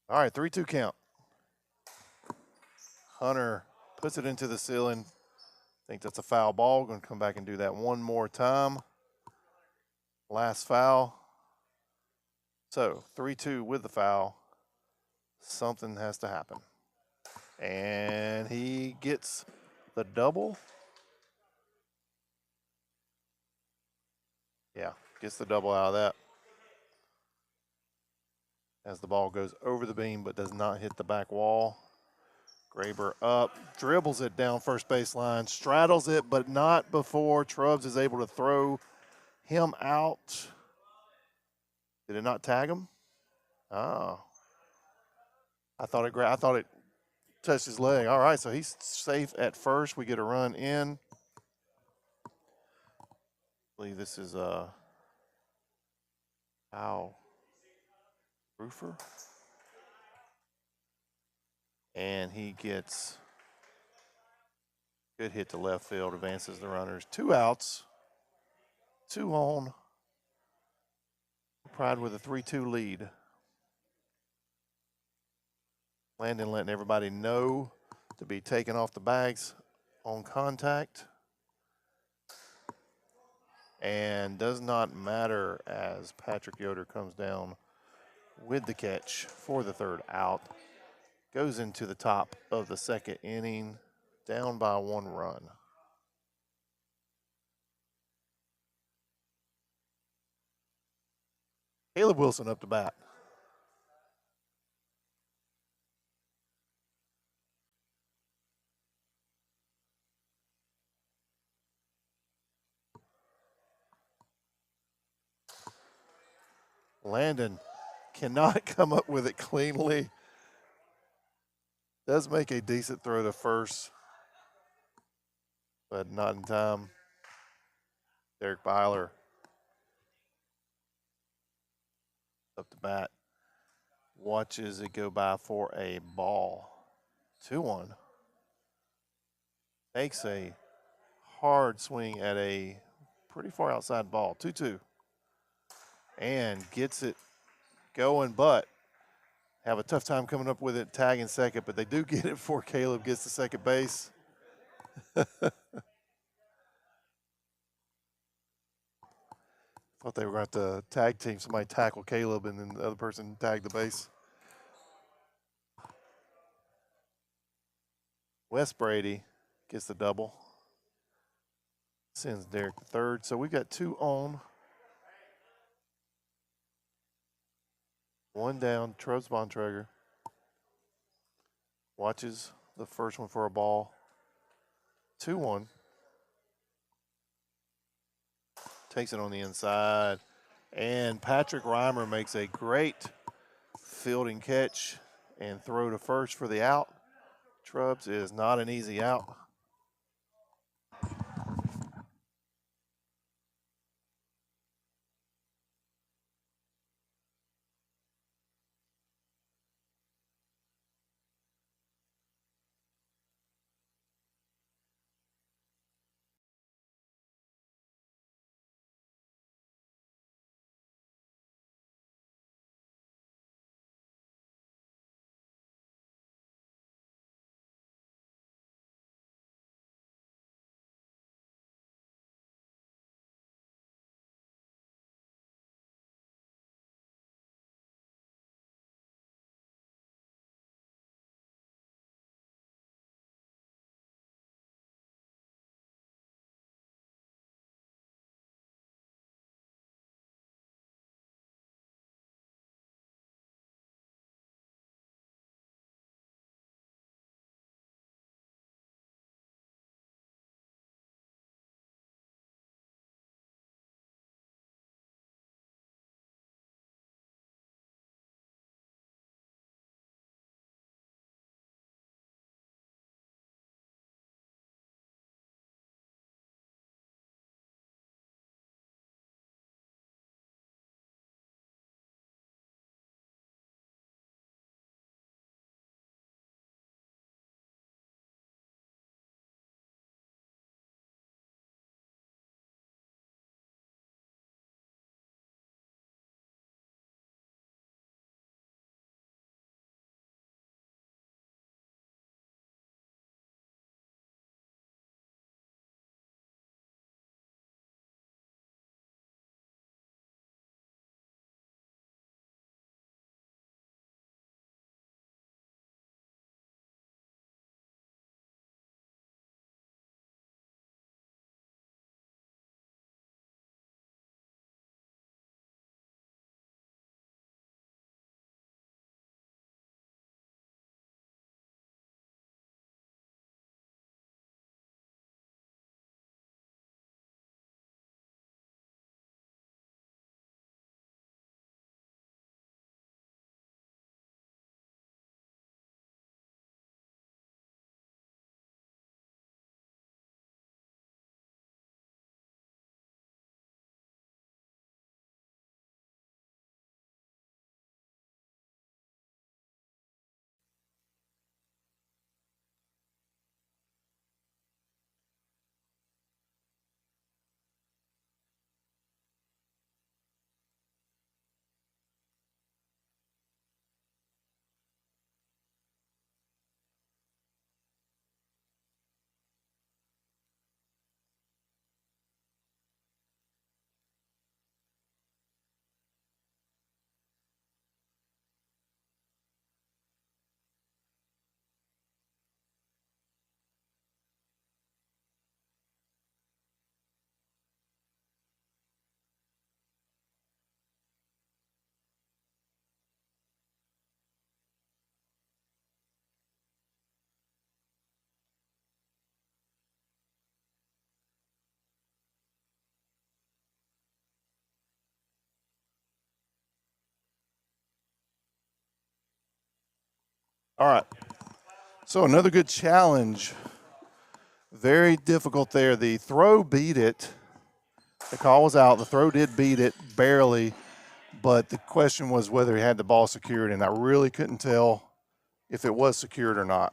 All right, 3-2 count. Hunter puts it into the ceiling. Think that's a foul ball. Going to come back and do that one more time. Last foul. So 3-2 with the foul. Something has to happen. And he gets the double. Yeah, gets the double out of that. As the ball goes over the beam but does not hit the back wall. Graber up, dribbles it down first baseline, straddles it, but not before Trubbs is able to throw him out. Did it not tag him? Oh. I thought it touched his leg. All right, so he's safe at first. We get a run in. I believe this is Al Roofer. And he gets good hit to left field, advances the runners. 2 outs, 2 on. Pride with a 3-2 lead. Landon letting everybody know to be taken off the bags on contact. And does not matter as Patrick Yoder comes down with the catch for the 3rd out. Goes into the top of the 2nd inning, down by 1 run. Caleb Wilson up to bat. Landon cannot come up with it cleanly. Does make a decent throw to first, but not in time. Derek Byler up to bat. Watches it go by for a ball. 2-1. Takes a hard swing at a pretty far outside ball. 2-2. And gets it going, but have a tough time coming up with it, tagging second, but they do get it before Caleb gets to second base. Thought they were going to have to tag team, somebody tackle Caleb and then the other person tag the base. Wes Brady gets the double. Sends Derek to third. So we've got 2 on. 1 down, Trubbs Bontrager. Watches the first one for a ball. 2-1. Takes it on the inside. And Patrick Reimer makes a great fielding catch and throw to first for the out. Trubbs is not an easy out. All right. So another good challenge. Very difficult there. The throw beat it. The call was out. The throw did beat it barely, but the question was whether he had the ball secured, and I really couldn't tell if it was secured or not.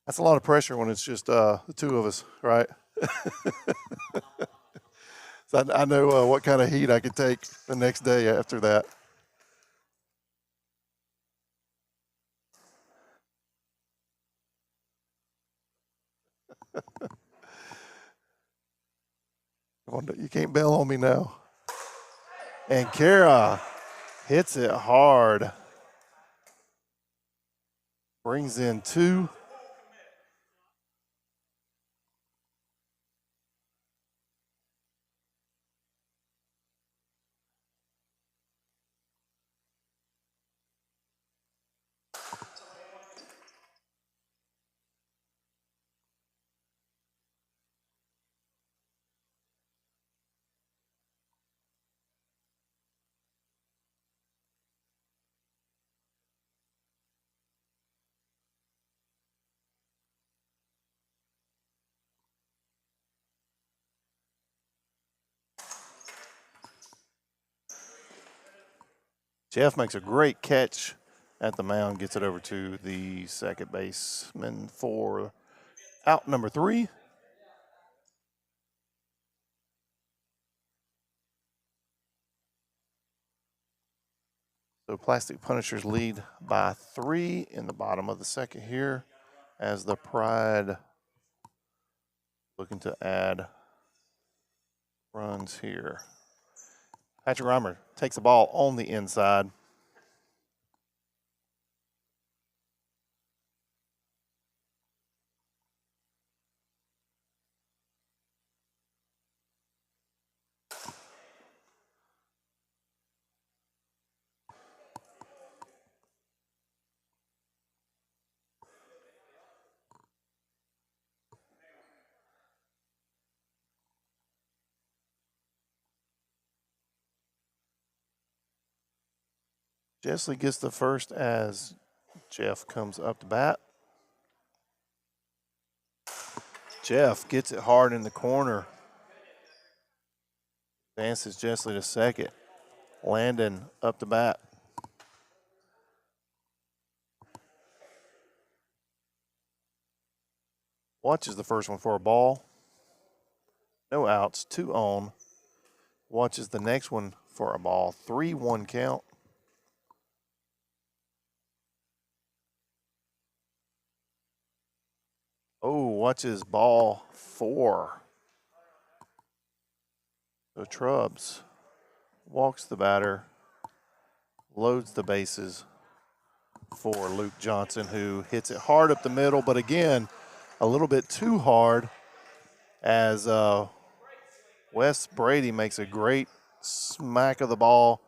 That's a lot of pressure when it's just the two of us, right? So I know what kind of heat I could take the next day after that. You can't bail on me now. And Kara hits it hard. Brings in 2. Jeff makes a great catch at the mound, gets it over to the second baseman for out number 3. So Plastic Punishers lead by 3 in the bottom of the second here as the Pride looking to add runs here. Patrick Reimer takes the ball on the inside. Jessley gets the first as Jeff comes up to bat. Jeff gets it hard in the corner. Advances Jessley to second. Landon up to bat. Watches the first one for a ball. No outs, 2 on. Watches the next one for a ball. 3-1 count. Oh, watches ball 4. So Trubbs walks the batter, loads the bases for Luke Johnson, who hits it hard up the middle, but again, a little bit too hard as Wes Brady makes a great smack of the ball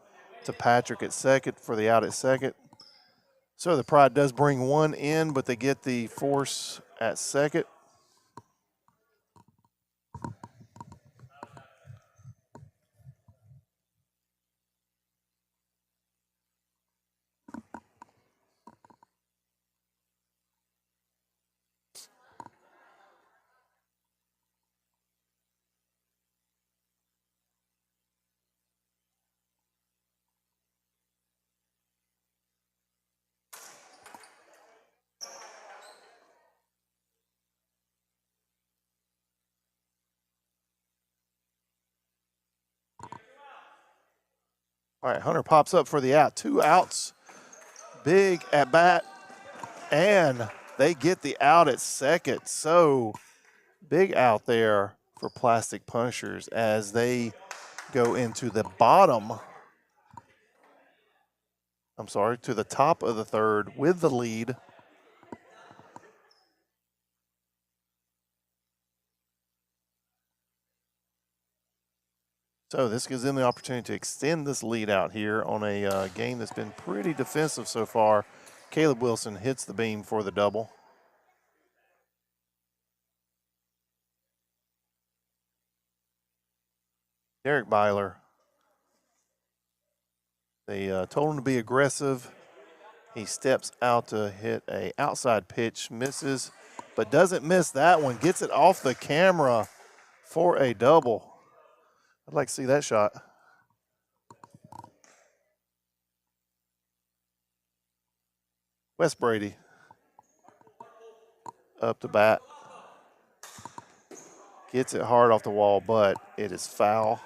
to Patrick at second for the out at second. So the Pride does bring 1 in, but they get the force at second. All right, Hunter pops up for the out. 2 outs. Big at bat. And they get the out at second. So big out there for Plastic Punishers as they go into the bottom. I'm sorry, to the top of the third with the lead. So this gives them the opportunity to extend this lead out here on a game that's been pretty defensive so far. Caleb Wilson hits the beam for the double. Derek Byler. They told him to be aggressive. He steps out to hit a outside pitch, misses, but doesn't miss that one. Gets it off the camera for a double. I'd like to see that shot. Wes Brady up to bat. Gets it hard off the wall, but it is foul.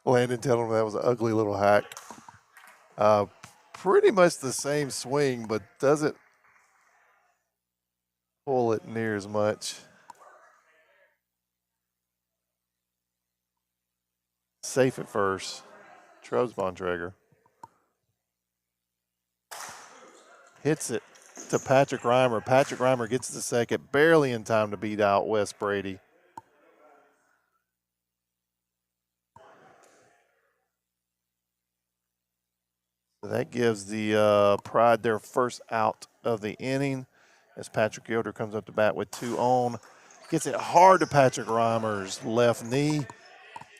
Landon telling him that was an ugly little hack. Pretty much the same swing, but doesn't pull it near as much. Safe at first. Trubs Bontrager. Hits it to Patrick Reimer. Patrick Reimer gets the second, barely in time to beat out Wes Brady. So that gives the Pride their first out of the inning as Patrick Yoder comes up to bat with 2 on. Gets it hard to Patrick Reimer's left knee.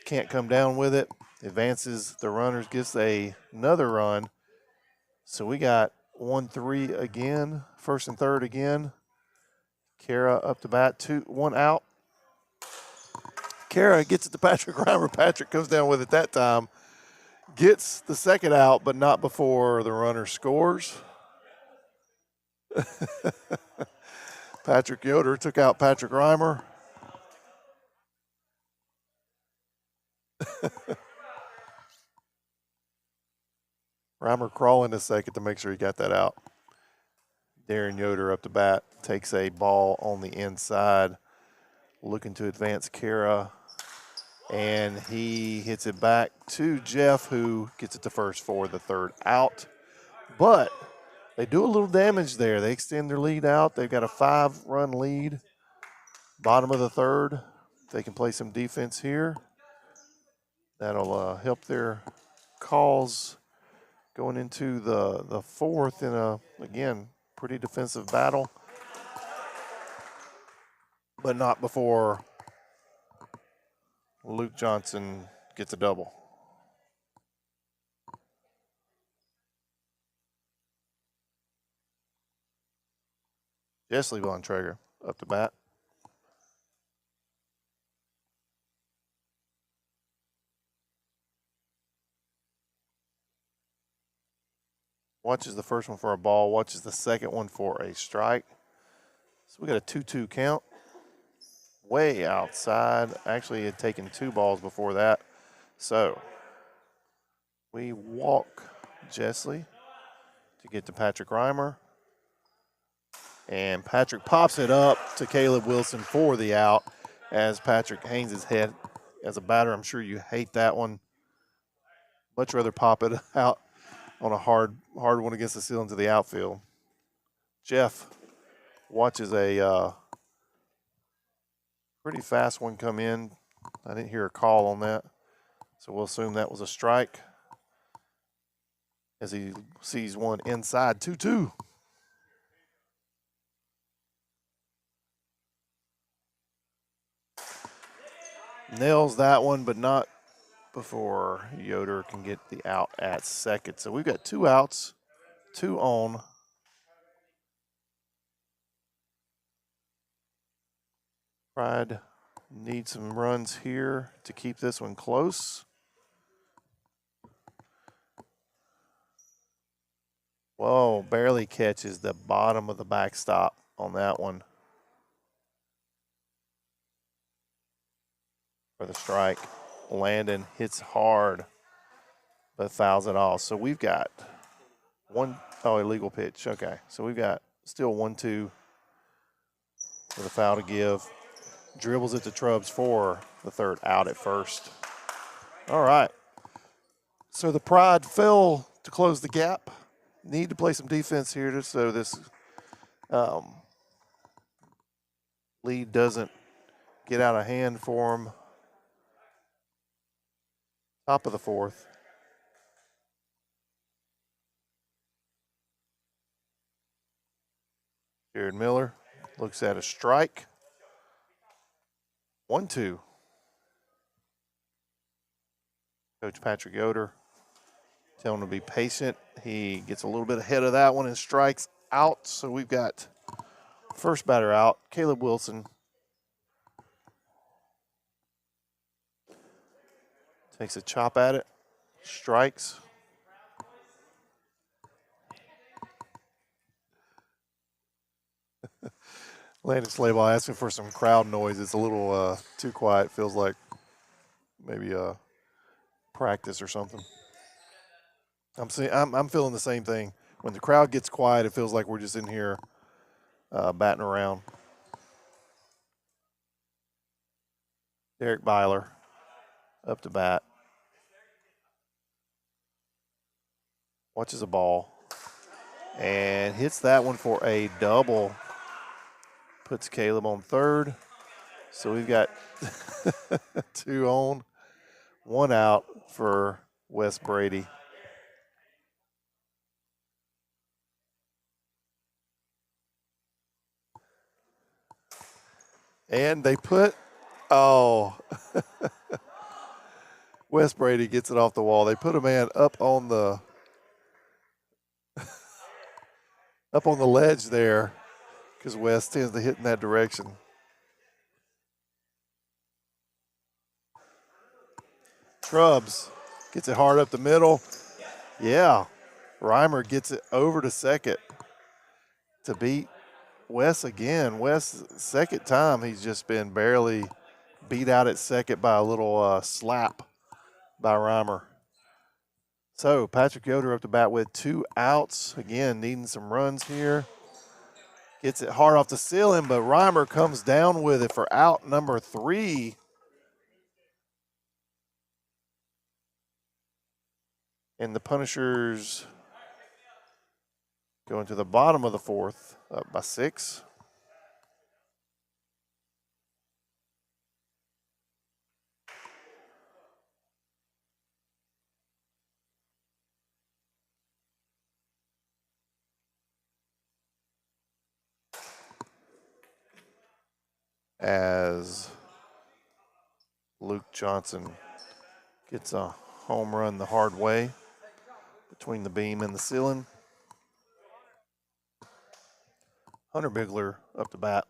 Can't come down with it. Advances the runners, gets another run. So we got 1-3 again, first and third again. Kara up to bat, 1 out. Kara gets it to Patrick Reimer. Patrick comes down with it that time. Gets the second out, but not before the runner scores. Patrick Yoder took out Patrick Reimer. Reimer crawling a second to make sure he got that out. Darren Yoder up to bat, takes a ball on the inside, looking to advance Kara, and he hits it back to Jeff, who gets it to first for the third out. But they do a little damage there. They extend their lead out. They've got a 5-run lead. Bottom of the third. They can play some defense here. That'll help their cause going into the fourth in a, again, pretty defensive battle. But not before Luke Johnson gets a double. Jessley Bontrager up to bat. Watches the first one for a ball, watches the second one for a strike. So we got a 2-2 count. Way outside. Actually had taken 2 balls before that. So we walk Jessley to get to Patrick Reimer. And Patrick pops it up to Caleb Wilson for the out as Patrick hangs his head. As a batter, I'm sure you hate that one. Much rather pop it out on a hard one against the ceiling to the outfield. Jeff watches a pretty fast one come in. I didn't hear a call on that, so we'll assume that was a strike as he sees one inside, 2-2. Nails that one, but not before Yoder can get the out at second. So we've got 2 outs, 2 on. Pride needs some runs here to keep this one close. Whoa, barely catches the bottom of the backstop on that one. For the strike. Landon hits hard, but fouls it off. So we've got illegal pitch. Okay, so we've got still 1-2 with a foul to give. Dribbles it to Trubs for the third out at first. All right. So the Pride fell to close the gap. Need to play some defense here so this lead doesn't get out of hand for them. Top of the fourth. Jared Miller looks at a strike. 1-2. Coach Patrick Yoder telling him to be patient. He gets a little bit ahead of that one and strikes out. So we've got first batter out, Caleb Wilson. Takes a chop at it, strikes. Landon Slayball asking for some crowd noise. It's a little too quiet. Feels like maybe practice or something. I'm feeling the same thing. When the crowd gets quiet, it feels like we're just in here batting around. Derek Byler up to bat. Watches a ball and hits that one for a double. Puts Caleb on third. So we've got 2 on, 1 out for Wes Brady. And they put, Wes Brady gets it off the wall. They put a man up on the ledge there because Wes tends to hit in that direction. Trubbs gets it hard up the middle. Yeah, Reimer gets it over to second to beat Wes again. Wes, second time he's just been barely beat out at second by a little slap by Reimer. So Patrick Yoder up to bat with 2 outs. Again, needing some runs here. Gets it hard off the ceiling, but Reimer comes down with it for out number 3. And the Punishers go into the bottom of the 4th, up by 6. As Luke Johnson gets a home run the hard way between the beam and the ceiling. Hunter Bigler up to bat.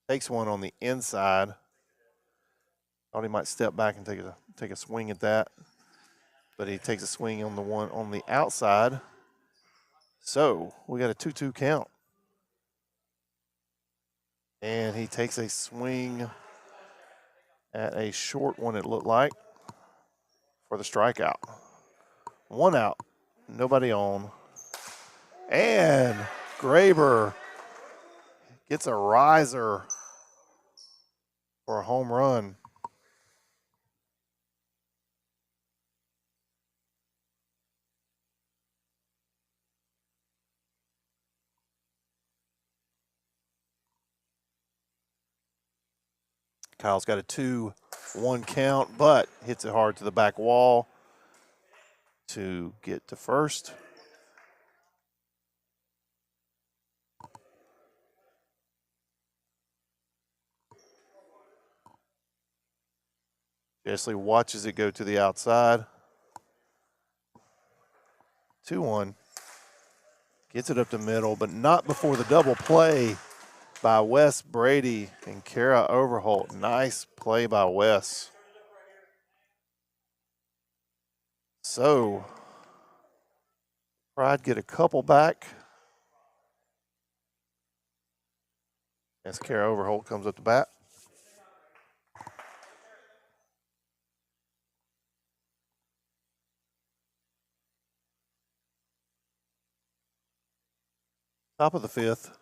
Takes one on the inside. Thought he might step back and take a swing at that. But he takes a swing on the one on the outside. So we got a 2-2 count. And he takes a swing at a short one, it looked like, for the strikeout. 1 out, nobody on. And Graber gets a riser for a home run. Kyle's got a 2-1 count, but hits it hard to the back wall to get to first. Jesley watches it go to the outside. 2-1. Gets it up the middle, but not before the double play by Wes Brady and Kara Overholt. Nice play by Wes. So, Pride get a couple back as Kara Overholt comes up to bat. Top of the 5th.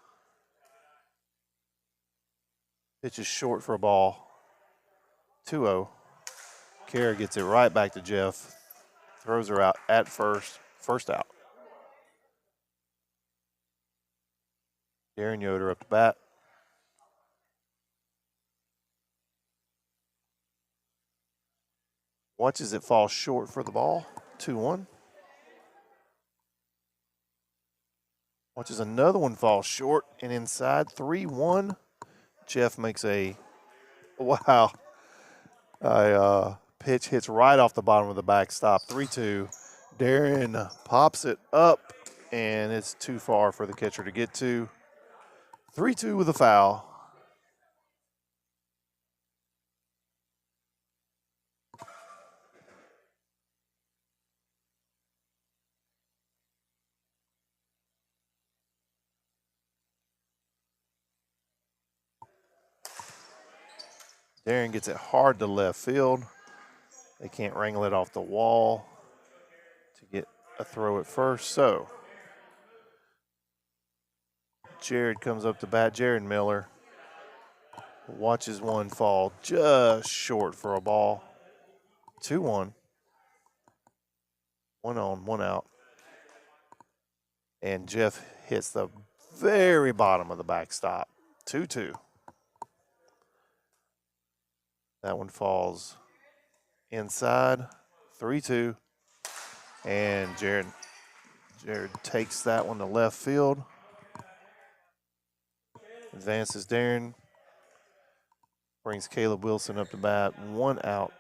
Pitch is short for a ball. 2-0. Kara gets it right back to Jeff. Throws her out at first. First out. Darren Yoder up to bat. Watches it fall short for the ball. 2-1. Watches another one fall short and inside. 3-1. Jeff makes a, wow, a pitch hits right off the bottom of the backstop. 3-2. Darren pops it up, and it's too far for the catcher to get to. 3-2 with a foul. Darren gets it hard to left field. They can't wrangle it off the wall to get a throw at first. So Jared comes up to bat. Jared Miller watches one fall just short for a ball. 2-1. 1 on, 1 out. And Jeff hits the very bottom of the backstop. 2-2. That one falls inside. 3-2. And Jared takes that one to left field. Advances Darren. Brings Caleb Wilson up to bat. 1 out,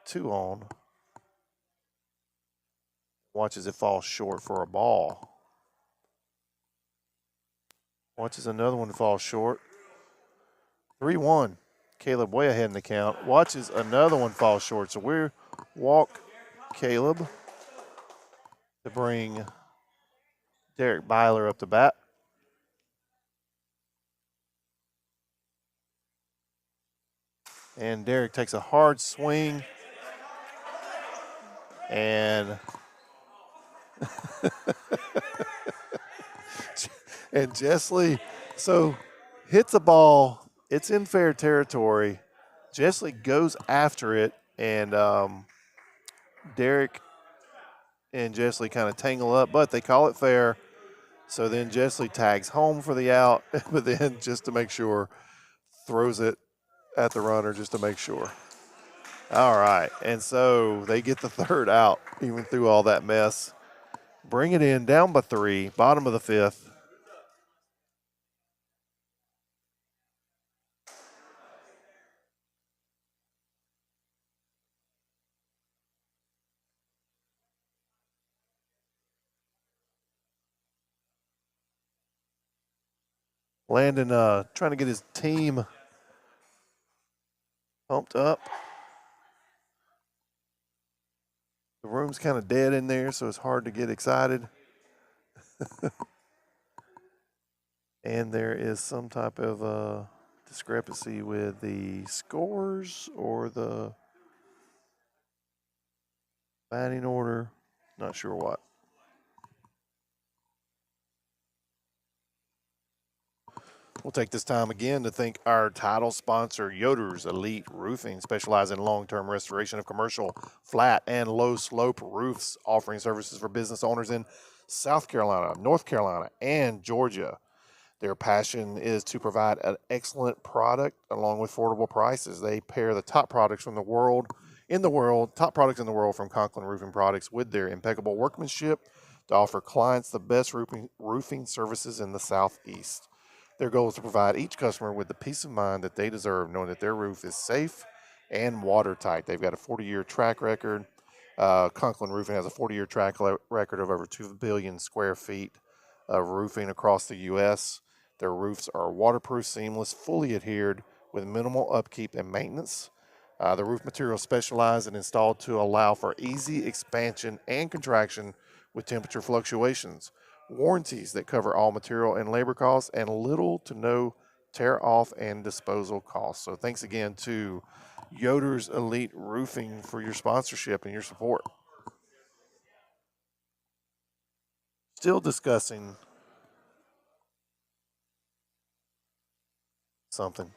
2 on. Watches it fall short for a ball. Watches another one fall short. 3-1. Caleb way ahead in the count. Watches another one fall short. So we walk Caleb to bring Derek Byler up to bat. And Derek takes a hard swing. And and Jessley, so hits a ball. It's in fair territory. Jessley goes after it, and Derek and Jessley kind of tangle up, but they call it fair. So then Jessley tags home for the out, but then just to make sure, throws it at the runner just to make sure. All right, and so they get the third out, even through all that mess. Bring it in, down by 3, bottom of the 5th. Landon trying to get his team pumped up. The room's kind of dead in there, so it's hard to get excited. And there is some type of discrepancy with the scores or the batting order. Not sure what. We'll take this time again to thank our title sponsor, Yoder's Elite Roofing, specializing in long-term restoration of commercial flat and low-slope roofs, offering services for business owners in South Carolina, North Carolina, and Georgia. Their passion is to provide an excellent product along with affordable prices. They pair the top products from top products in the world from Conklin Roofing Products with their impeccable workmanship to offer clients the best roofing services in the Southeast. Their goal is to provide each customer with the peace of mind that they deserve, knowing that their roof is safe and watertight. They've got a 40-year track record. Conklin Roofing has a 40-year track record of over 2 billion square feet of roofing across the U.S. Their roofs are waterproof, seamless, fully adhered with minimal upkeep and maintenance. The roof material is specialized and installed to allow for easy expansion and contraction with temperature fluctuations. Warranties that cover all material and labor costs, and little to no tear off and disposal costs. So thanks again to Yoder's Elite Roofing for your sponsorship and your support. Still discussing something.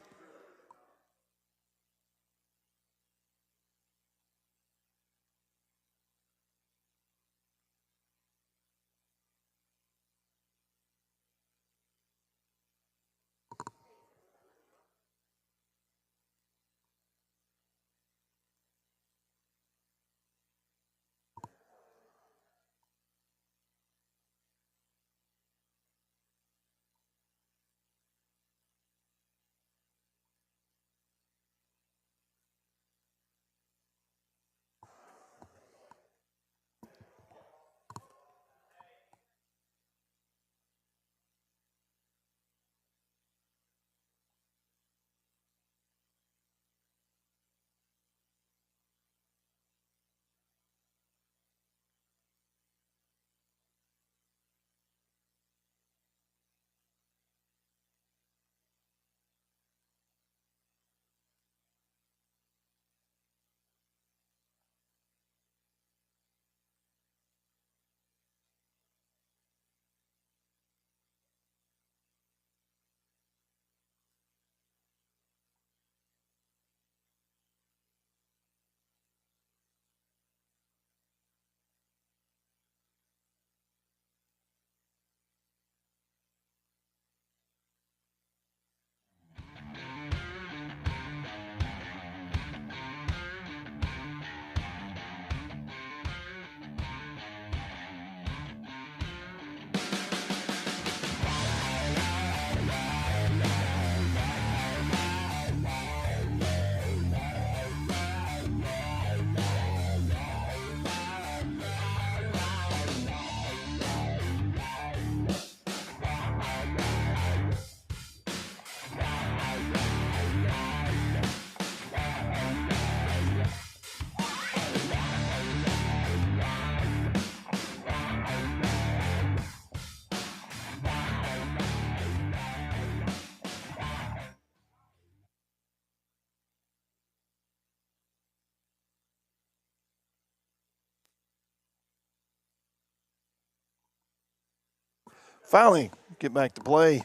Finally, get back to play.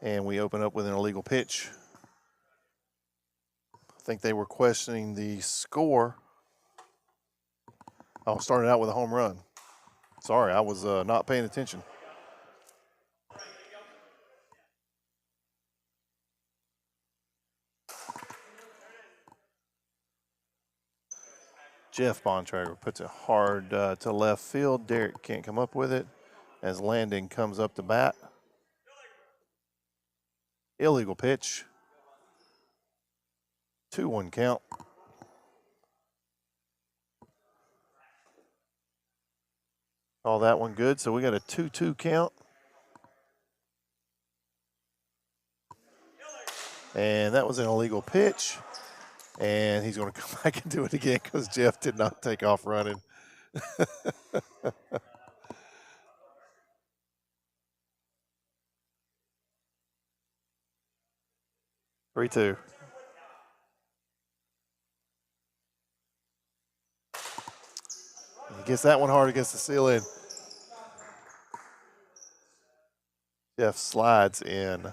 And we open up with an illegal pitch. I think they were questioning the score. Oh, started out with a home run. Sorry, I was not paying attention. Jeff Bontrager puts it hard to left field. Derek can't come up with it as Landon comes up to bat. Illegal pitch. 2-1 count. All that one good, so we got a 2-2 count. And that was an illegal pitch. And he's going to come back and do it again because Jeff did not take off running. Three, two. He gets that one hard against the ceiling. Jeff slides in.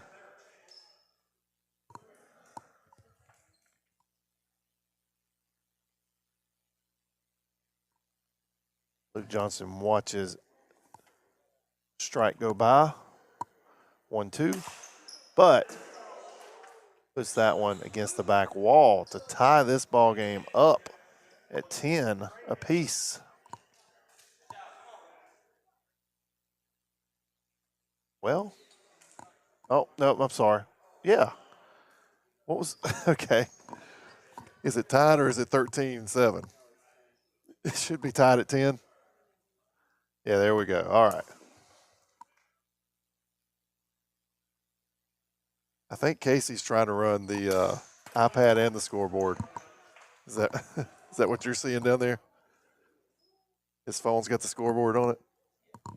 Luke Johnson watches strike go by. 1-2. But puts that one against the back wall to tie this ball game up at 10 apiece. Well, oh, no, I'm sorry. Yeah. What was, okay. Is it tied or is it 13-7? It should be tied at 10. Yeah, there we go. All right. I think Casey's trying to run the iPad and the scoreboard. Is that what you're seeing down there? His phone's got the scoreboard on it.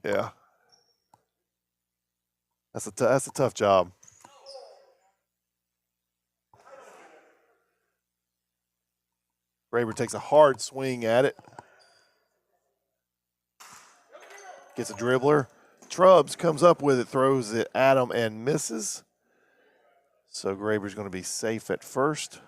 Yeah. That's a tough job. Graber takes a hard swing at it. Gets a dribbler. Trubbs comes up with it, throws it at him and misses. So Graber's going to be safe at first.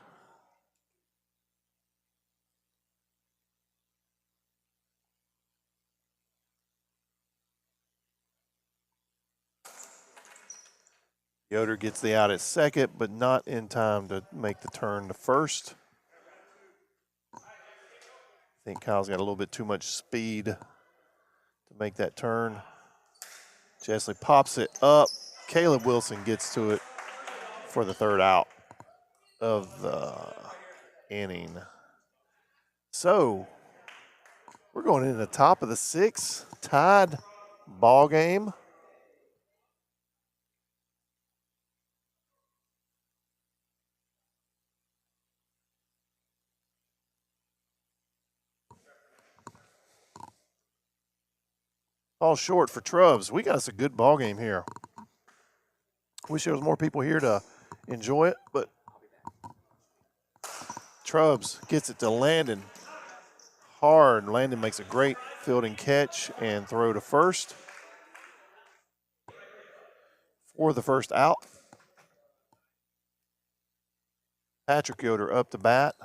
Yoder gets the out at second, but not in time to make the turn to first. I think Kyle's got a little bit too much speed to make that turn. Chesley pops it up. Caleb Wilson gets to it for the third out of the inning. So we're going into the top of the sixth, tied ball game. All short for Trubbs. We got us a good ball game here. Wish there was more people here to enjoy it, but Trubbs gets it to Landon. Hard. Landon makes a great fielding catch and throw to first for the first out. Patrick Yoder up to bat.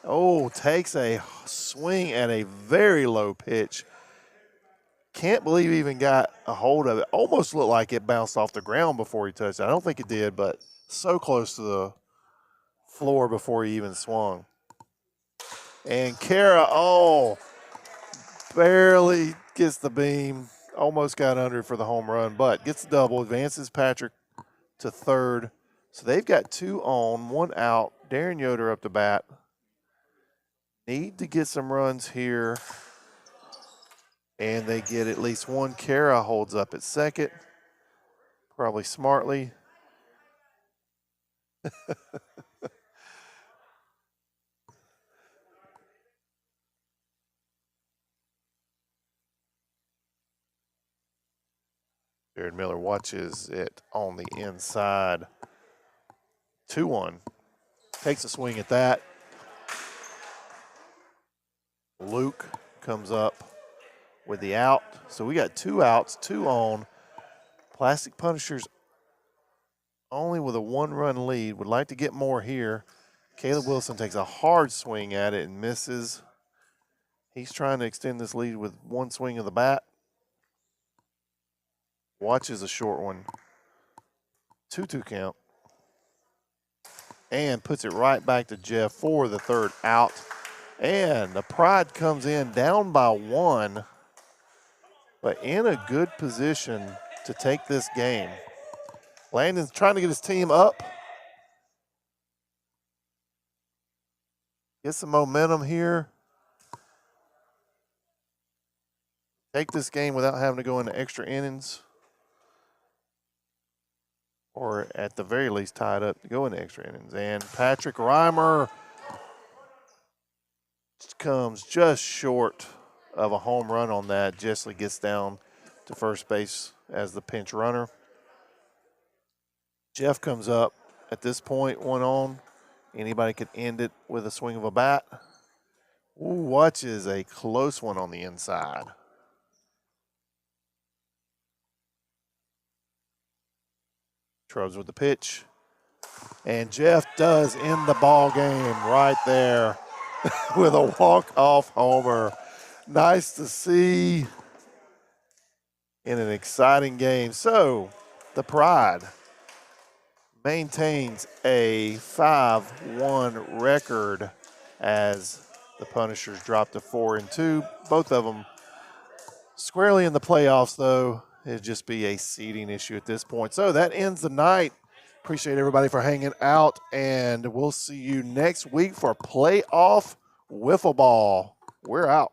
Oh, takes a swing at a very low pitch. Can't believe he even got a hold of it. Almost looked like it bounced off the ground before he touched it. I don't think it did, but so close to the floor before he even swung. And Kara, barely gets the beam. Almost got under for the home run, but gets the double, advances Patrick to third. So they've got 2 on, 1 out. Darren Yoder up to bat. Need to get some runs here. And they get at least 1. Kara holds up at second. Probably smartly. Jared Miller watches it on the inside. 2-1. Takes a swing at that. Luke comes up with the out. So we got 2 outs, 2 on. Plastic Punishers only with a 1-run lead. Would like to get more here. Caleb Wilson takes a hard swing at it and misses. He's trying to extend this lead with 1 swing of the bat. Watches a short one. 2-2 count. And puts it right back to Jeff for the 3rd out. And the Pride comes in down by 1, but in a good position to take this game. Landon's trying to get his team up. Get some momentum here. Take this game without having to go into extra innings. Or at the very least tie it up to go into extra innings. And Patrick Reimer comes just short of a home run on that. Jessley gets down to first base as the pinch runner. Jeff comes up at this point, 1 on. Anybody could end it with a swing of a bat. Ooh, watches a close one on the inside. Trubs with the pitch. And Jeff does end the ball game right there with a walk-off homer. Nice to see in an exciting game. So the Pride maintains a 5-1 record as the Punishers drop to 4-2. Both of them squarely in the playoffs, though. It'd just be a seeding issue at this point. So that ends the night. Appreciate everybody for hanging out, and we'll see you next week for playoff wiffle ball. We're out.